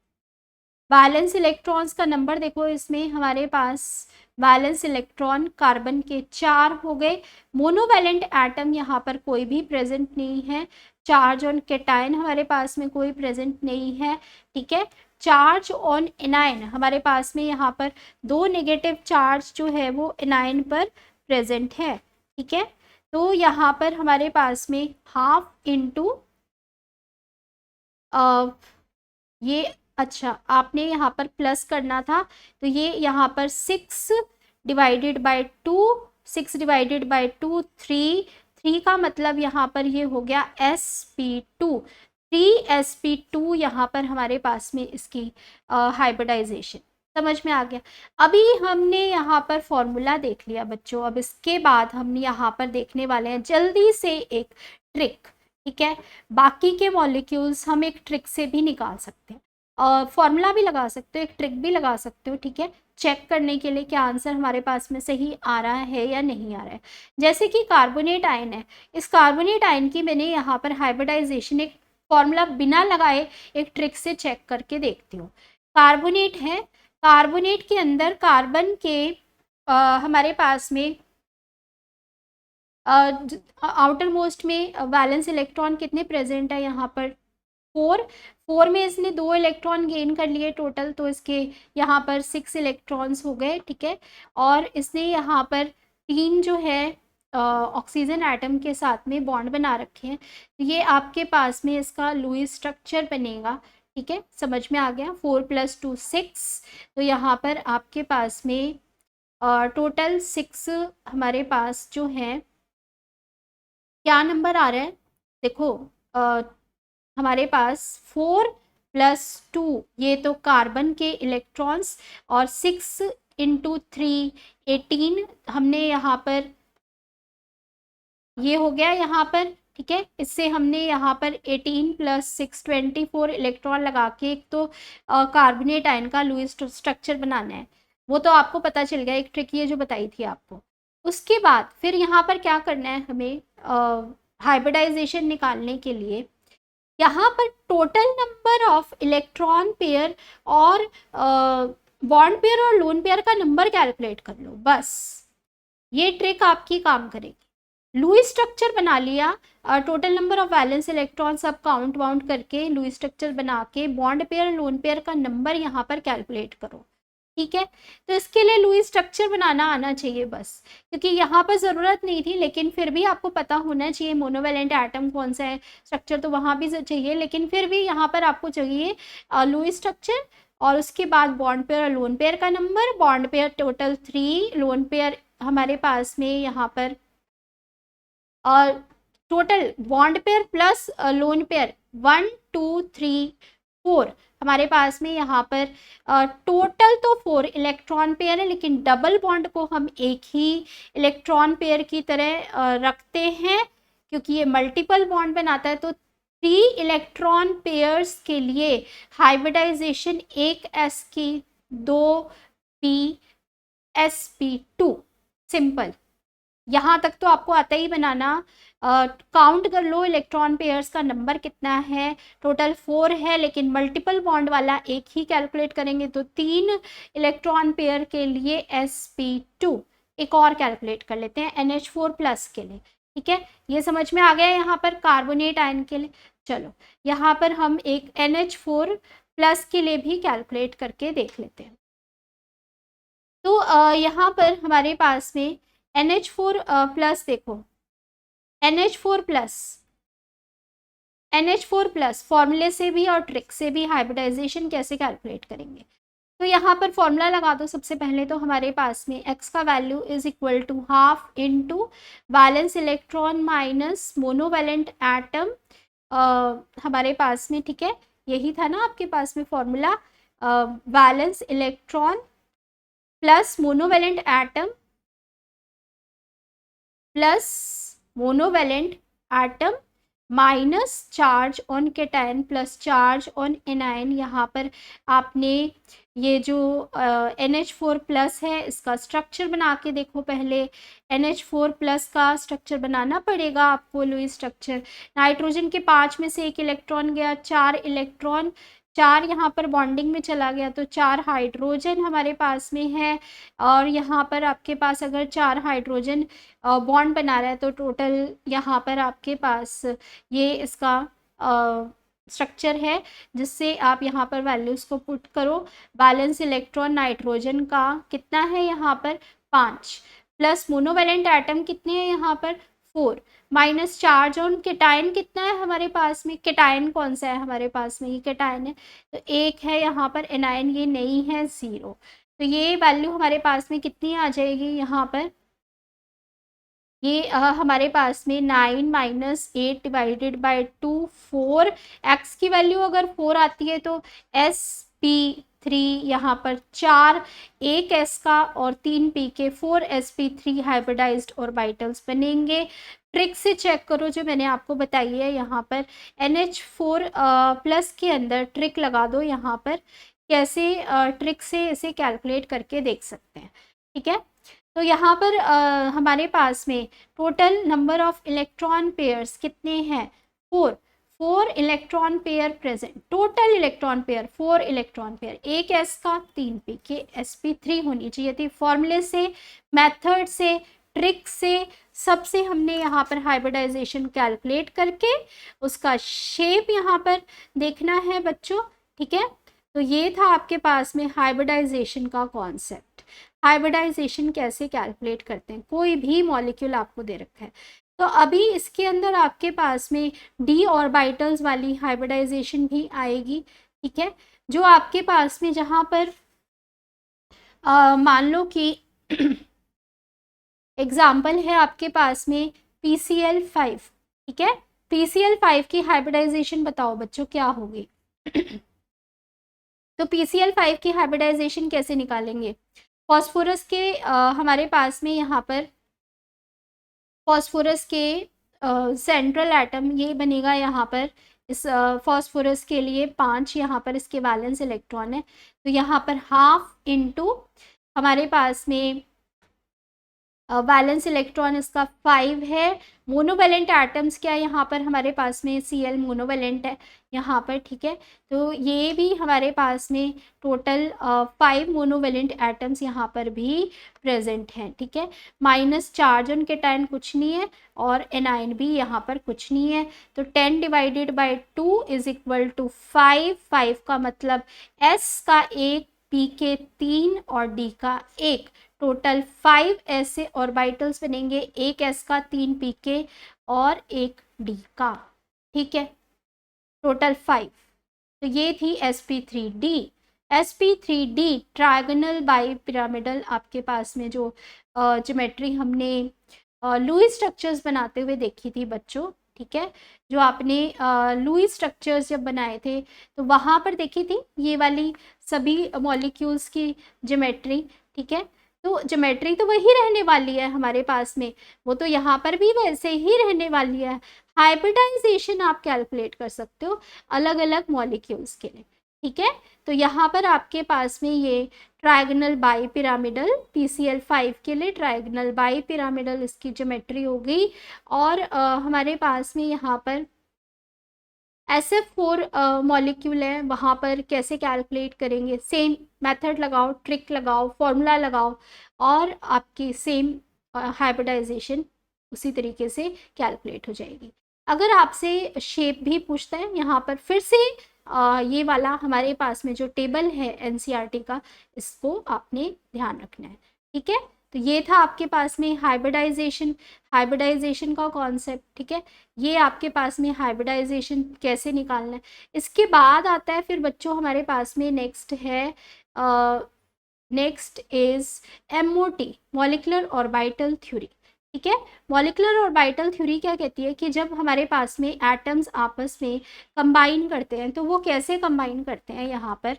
S1: बैलेंस इलेक्ट्रॉन्स का नंबर देखो, इसमें हमारे पास बैलेंस इलेक्ट्रॉन कार्बन के 4 हो गए। मोनोवैलेंट एटम यहाँ पर कोई भी प्रेजेंट नहीं है। चार्ज ऑन केटाइन हमारे पास में कोई प्रेजेंट नहीं है। ठीक है, चार्ज ऑन एनायन हमारे पास में यहाँ पर 2 नेगेटिव चार्ज जो है वो एनायन पर प्रेजेंट है। ठीक है, तो यहाँ पर हमारे पास में हाफ इंटू ये, अच्छा आपने यहाँ पर प्लस करना था, तो ये यहाँ पर 6 डिवाइडेड बाई 2, 6 डिवाइडेड बाई 2 3 का मतलब यहाँ पर ये हो गया sp2, 3sp2 यहाँ पर हमारे पास में इसकी हाइब्रिडाइजेशन समझ में आ गया। अभी हमने यहाँ पर फॉर्मूला देख लिया बच्चों, अब इसके बाद हम यहाँ पर देखने वाले हैं जल्दी से एक ट्रिक। ठीक है, बाकी के मॉलिक्यूल्स हम एक ट्रिक से भी निकाल सकते हैं, और फॉर्मूला भी लगा सकते हो, एक ट्रिक भी लगा सकते हो। ठीक है, चेक करने के लिए क्या आंसर हमारे पास में सही आ रहा है या नहीं आ रहा है। जैसे कि कार्बोनेट आयन है, इस कार्बोनेट आयन की मैंने यहाँ पर हाइब्रिडाइजेशन एक फॉर्मूला बिना लगाए एक ट्रिक से चेक करके देखती हूँ। कार्बोनेट है, कार्बोनेट के अंदर कार्बन के हमारे पास में आउटर मोस्ट में वैलेंस इलेक्ट्रॉन कितने प्रेजेंट है? यहाँ पर 4 में इसने 2 इलेक्ट्रॉन गेन कर लिए टोटल, तो इसके यहाँ पर 6 इलेक्ट्रॉन्स हो गए। ठीक है, और इसने यहाँ पर 3 जो है ऑक्सीजन एटम के साथ में बॉन्ड बना रखे हैं, तो ये आपके पास में इसका लुईस स्ट्रक्चर बनेगा। ठीक है, समझ में आ गया। 4 + 2 6, तो यहाँ पर आपके पास में टोटल 6 हमारे पास जो है क्या नंबर आ रहा है देखो, हमारे पास 4 + 2 ये तो कार्बन के इलेक्ट्रॉन्स, और 6 × 3 18 हमने यहाँ पर ये हो गया यहाँ पर। ठीक है, इससे हमने यहाँ पर 18 + 6 24 इलेक्ट्रॉन लगा के एक तो कार्बोनेट आयन का लुईस स्ट्रक्चर बनाना है, वो तो आपको पता चल गया, एक ट्रिक ये जो बताई थी आपको। उसके बाद फिर यहाँ पर क्या करना है हमें हाइब्रिडाइजेशन निकालने के लिए, यहाँ पर total number of electron pair और बॉन्ड पेयर और लोन पेयर का नंबर कैलकुलेट कर लो, बस ये ट्रिक आपकी काम करेगी। लुईस स्ट्रक्चर बना लिया, total number of valence electron सब काउंट वाउंट करके लुईस स्ट्रक्चर बना के बॉन्ड पेयर लोन पेयर का नंबर यहाँ पर कैलकुलेट करो। ठीक है, तो इसके लिए लुईस स्ट्रक्चर बनाना आना चाहिए बस, क्योंकि यहाँ पर ज़रूरत नहीं थी, लेकिन फिर भी आपको पता होना चाहिए मोनोवैलेंट एटम कौन सा है, स्ट्रक्चर तो वहाँ भी चाहिए, लेकिन फिर भी यहाँ पर आपको चाहिए लुईस स्ट्रक्चर, और उसके बाद बॉन्ड पेयर और लोन पेयर का number. Bond pair total 3, lone pair हमारे पास में यहाँ पर और total bond pair plus lone pair 1 2 3 4 हमारे पास में यहाँ पर टोटल तो 4 इलेक्ट्रॉन पेयर है, लेकिन डबल बॉन्ड को हम एक ही इलेक्ट्रॉन पेयर की तरह रखते हैं, क्योंकि ये मल्टीपल बॉन्ड बनाता है। तो 3 इलेक्ट्रॉन पेयर्स के लिए हाइब्रिडाइजेशन 1 s की 2 p sp2, सिंपल। यहाँ तक तो आपको आता ही बनाना। काउंट कर लो इलेक्ट्रॉन पेयर्स का नंबर कितना है, टोटल 4 है, लेकिन मल्टीपल बॉन्ड वाला एक ही कैलकुलेट करेंगे, तो 3 इलेक्ट्रॉन पेयर के लिए sp2। एक और कैलकुलेट कर लेते हैं NH4+ के लिए। ठीक है, ये समझ में आ गया यहाँ पर कार्बोनेट आयन के लिए। चलो यहाँ पर हम एक NH4+ के लिए भी कैलकुलेट करके देख लेते हैं। तो यहाँ पर हमारे पास में NH4+ देखो, NH4+ NH4 प्लस फॉर्मूले से भी और ट्रिक से भी हाइब्रिडाइजेशन कैसे कैलकुलेट करेंगे। तो यहाँ पर फॉर्मूला लगा दो सबसे पहले। तो हमारे पास में x का value is equal to half into valence electron minus monovalent atom हमारे पास में, ठीक है, यही था ना आपके पास में formula, valence electron plus monovalent atom plus monovalent atom minus charge on cation plus charge on anion. यहाँ पर आपने ये जो NH4 प्लस है इसका स्ट्रक्चर बना के देखो पहले। NH4 प्लस का स्ट्रक्चर बनाना पड़ेगा आपको, लुईस स्ट्रक्चर। नाइट्रोजन के 5 में से 1 इलेक्ट्रॉन गया, 4 इलेक्ट्रॉन, 4 यहाँ पर बॉन्डिंग में चला गया, तो 4 हाइड्रोजन हमारे पास में है। और यहाँ पर आपके पास अगर 4 हाइड्रोजन बॉन्ड बना रहा है तो टोटल यहाँ पर आपके पास ये इसका स्ट्रक्चर है, जिससे आप यहाँ पर वैल्यूज़ को पुट करो। बैलेंस इलेक्ट्रॉन नाइट्रोजन का कितना है यहाँ पर 5, प्लस मोनोवैलेंट एटम कितने हैं यहाँ पर 4, माइनस चार्ज ऑन केटायन कितना है हमारे पास में, केटायन कौन सा है हमारे पास में, ये केटायन है तो 1 है यहाँ पर, एनायन ये नहीं है 0। तो ये वैल्यू हमारे पास में कितनी आ जाएगी यहाँ पर, ये हमारे पास में 9 माइनस 8 डिवाइडेड बाई 2 4। एक्स की वैल्यू अगर 4 आती है तो sp3 यहाँ पर 4, 1 s का और 3 p के 4 sp3 हाइब्रिडाइज्ड ऑर्बिटल्स बनेंगे। ट्रिक से चेक करो जो मैंने आपको बताई है, यहाँ पर NH4 प्लस के अंदर ट्रिक लगा दो। यहाँ पर कैसे ट्रिक से इसे कैलकुलेट करके देख सकते हैं, ठीक है। तो यहाँ पर हमारे पास में total number of electron pairs कितने हैं 4 electron pair present, total electron pair 4 electron pair, 1 s का 3 p के sp3 होनी चाहिए थी। फॉर्मूले से, मेथड से, ट्रिक से, सबसे हमने यहाँ पर हाइब्रिडाइजेशन कैलकुलेट करके उसका शेप यहाँ पर देखना है बच्चों, ठीक है। तो ये था आपके पास में हाइब्रिडाइजेशन का कॉन्सेप्ट। हाइब्रिडाइजेशन कैसे कैलकुलेट करते हैं, कोई भी मॉलिक्यूल आपको दे रखा है तो अभी इसके अंदर आपके पास में डी ऑर्बिटल्स वाली हाइब्रिडाइजेशन भी आएगी, ठीक है। जो आपके पास में जहाँ पर मान लो कि एग्जाम्पल है आपके पास में PCl5, ठीक है। PCl5 की हाइब्रिडाइजेशन बताओ बच्चों क्या होगी। तो PCl5 की हाइब्रिडाइजेशन कैसे निकालेंगे, फॉस्फोरस के हमारे पास में यहाँ पर फॉस्फोरस के सेंट्रल एटम ये बनेगा यहाँ पर, इस फॉस्फोरस के लिए 5 यहाँ पर इसके वैलेंस इलेक्ट्रॉन है, तो यहाँ पर हाफ इंटू हमारे पास में वैलेंस इलेक्ट्रॉन इसका 5 है। मोनोवैलेंट एटम्स क्या है यहाँ पर हमारे पास में Cl मोनोवैलेंट है यहाँ पर, ठीक है। तो ये भी हमारे पास में टोटल 5 मोनोवैलेंट एटम्स यहाँ पर भी प्रेजेंट हैं, ठीक है। माइनस चार्ज ऑन केटायन कुछ नहीं है और एनायन भी यहाँ पर कुछ नहीं है। तो 10 divided by 2 is equal to 5 का मतलब S का 1, P के 3 और D का 1, टोटल 5 ऐसे ऑर्बिटल्स बनेंगे, 1 s का, 3 p के और 1 d का, ठीक है, टोटल 5। तो ये थी sp3d। sp3d trigonal bi pyramidal आपके पास में जो ज्योमेट्री हमने लुईस स्ट्रक्चर्स बनाते हुए देखी थी बच्चों, ठीक है। जो आपने लुईस स्ट्रक्चर्स जब बनाए थे तो वहाँ पर देखी थी ये वाली सभी मॉलिक्यूल्स की ज्योमेट्री, ठीक है। तो ज्योमेट्री तो वही रहने वाली है हमारे पास में, वो तो यहाँ पर भी वैसे ही रहने वाली है। हाइब्रिडाइजेशन आप कैलकुलेट कर सकते हो अलग अलग मॉलिक्यूल्स के लिए, ठीक है। तो यहाँ पर आपके पास में ये ट्रायगोनल बाई पिरामिडल PCl5 के लिए ट्रायगोनल बाई पिरामिडल इसकी ज्योमेट्री हो गई। और हमारे पास में यहाँ पर SF4 मॉलिक्यूल है, वहाँ पर कैसे कैलकुलेट करेंगे, सेम मेथड लगाओ, ट्रिक लगाओ, फॉर्मूला लगाओ और आपकी सेम हाइब्रिडाइजेशन उसी तरीके से कैलकुलेट हो जाएगी। अगर आपसे शेप भी पूछता है यहाँ पर फिर से ये वाला हमारे पास में जो टेबल है NCERT का, इसको आपने ध्यान रखना है, ठीक है। तो ये था आपके पास में हाइब्रिडाइजेशन का कॉन्सेप्ट, ठीक है। ये आपके पास में हाइब्रिडाइजेशन कैसे निकालना है। इसके बाद आता है फिर बच्चों हमारे पास में नेक्स्ट है, next is MOT, molecular orbital theory, ठीक है। मॉलिक्यूलर ऑर्बिटल थ्योरी क्या कहती है कि जब हमारे पास में एटम्स आपस में कंबाइन करते हैं, तो वो कैसे कंबाइन करते हैं, यहाँ पर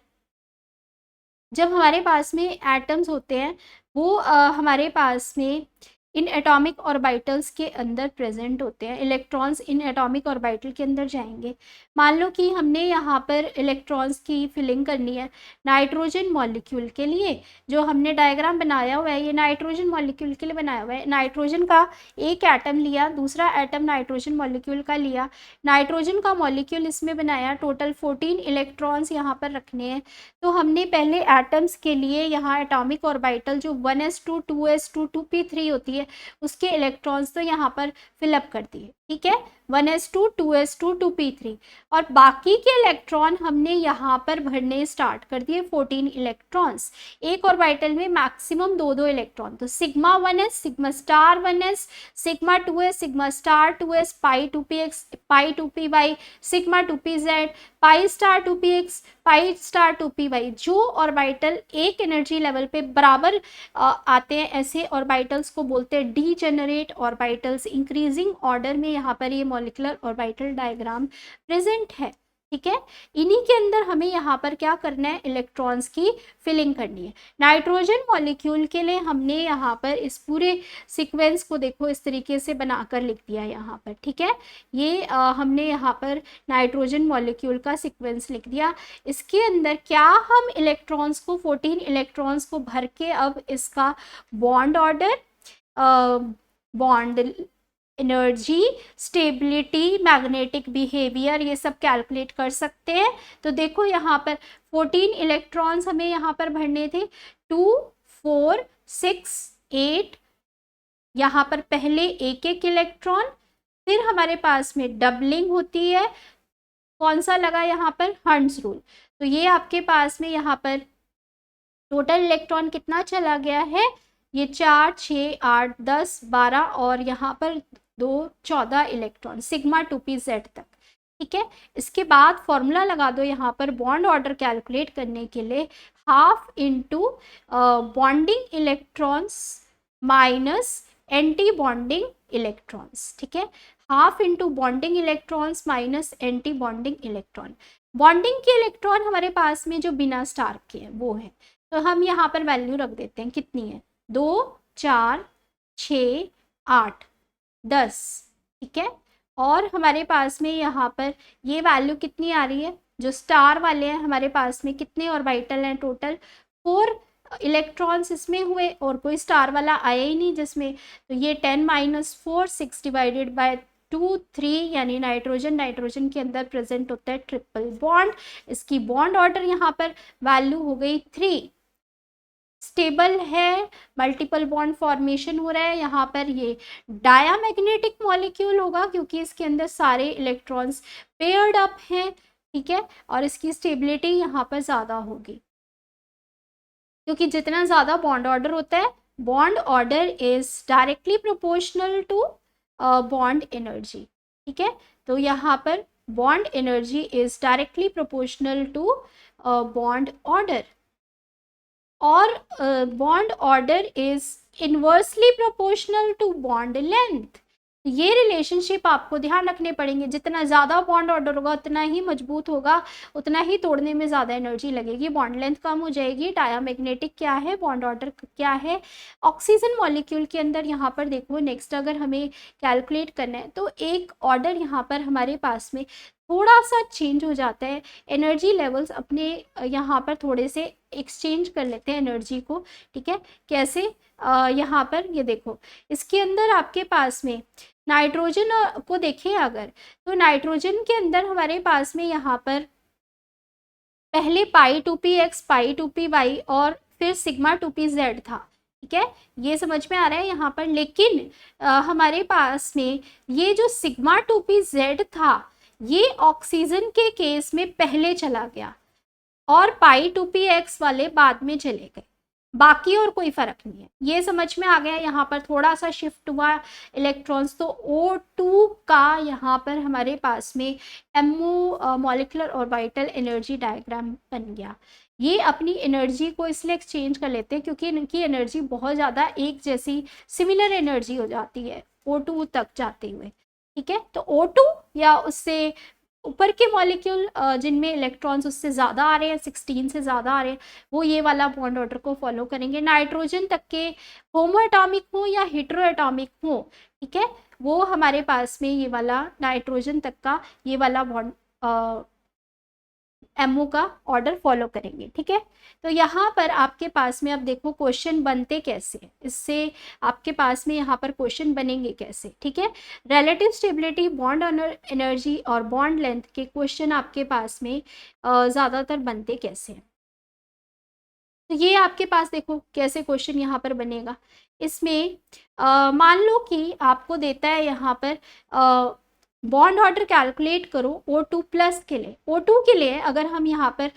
S1: जब हमारे पास में एटम्स होते हैं वो हमारे पास में इन एटॉमिक ऑर्बिटल्स के अंदर प्रेजेंट होते हैं। इलेक्ट्रॉन्स इन एटॉमिक ऑर्बिटल के अंदर जाएंगे। मान लो कि हमने यहाँ पर इलेक्ट्रॉन्स की फिलिंग करनी है नाइट्रोजन मॉलिक्यूल के लिए। जो हमने डायग्राम बनाया हुआ है ये नाइट्रोजन मॉलिक्यूल के लिए बनाया हुआ है। नाइट्रोजन का एक एटम लिया, दूसरा एटम नाइट्रोजन मॉलिक्यूल का लिया, नाइट्रोजन का मॉलिक्यूल इसमें बनाया, टोटल 14 इलेक्ट्रॉन्स यहाँ पर रखने हैं। तो हमने पहले एटम्स के लिए यहाँ एटॉमिक ऑर्बिटल जो 1s2 2s2 2p3 होती है उसके इलेक्ट्रॉन्स तो यहाँ पर फिलअप कर दिए, ठीक है, 1s2 2s2 2p3, और बाकी के इलेक्ट्रॉन हमने यहाँ पर भरने स्टार्ट कर दिए 14 इलेक्ट्रॉन्स। एक ऑर्बिटल में मैक्सिमम 2-2 इलेक्ट्रॉन, तो sigma 1s sigma star 1s sigma 2s sigma star 2s पाई 2px पाई 2py sigma 2pz pi star 2px pi star 2py। जो ऑर्बिटल एक एनर्जी लेवल पे बराबर आते हैं ऐसे ऑर्बिटल्स को बोलते हैं डीजेनरेट ऑर्बिटल्स। इंक्रीजिंग ऑर्डर में यहाँ पर ये मॉलिक्यूलर ऑर्बिटल डायग्राम प्रेजेंट है, ठीक है। इन्हीं के अंदर हमें यहाँ पर क्या करना है, इलेक्ट्रॉन्स की फिलिंग करनी है। नाइट्रोजन मॉलिक्यूल के लिए हमने यहाँ पर इस पूरे सीक्वेंस को देखो इस तरीके से बनाकर लिख दिया यहाँ पर, ठीक है। ये हमने यहाँ पर नाइट्रोजन मॉलिक्यूल का सीक्वेंस लिख दिया। इसके अंदर क्या हम इलेक्ट्रॉन्स को 14 इलेक्ट्रॉन्स को भर के अब इसका bond order, bond energy, stability, magnetic behaviour ये सब कैलकुलेट कर सकते हैं। तो देखो यहाँ पर 14 इलेक्ट्रॉन्स हमें यहाँ पर भरने थे, 2 4 6 8, यहाँ पर पहले एक एक इलेक्ट्रॉन, फिर हमारे पास में डबलिंग होती है। कौन सा लगा यहाँ पर, हंट्स रूल। तो ये आपके पास में यहाँ पर टोटल इलेक्ट्रॉन कितना चला गया है, ये 4 6 8 10 12 और यहाँ पर 2 14 इलेक्ट्रॉन सिग्मा 2pz तक, ठीक है। इसके बाद फॉर्मूला लगा दो यहाँ पर बॉन्ड ऑर्डर कैलकुलेट करने के लिए, half into bonding electrons minus anti bonding electrons, ठीक है। Half into bonding electrons minus anti bonding electron. Bonding के इलेक्ट्रॉन हमारे पास में जो बिना स्टार के हैं वो है, तो हम यहाँ पर वैल्यू रख देते हैं, कितनी है, 2 4 6 8 10, ठीक है। और हमारे पास में यहाँ पर ये वैल्यू कितनी आ रही है, जो स्टार वाले हैं हमारे पास में कितने ऑर्बिटल हैं, टोटल 4 इलेक्ट्रॉन्स इसमें हुए और कोई स्टार वाला आया ही नहीं जिसमें, तो ये 10 - 4 6 डिवाइडेड बाय 2 3, यानी नाइट्रोजन के अंदर प्रेजेंट होता है ट्रिपल बॉन्ड। इसकी बॉन्ड ऑर्डर यहाँ पर वैल्यू हो गई 3, स्टेबल है, मल्टीपल बॉन्ड फॉर्मेशन हो रहा है। यहाँ पर ये डायामैग्नेटिक मॉलिक्यूल होगा क्योंकि इसके अंदर सारे इलेक्ट्रॉन्स पेयर्ड अप हैं, ठीक है। और इसकी स्टेबिलिटी यहाँ पर ज़्यादा होगी क्योंकि जितना ज़्यादा बॉन्ड ऑर्डर होता है, bond order is directly proportional to bond energy, ठीक है। तो यहाँ पर bond energy is directly proportional to bond order, और bond order is inversely proportional to bond length. ये रिलेशनशिप आपको ध्यान रखने पड़ेंगे, जितना ज़्यादा बॉन्ड ऑर्डर होगा उतना ही मजबूत होगा, उतना ही तोड़ने में ज़्यादा एनर्जी लगेगी, बॉन्ड लेंथ कम हो जाएगी। डायामैग्नेटिक क्या है, बॉन्ड ऑर्डर क्या है। ऑक्सीजन मॉलिक्यूल के अंदर यहाँ पर देखो नेक्स्ट अगर हमें कैलकुलेट करना है तो एक ऑर्डर यहाँ पर हमारे पास में थोड़ा सा चेंज हो जाता है, एनर्जी लेवल्स अपने यहाँ पर थोड़े से एक्सचेंज कर लेते हैं एनर्जी को, ठीक है। कैसे, यहाँ पर ये देखो इसके अंदर आपके पास में नाइट्रोजन को देखें अगर, तो नाइट्रोजन के अंदर हमारे पास में यहाँ पर पहले पाई 2px पाई 2py और फिर सिग्मा 2pz था, ठीक है। ये समझ में आ रहा है यहाँ पर, लेकिन हमारे पास में ये जो सिग्मा 2pz था ये ऑक्सीजन के केस में पहले चला गया और पाई 2px वाले बाद में चले गए। बाकी और कोई फर्क नहीं है। ये समझ में आ गया, यहाँ पर थोड़ा सा शिफ्ट हुआ इलेक्ट्रॉन्स। तो O2 का यहाँ पर हमारे पास में MO molecular orbital energy diagram बन गया। ये अपनी एनर्जी को इसलिए एक्सचेंज कर लेते हैं क्योंकि इनकी एनर्जी बहुत ज़्यादा एक जैसी सिमिलर एनर्जी हो जाती है O2 तक जाते हुए। ठीक है, तो O2 या उससे ऊपर के मॉलिक्यूल जिनमें इलेक्ट्रॉन्स उससे ज़्यादा आ रहे हैं, 16 से ज़्यादा आ रहे हैं, वो ये वाला बॉन्ड ऑर्डर को फॉलो करेंगे। नाइट्रोजन तक के होमो एटॉमिक हो या हेटेरो एटॉमिक हो, ठीक है, वो हमारे पास में ये वाला नाइट्रोजन तक का ये वाला बॉन्ड एमओ का ऑर्डर फॉलो करेंगे। ठीक है, तो यहाँ पर आपके पास में अब देखो क्वेश्चन बनते कैसे, इससे आपके पास में यहाँ पर क्वेश्चन बनेंगे कैसे। ठीक है, रिलेटिव स्टेबिलिटी, बॉन्ड एनर्जी और बॉन्ड लेंथ के क्वेश्चन आपके पास में ज़्यादातर बनते कैसे हैं। तो ये आपके पास देखो कैसे क्वेश्चन यहाँ पर बनेगा। इसमें मान लो कि आपको देता है यहाँ पर बॉन्ड ऑर्डर कैलकुलेट करो O2 प्लस के लिए। O2 के लिए अगर हम यहाँ पर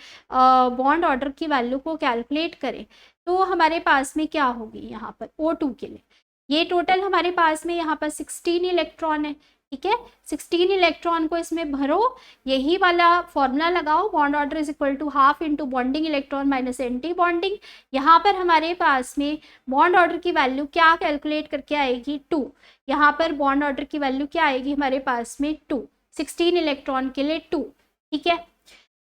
S1: बॉन्ड ऑर्डर की वैल्यू को कैलकुलेट करें तो हमारे पास में क्या होगी यहाँ पर O2 के लिए। ये टोटल हमारे पास में यहाँ पर 16 इलेक्ट्रॉन है। ठीक है, 16 इलेक्ट्रॉन को इसमें भरो, यही वाला फॉर्मूला लगाओ, bond order is equal to half into bonding electron minus anti bonding. यहाँ पर हमारे पास में बॉन्ड ऑर्डर की वैल्यू क्या कैलकुलेट करके आएगी 2। यहाँ पर बॉन्ड ऑर्डर की वैल्यू क्या आएगी हमारे पास में 2, 16 इलेक्ट्रॉन के लिए 2। ठीक है,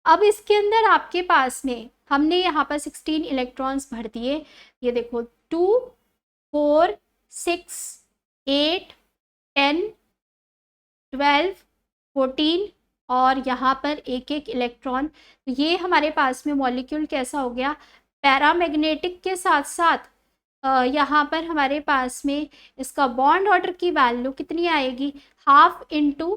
S1: अब इसके अंदर आपके पास में हमने यहाँ पर 16 इलेक्ट्रॉन्स भर दिए। ये देखो 2, 4, 6, 8, 10, 12, 14 और यहाँ पर एक एक इलेक्ट्रॉन। तो ये हमारे पास में मॉलिक्यूल कैसा हो गया, पैरामैग्नेटिक के साथ साथ यहाँ पर हमारे पास में इसका बॉन्ड ऑर्डर की वैल्यू कितनी आएगी, half into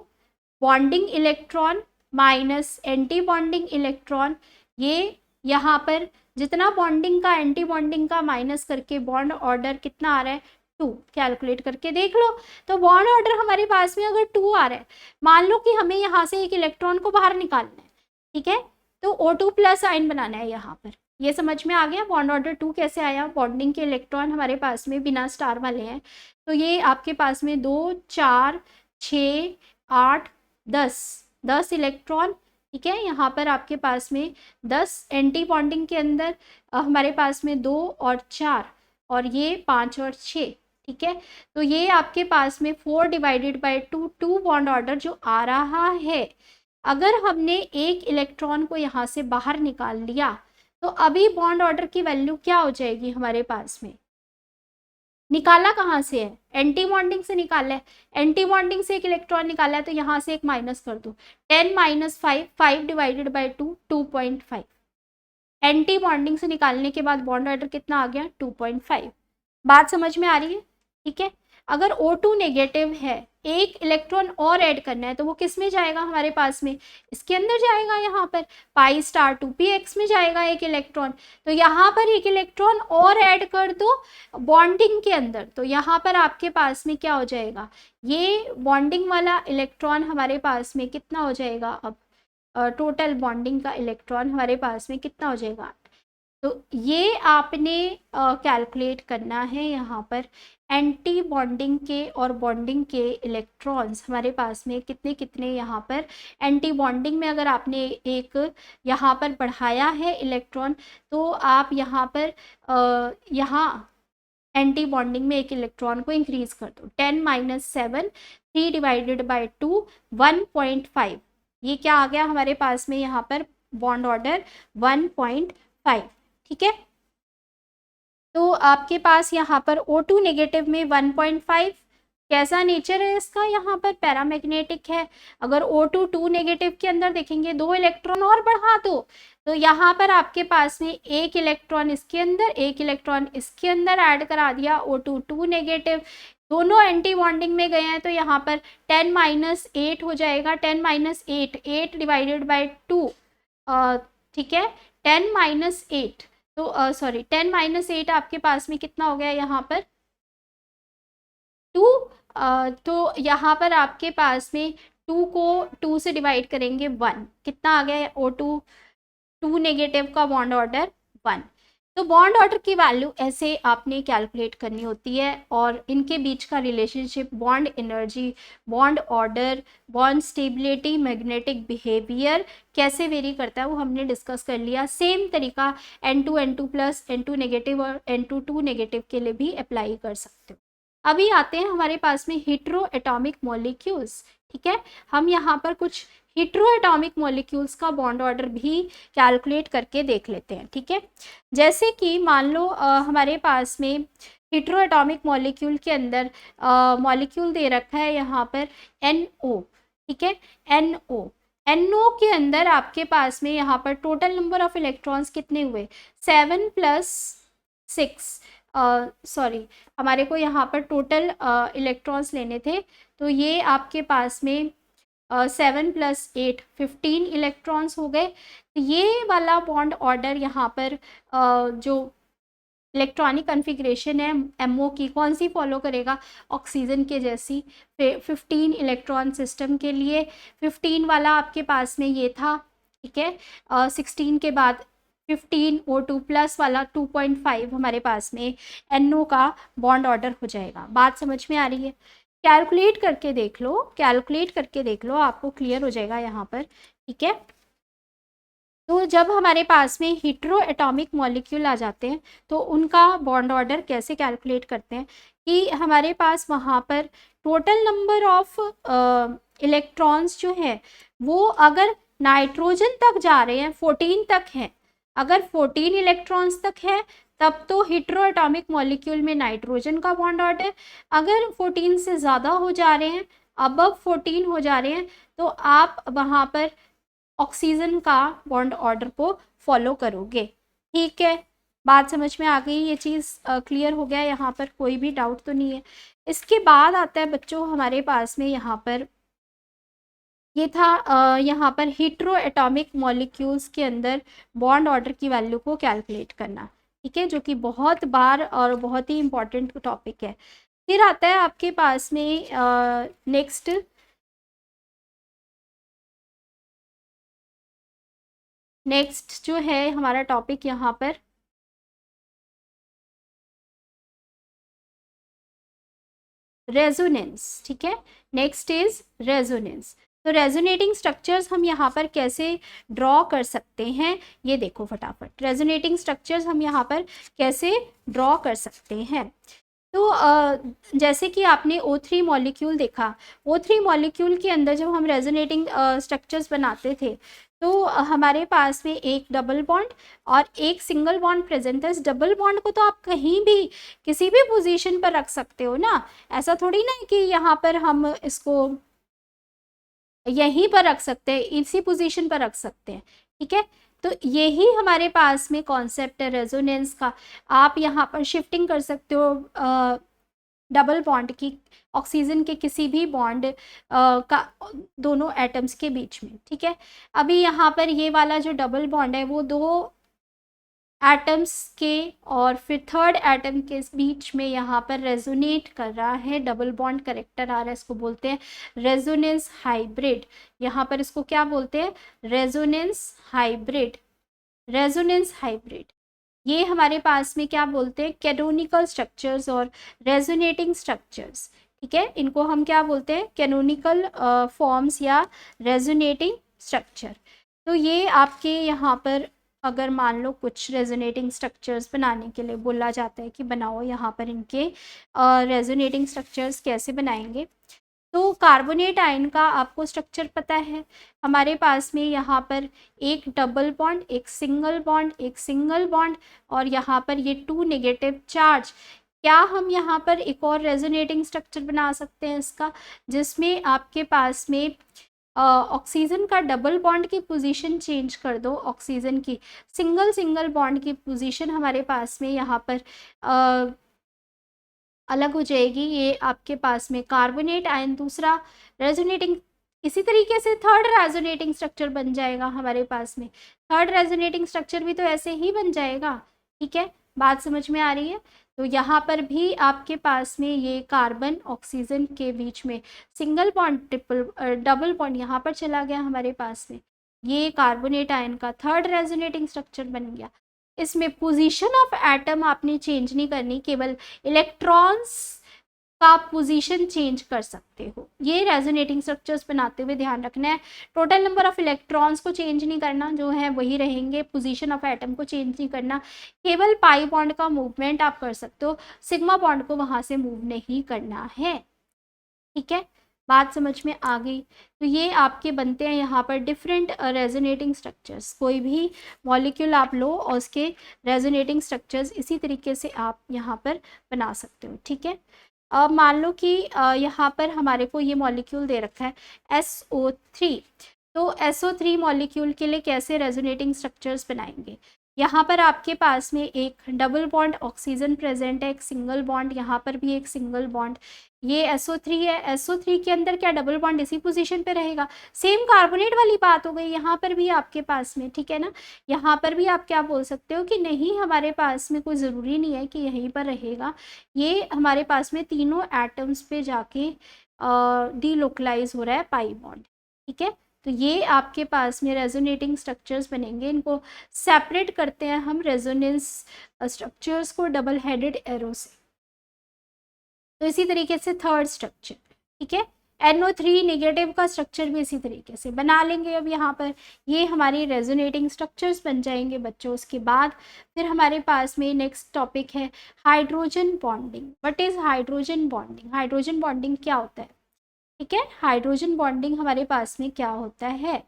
S1: bonding electron minus anti bonding electron. ये यहाँ पर जितना बॉन्डिंग का एंटी बॉन्डिंग का माइनस करके बॉन्ड ऑर्डर कितना आ रहा है 2, कैलकुलेट करके देख लो। तो बॉन्ड ऑर्डर हमारे पास में अगर 2 आ रहा है, मान लो कि हमें यहाँ से एक इलेक्ट्रॉन को बाहर निकालना है। ठीक है, तो O2 प्लस आयन बनाना है यहाँ पर। ये समझ में आ गया बॉन्ड ऑर्डर 2 कैसे आया। बॉन्डिंग के इलेक्ट्रॉन हमारे पास में बिना स्टार वाले हैं, तो ये आपके पास में 2, 4, 6, 8, 10 इलेक्ट्रॉन। ठीक है, यहाँ पर आपके पास में 10 एंटी बॉन्डिंग के अंदर हमारे पास में 2 और 4 और ये 5 और 6। ठीक है, तो ये आपके पास में 4 डिवाइडेड बाई 2, 2 बॉन्ड ऑर्डर जो आ रहा है। अगर हमने एक इलेक्ट्रॉन को यहाँ से बाहर निकाल लिया तो अभी बॉन्ड ऑर्डर की वैल्यू क्या हो जाएगी हमारे पास में, निकाला कहाँ से है, एंटी बॉन्डिंग से निकाला है। एंटी बॉन्डिंग से एक इलेक्ट्रॉन निकाला है तो यहाँ से एक माइनस कर दो, 10 minus 5, 5 divided by 2, 2.5। Anti bonding से निकालने के बाद बॉन्ड ऑर्डर कितना आ गया 2.5। बात समझ में आ रही है। ठीक है, अगर O2 नेगेटिव है, एक इलेक्ट्रॉन और ऐड करना है तो वो किस में जाएगा हमारे पास में, इसके अंदर जाएगा, यहाँ पर पाई स्टार 2px में जाएगा एक इलेक्ट्रॉन। तो यहाँ पर एक इलेक्ट्रॉन और ऐड कर दो बॉन्डिंग के अंदर, तो यहाँ पर आपके पास में क्या हो जाएगा, ये बॉन्डिंग वाला इलेक्ट्रॉन हमारे पास में कितना हो जाएगा, अब टोटल बॉन्डिंग का इलेक्ट्रॉन हमारे पास में कितना हो जाएगा। तो ये आपने कैलकुलेट करना है यहाँ पर एंटी बॉन्डिंग के और बॉन्डिंग के इलेक्ट्रॉन्स हमारे पास में कितने कितने यहाँ पर। एंटी बॉन्डिंग में अगर आपने एक यहाँ पर बढ़ाया है इलेक्ट्रॉन तो आप यहाँ पर यहाँ एंटी बॉन्डिंग में एक इलेक्ट्रॉन को इंक्रीज कर दो, 10 माइनस 7, 3 डिवाइडेड बाई 2, 1.5। ये क्या आ गया हमारे पास में यहाँ पर बॉन्ड ऑर्डर 1.5। ठीक है, तो आपके पास यहाँ पर O2 नेगेटिव में 1.5 कैसा नेचर है इसका, यहाँ पर पैरामैग्नेटिक है। अगर O2 2 नेगेटिव के अंदर देखेंगे 2 इलेक्ट्रॉन और बढ़ा दो तो यहाँ पर आपके पास में एक इलेक्ट्रॉन इसके अंदर, एक इलेक्ट्रॉन इसके अंदर ऐड करा दिया। O2 2 नेगेटिव, दोनों एंटी बॉन्डिंग में गए हैं तो यहाँ पर 10 माइनस 8 हो जाएगा, 10 माइनस 8, 8 डिवाइडेड बाई 2। ठीक है, 10 माइनस 8 तो सॉरी 10 माइनस 8 आपके पास में कितना हो गया यहाँ पर 2। तो यहाँ पर आपके पास में 2 को 2 से डिवाइड करेंगे 1, कितना आ गया O2 2 नेगेटिव का बॉन्ड ऑर्डर 1। तो बॉन्ड ऑर्डर की वैल्यू ऐसे आपने कैलकुलेट करनी होती है, और इनके बीच का relationship, bond energy, bond order, bond stability, magnetic behaviour कैसे वेरी करता है वो हमने डिस्कस कर लिया। सेम तरीका N2 N2 plus N2 negative और N2 2 नेगेटिव के लिए भी अप्लाई कर सकते हो। अभी आते हैं हमारे पास में हेटेरो एटॉमिक मॉलिक्यूल्स। ठीक है, हम यहाँ पर कुछ हेटेरो एटॉमिक मॉलिक्यूल्स का बॉन्ड ऑर्डर भी कैलकुलेट करके देख लेते हैं। ठीक है, जैसे कि मान लो हमारे पास में हेटेरो एटॉमिक मॉलिक्यूल के अंदर मॉलिक्यूल दे रखा है यहाँ पर NO। ठीक है, NO के अंदर आपके पास में यहाँ पर टोटल नंबर ऑफ इलेक्ट्रॉन्स कितने हुए, 7 प्लस 6, सॉरी हमारे को यहाँ पर टोटल इलेक्ट्रॉन्स लेने थे, तो ये आपके पास में 7 प्लस 8 15 इलेक्ट्रॉन्स हो गए। तो ये वाला बॉन्ड ऑर्डर यहाँ पर जो इलेक्ट्रॉनिक कन्फिग्रेशन है MO की, कौन सी फॉलो करेगा, ऑक्सीजन के जैसी। 15 इलेक्ट्रॉन सिस्टम के लिए 15 वाला आपके पास में ये था। ठीक है, 16 के बाद 15 O2 प्लस वाला 2.5 हमारे पास में NO का बॉन्ड ऑर्डर हो जाएगा। बात समझ में आ रही है? कैलकुलेट करके देख लो, कैलकुलेट करके देख लो, आपको क्लियर हो जाएगा यहाँ पर। ठीक है, तो जब हमारे पास में हेटेरो एटॉमिक मॉलिक्यूल आ जाते हैं तो उनका बॉन्ड ऑर्डर कैसे कैलकुलेट करते हैं कि हमारे पास वहाँ पर टोटल नंबर ऑफ इलेक्ट्रॉन्स जो है वो अगर नाइट्रोजन तक जा रहे हैं, 14 तक हैं, अगर 14 इलेक्ट्रॉन्स तक है तब तो हेटेरो एटॉमिक मॉलिक्यूल में नाइट्रोजन का बॉन्ड ऑर्डर। अगर 14 से ज़्यादा हो जा रहे हैं, अबव 14 हो जा रहे हैं, तो आप वहाँ पर ऑक्सीजन का बॉन्ड ऑर्डर को फॉलो करोगे। ठीक है, बात समझ में आ गई, ये चीज़ क्लियर हो गया, यहाँ पर कोई भी डाउट तो नहीं है। इसके बाद आता है बच्चों हमारे पास में यहाँ पर ये था यहाँ पर हेटेरो एटॉमिक मॉलिक्यूल्स के अंदर बॉन्ड ऑर्डर की वैल्यू को कैलकुलेट करना। ठीक है, जो कि बहुत बार और बहुत ही इंपॉर्टेंट टॉपिक है। फिर आता है आपके पास में नेक्स्ट जो है हमारा टॉपिक यहाँ पर रेजोनेंस। ठीक है, नेक्स्ट इज रेजोनेंस। तो रेजोनेटिंग स्ट्रक्चर्स हम यहाँ पर कैसे ड्रॉ कर सकते हैं, ये देखो फटाफट। रेजोनेटिंग स्ट्रक्चर्स हम यहाँ पर कैसे ड्रॉ कर सकते हैं। तो जैसे कि आपने O3 मॉलिक्यूल देखा, O3 मॉलिक्यूल के अंदर जब हम रेजोनेटिंग स्ट्रक्चर्स बनाते थे तो हमारे पास में एक डबल बॉन्ड और एक सिंगल बॉन्ड प्रेजेंट है। इस डबल बॉन्ड को तो आप कहीं भी किसी भी पोजीशन पर रख सकते हो ना, ऐसा थोड़ी ना है कि यहाँ पर हम इसको यहीं पर रख सकते हैं, इसी पोजीशन पर रख सकते हैं। ठीक है, तो यही हमारे पास में कॉन्सेप्ट है रेजोनेंस का। आप यहाँ पर शिफ्टिंग कर सकते हो डबल बॉन्ड की, ऑक्सीजन के किसी भी बॉन्ड का दोनों एटम्स के बीच में। ठीक है, अभी यहाँ पर ये वाला जो डबल बॉन्ड है वो दो एटम्स के और फिर थर्ड एटम के बीच में यहाँ पर रेजोनेट कर रहा है, डबल बॉन्ड करेक्टर आ रहा है, इसको बोलते हैं रेजोनेंस हाइब्रिड। यहाँ पर इसको क्या बोलते हैं, रेजोनेंस हाइब्रिड। रेजोनेंस हाइब्रिड ये हमारे पास में क्या बोलते हैं, कैनोनिकल स्ट्रक्चर्स और रेजोनेटिंग स्ट्रक्चर्स। ठीक है, इनको हम क्या बोलते हैं, कैनोनिकल फॉर्म्स या रेजोनेटिंग स्ट्रक्चर। तो ये आपके यहाँ पर अगर मान लो कुछ रेजोनेटिंग स्ट्रक्चर्स बनाने के लिए बोला जाता है कि बनाओ, यहाँ पर इनके रेजोनेटिंग स्ट्रक्चर्स कैसे बनाएंगे। तो कार्बोनेट आयन का आपको स्ट्रक्चर पता है, हमारे पास में यहाँ पर एक डबल बॉन्ड, एक सिंगल बॉन्ड, एक सिंगल बॉन्ड और यहाँ पर ये 2 नेगेटिव चार्ज। क्या हम यहाँ पर एक और रेजोनेटिंग स्ट्रक्चर बना सकते हैं इसका, जिसमें आपके पास में ऑक्सीजन का डबल बॉन्ड की पोजीशन चेंज कर दो, ऑक्सीजन की सिंगल बॉन्ड की पोजीशन हमारे पास में यहाँ पर अलग हो जाएगी। ये आपके पास में कार्बोनेट आयन दूसरा रेजोनेटिंग, इसी तरीके से थर्ड रेजोनेटिंग स्ट्रक्चर बन जाएगा हमारे पास में। थर्ड रेजोनेटिंग स्ट्रक्चर भी तो ऐसे ही बन जाएगा। ठीक है, बात समझ में आ रही है। तो यहाँ पर भी आपके पास में ये कार्बन ऑक्सीजन के बीच में single bond, triple double bond यहाँ पर चला गया हमारे पास में, ये कार्बोनेट आयन का थर्ड रेजोनेटिंग स्ट्रक्चर बन गया। इसमें पोजीशन ऑफ एटम आपने चेंज नहीं करनी, केवल इलेक्ट्रॉन्स का पोजीशन चेंज कर सकते हो। ये रेजोनेटिंग स्ट्रक्चर्स बनाते हुए ध्यान रखना है। टोटल नंबर ऑफ इलेक्ट्रॉन्स को चेंज नहीं करना, जो है वही रहेंगे। पोजीशन ऑफ एटम को चेंज नहीं करना, केवल पाई बॉन्ड का मूवमेंट आप कर सकते हो, सिग्मा बॉन्ड को वहां से मूव नहीं करना है। ठीक है, बात समझ में आ गई। तो ये आपके बनते हैं यहाँ पर डिफरेंट रेजोनेटिंग स्ट्रक्चर्स। कोई भी मॉलिक्यूल आप लो और उसके रेजोनेटिंग स्ट्रक्चर्स इसी तरीके से आप यहाँ पर बना सकते हो। ठीक है, अब मान लो कि यहाँ पर हमारे को ये मॉलिक्यूल दे रखा है SO3। तो SO3 मॉलिक्यूल के लिए कैसे रेजोनेटिंग स्ट्रक्चर्स बनाएंगे? यहाँ पर आपके पास में एक डबल बॉन्ड ऑक्सीजन प्रेजेंट है, एक सिंगल बॉन्ड, यहाँ पर भी एक सिंगल बॉन्ड। ये SO3 है, SO3 के अंदर क्या डबल बॉन्ड इसी पोजीशन पे रहेगा? सेम कार्बोनेट वाली बात हो गई यहाँ पर भी आपके पास में। ठीक है ना, यहाँ पर भी आप क्या बोल सकते हो कि नहीं, हमारे पास में कोई ज़रूरी नहीं है कि यहीं पर रहेगा, ये हमारे पास में तीनों एटम्स पे जाके डीलोकलाइज हो रहा है पाई बॉन्ड। ठीक है, तो ये आपके पास में रेजोनेटिंग स्ट्रक्चर्स बनेंगे। इनको सेपरेट करते हैं हम रेजोनेंस स्ट्रक्चर्स को डबल हेडेड एरो से। तो इसी तरीके से थर्ड स्ट्रक्चर, ठीक है, NO3 नेगेटिव का स्ट्रक्चर भी इसी तरीके से बना लेंगे। अब यहाँ पर ये हमारी रेजोनेटिंग स्ट्रक्चर्स बन जाएंगे बच्चों। उसके बाद फिर हमारे पास में नेक्स्ट टॉपिक है hydrogen bonding. What is hydrogen bonding? Hydrogen bonding क्या होता है? ठीक है, हाइड्रोजन बॉन्डिंग हमारे पास में क्या होता है?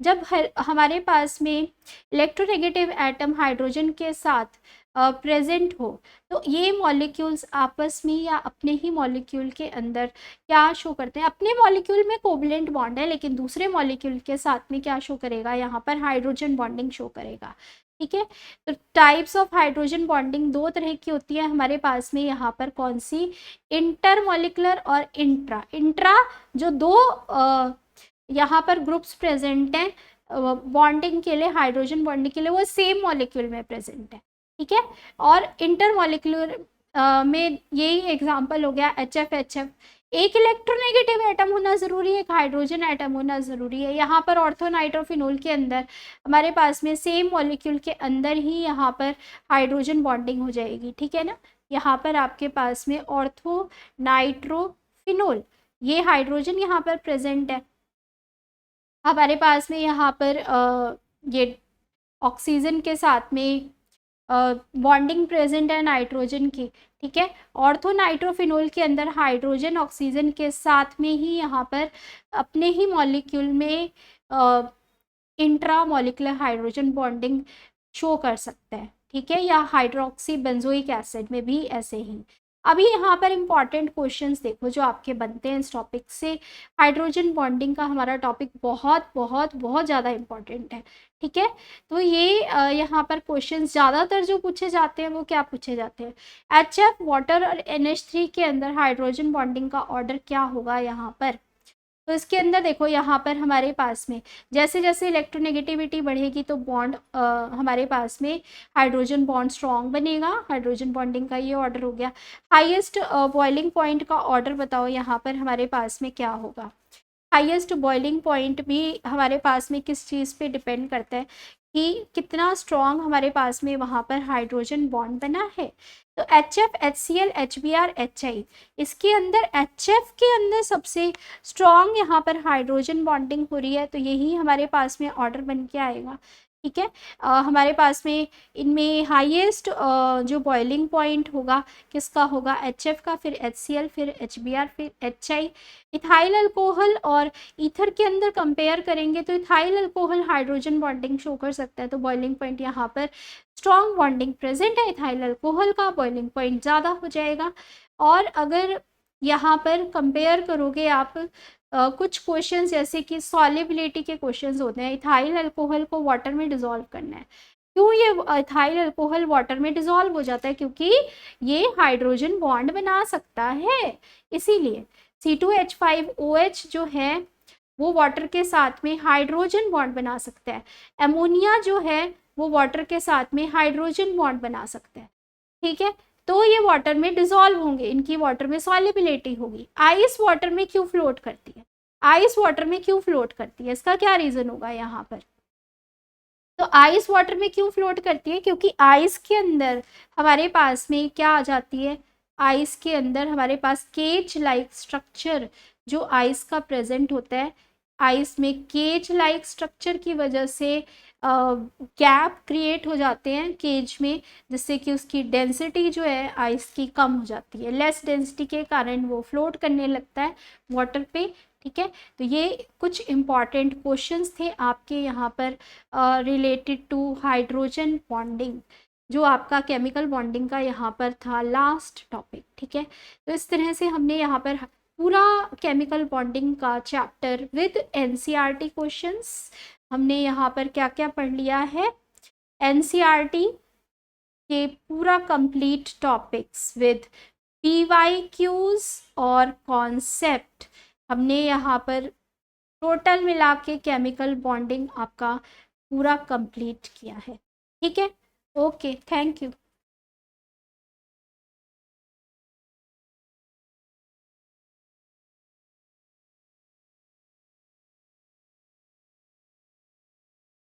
S1: जब हमारे पास में इलेक्ट्रोनेगेटिव एटम हाइड्रोजन के साथ प्रेजेंट हो, तो ये मॉलिक्यूल्स आपस में या अपने ही मॉलिक्यूल के अंदर क्या शो करते हैं? अपने मॉलिक्यूल में कोवलेंट बॉन्ड है, लेकिन दूसरे मॉलिक्यूल के साथ में क्या शो करेगा? यहाँ पर हाइड्रोजन बॉन्डिंग शो करेगा। ठीक है, तो टाइप्स ऑफ हाइड्रोजन बॉन्डिंग दो तरह की होती है हमारे पास में। यहाँ पर कौन सी? इंटरमॉलिकुलर और इंट्रा। इंट्रा जो दो यहाँ पर ग्रुप्स प्रेजेंट हैं बॉन्डिंग के लिए, हाइड्रोजन बॉन्डिंग के लिए, वो सेम मॉलिक्यूल में प्रेजेंट है। ठीक है, और इंटरमॉलिकुलर में यही एग्जांपल हो गया HF। एक इलेक्ट्रोनेगेटिव एटम होना जरूरी है, एक हाइड्रोजन एटम होना जरूरी है। यहाँ पर ऑर्थो नाइट्रोफिनोल के अंदर हमारे पास में सेम मॉलिक्यूल के अंदर ही यहाँ पर हाइड्रोजन बॉन्डिंग हो जाएगी। ठीक है ना, यहाँ पर आपके पास में ऑर्थो नाइट्रोफिनोल, ये हाइड्रोजन यहाँ पर प्रेजेंट है। हमारे पास में यहाँ पर ये ऑक्सीजन के साथ में बॉन्डिंग प्रेजेंट है नाइट्रोजन की। ठीक है, ऑर्थो नाइट्रोफिनोल के अंदर हाइड्रोजन ऑक्सीजन के साथ में ही यहाँ पर अपने ही मॉलिक्यूल में intra molecular hydrogen bonding show कर सकता है। ठीक है, या हाइड्रोक्सी बेंजोइक एसिड में भी ऐसे ही। अभी यहाँ पर इंपॉर्टेंट क्वेश्चंस देखो जो आपके बनते हैं इस टॉपिक से। हाइड्रोजन बॉन्डिंग का हमारा टॉपिक बहुत बहुत बहुत ज़्यादा इंपॉर्टेंट है। ठीक है, तो ये यहाँ पर क्वेश्चंस ज़्यादातर जो पूछे जाते हैं वो क्या पूछे जाते हैं? HF वाटर और NH3 के अंदर हाइड्रोजन बॉन्डिंग का ऑर्डर क्या होगा यहाँ पर? तो इसके अंदर देखो, यहाँ पर हमारे पास में जैसे जैसे इलेक्ट्रोनेगेटिविटी बढ़ेगी तो बॉन्ड हमारे पास में हाइड्रोजन बॉन्ड स्ट्रॉन्ग बनेगा। हाइड्रोजन बॉन्डिंग का ये ऑर्डर हो गया। हाईएस्ट बॉइलिंग पॉइंट का ऑर्डर बताओ यहाँ पर हमारे पास में क्या होगा? हाईएस्ट बॉइलिंग पॉइंट भी हमारे पास में किस चीज़ पे डिपेंड करता है कि कितना स्ट्रॉन्ग हमारे पास में वहाँ पर हाइड्रोजन बॉन्ड बना है। तो HF, HCl, HBr, HI, इसके अंदर HF के अंदर सबसे स्ट्रॉन्ग यहाँ पर हाइड्रोजन बॉन्डिंग हो रही है, तो यही हमारे पास में ऑर्डर बन के आएगा। ठीक है, हमारे पास में इनमें हाईएस्ट जो बॉइलिंग पॉइंट होगा किसका होगा? HF का, फिर HCl, फिर HBr, फिर HI। इथाइल अल्कोहल और ईथर के अंदर कंपेयर करेंगे तो ethyl alcohol hydrogen bonding show कर सकता है, तो बॉइलिंग पॉइंट यहाँ पर स्ट्रॉन्ग बॉन्डिंग प्रेजेंट है इथाइल अल्कोहल का, बॉइलिंग पॉइंट ज़्यादा हो जाएगा। और अगर यहाँ पर कंपेयर करोगे आप कुछ क्वेश्चंस जैसे कि सॉल्युबिलिटी के क्वेश्चंस होते हैं, इथाइल अल्कोहल को वाटर में डिसॉल्व करना है। क्यों ये इथाइल अल्कोहल वाटर में डिसॉल्व हो जाता है? क्योंकि ये हाइड्रोजन बॉन्ड बना सकता है, इसीलिए। C2H5OH जो है वो वाटर के साथ में हाइड्रोजन बॉन्ड बना सकता है। अमोनिया जो है वो वाटर के साथ में हाइड्रोजन बॉन्ड बना सकता है। ठीक है, तो ये वाटर में डिसॉल्व होंगे, इनकी वाटर में सॉल्युबिलिटी होगी। आइस वाटर में क्यों फ्लोट करती है? आइस वाटर में क्यों फ्लोट करती है, इसका क्या रीजन होगा यहाँ पर? तो आइस वाटर में क्यों फ्लोट करती है? क्योंकि आइस के अंदर हमारे पास में क्या आ जाती है, आइस के अंदर हमारे पास केज लाइक स्ट्रक्चर जो आइस का प्रेजेंट होता है, आइस में केज लाइक स्ट्रक्चर की वजह से गैप क्रिएट हो जाते हैं केज में, जिससे कि उसकी डेंसिटी जो है आइस की कम हो जाती है। लेस डेंसिटी के कारण वो फ्लोट करने लगता है वाटर पे। ठीक है, तो ये कुछ इम्पॉर्टेंट क्वेश्चंस थे आपके यहाँ पर रिलेटेड टू हाइड्रोजन बॉन्डिंग, जो आपका केमिकल बॉन्डिंग का यहाँ पर था लास्ट टॉपिक। ठीक है, तो इस तरह से हमने यहाँ पर पूरा केमिकल बॉन्डिंग का चैप्टर विद एनसीईआरटी क्वेश्चंस हमने यहाँ पर क्या क्या पढ़ लिया है। एनसीईआरटी के पूरा कंप्लीट टॉपिक्स विद पीवाईक्यूज और कॉन्सेप्ट हमने यहाँ पर टोटल मिला के केमिकल बॉन्डिंग आपका पूरा कंप्लीट किया है। ठीक है, ओके, थैंक यू।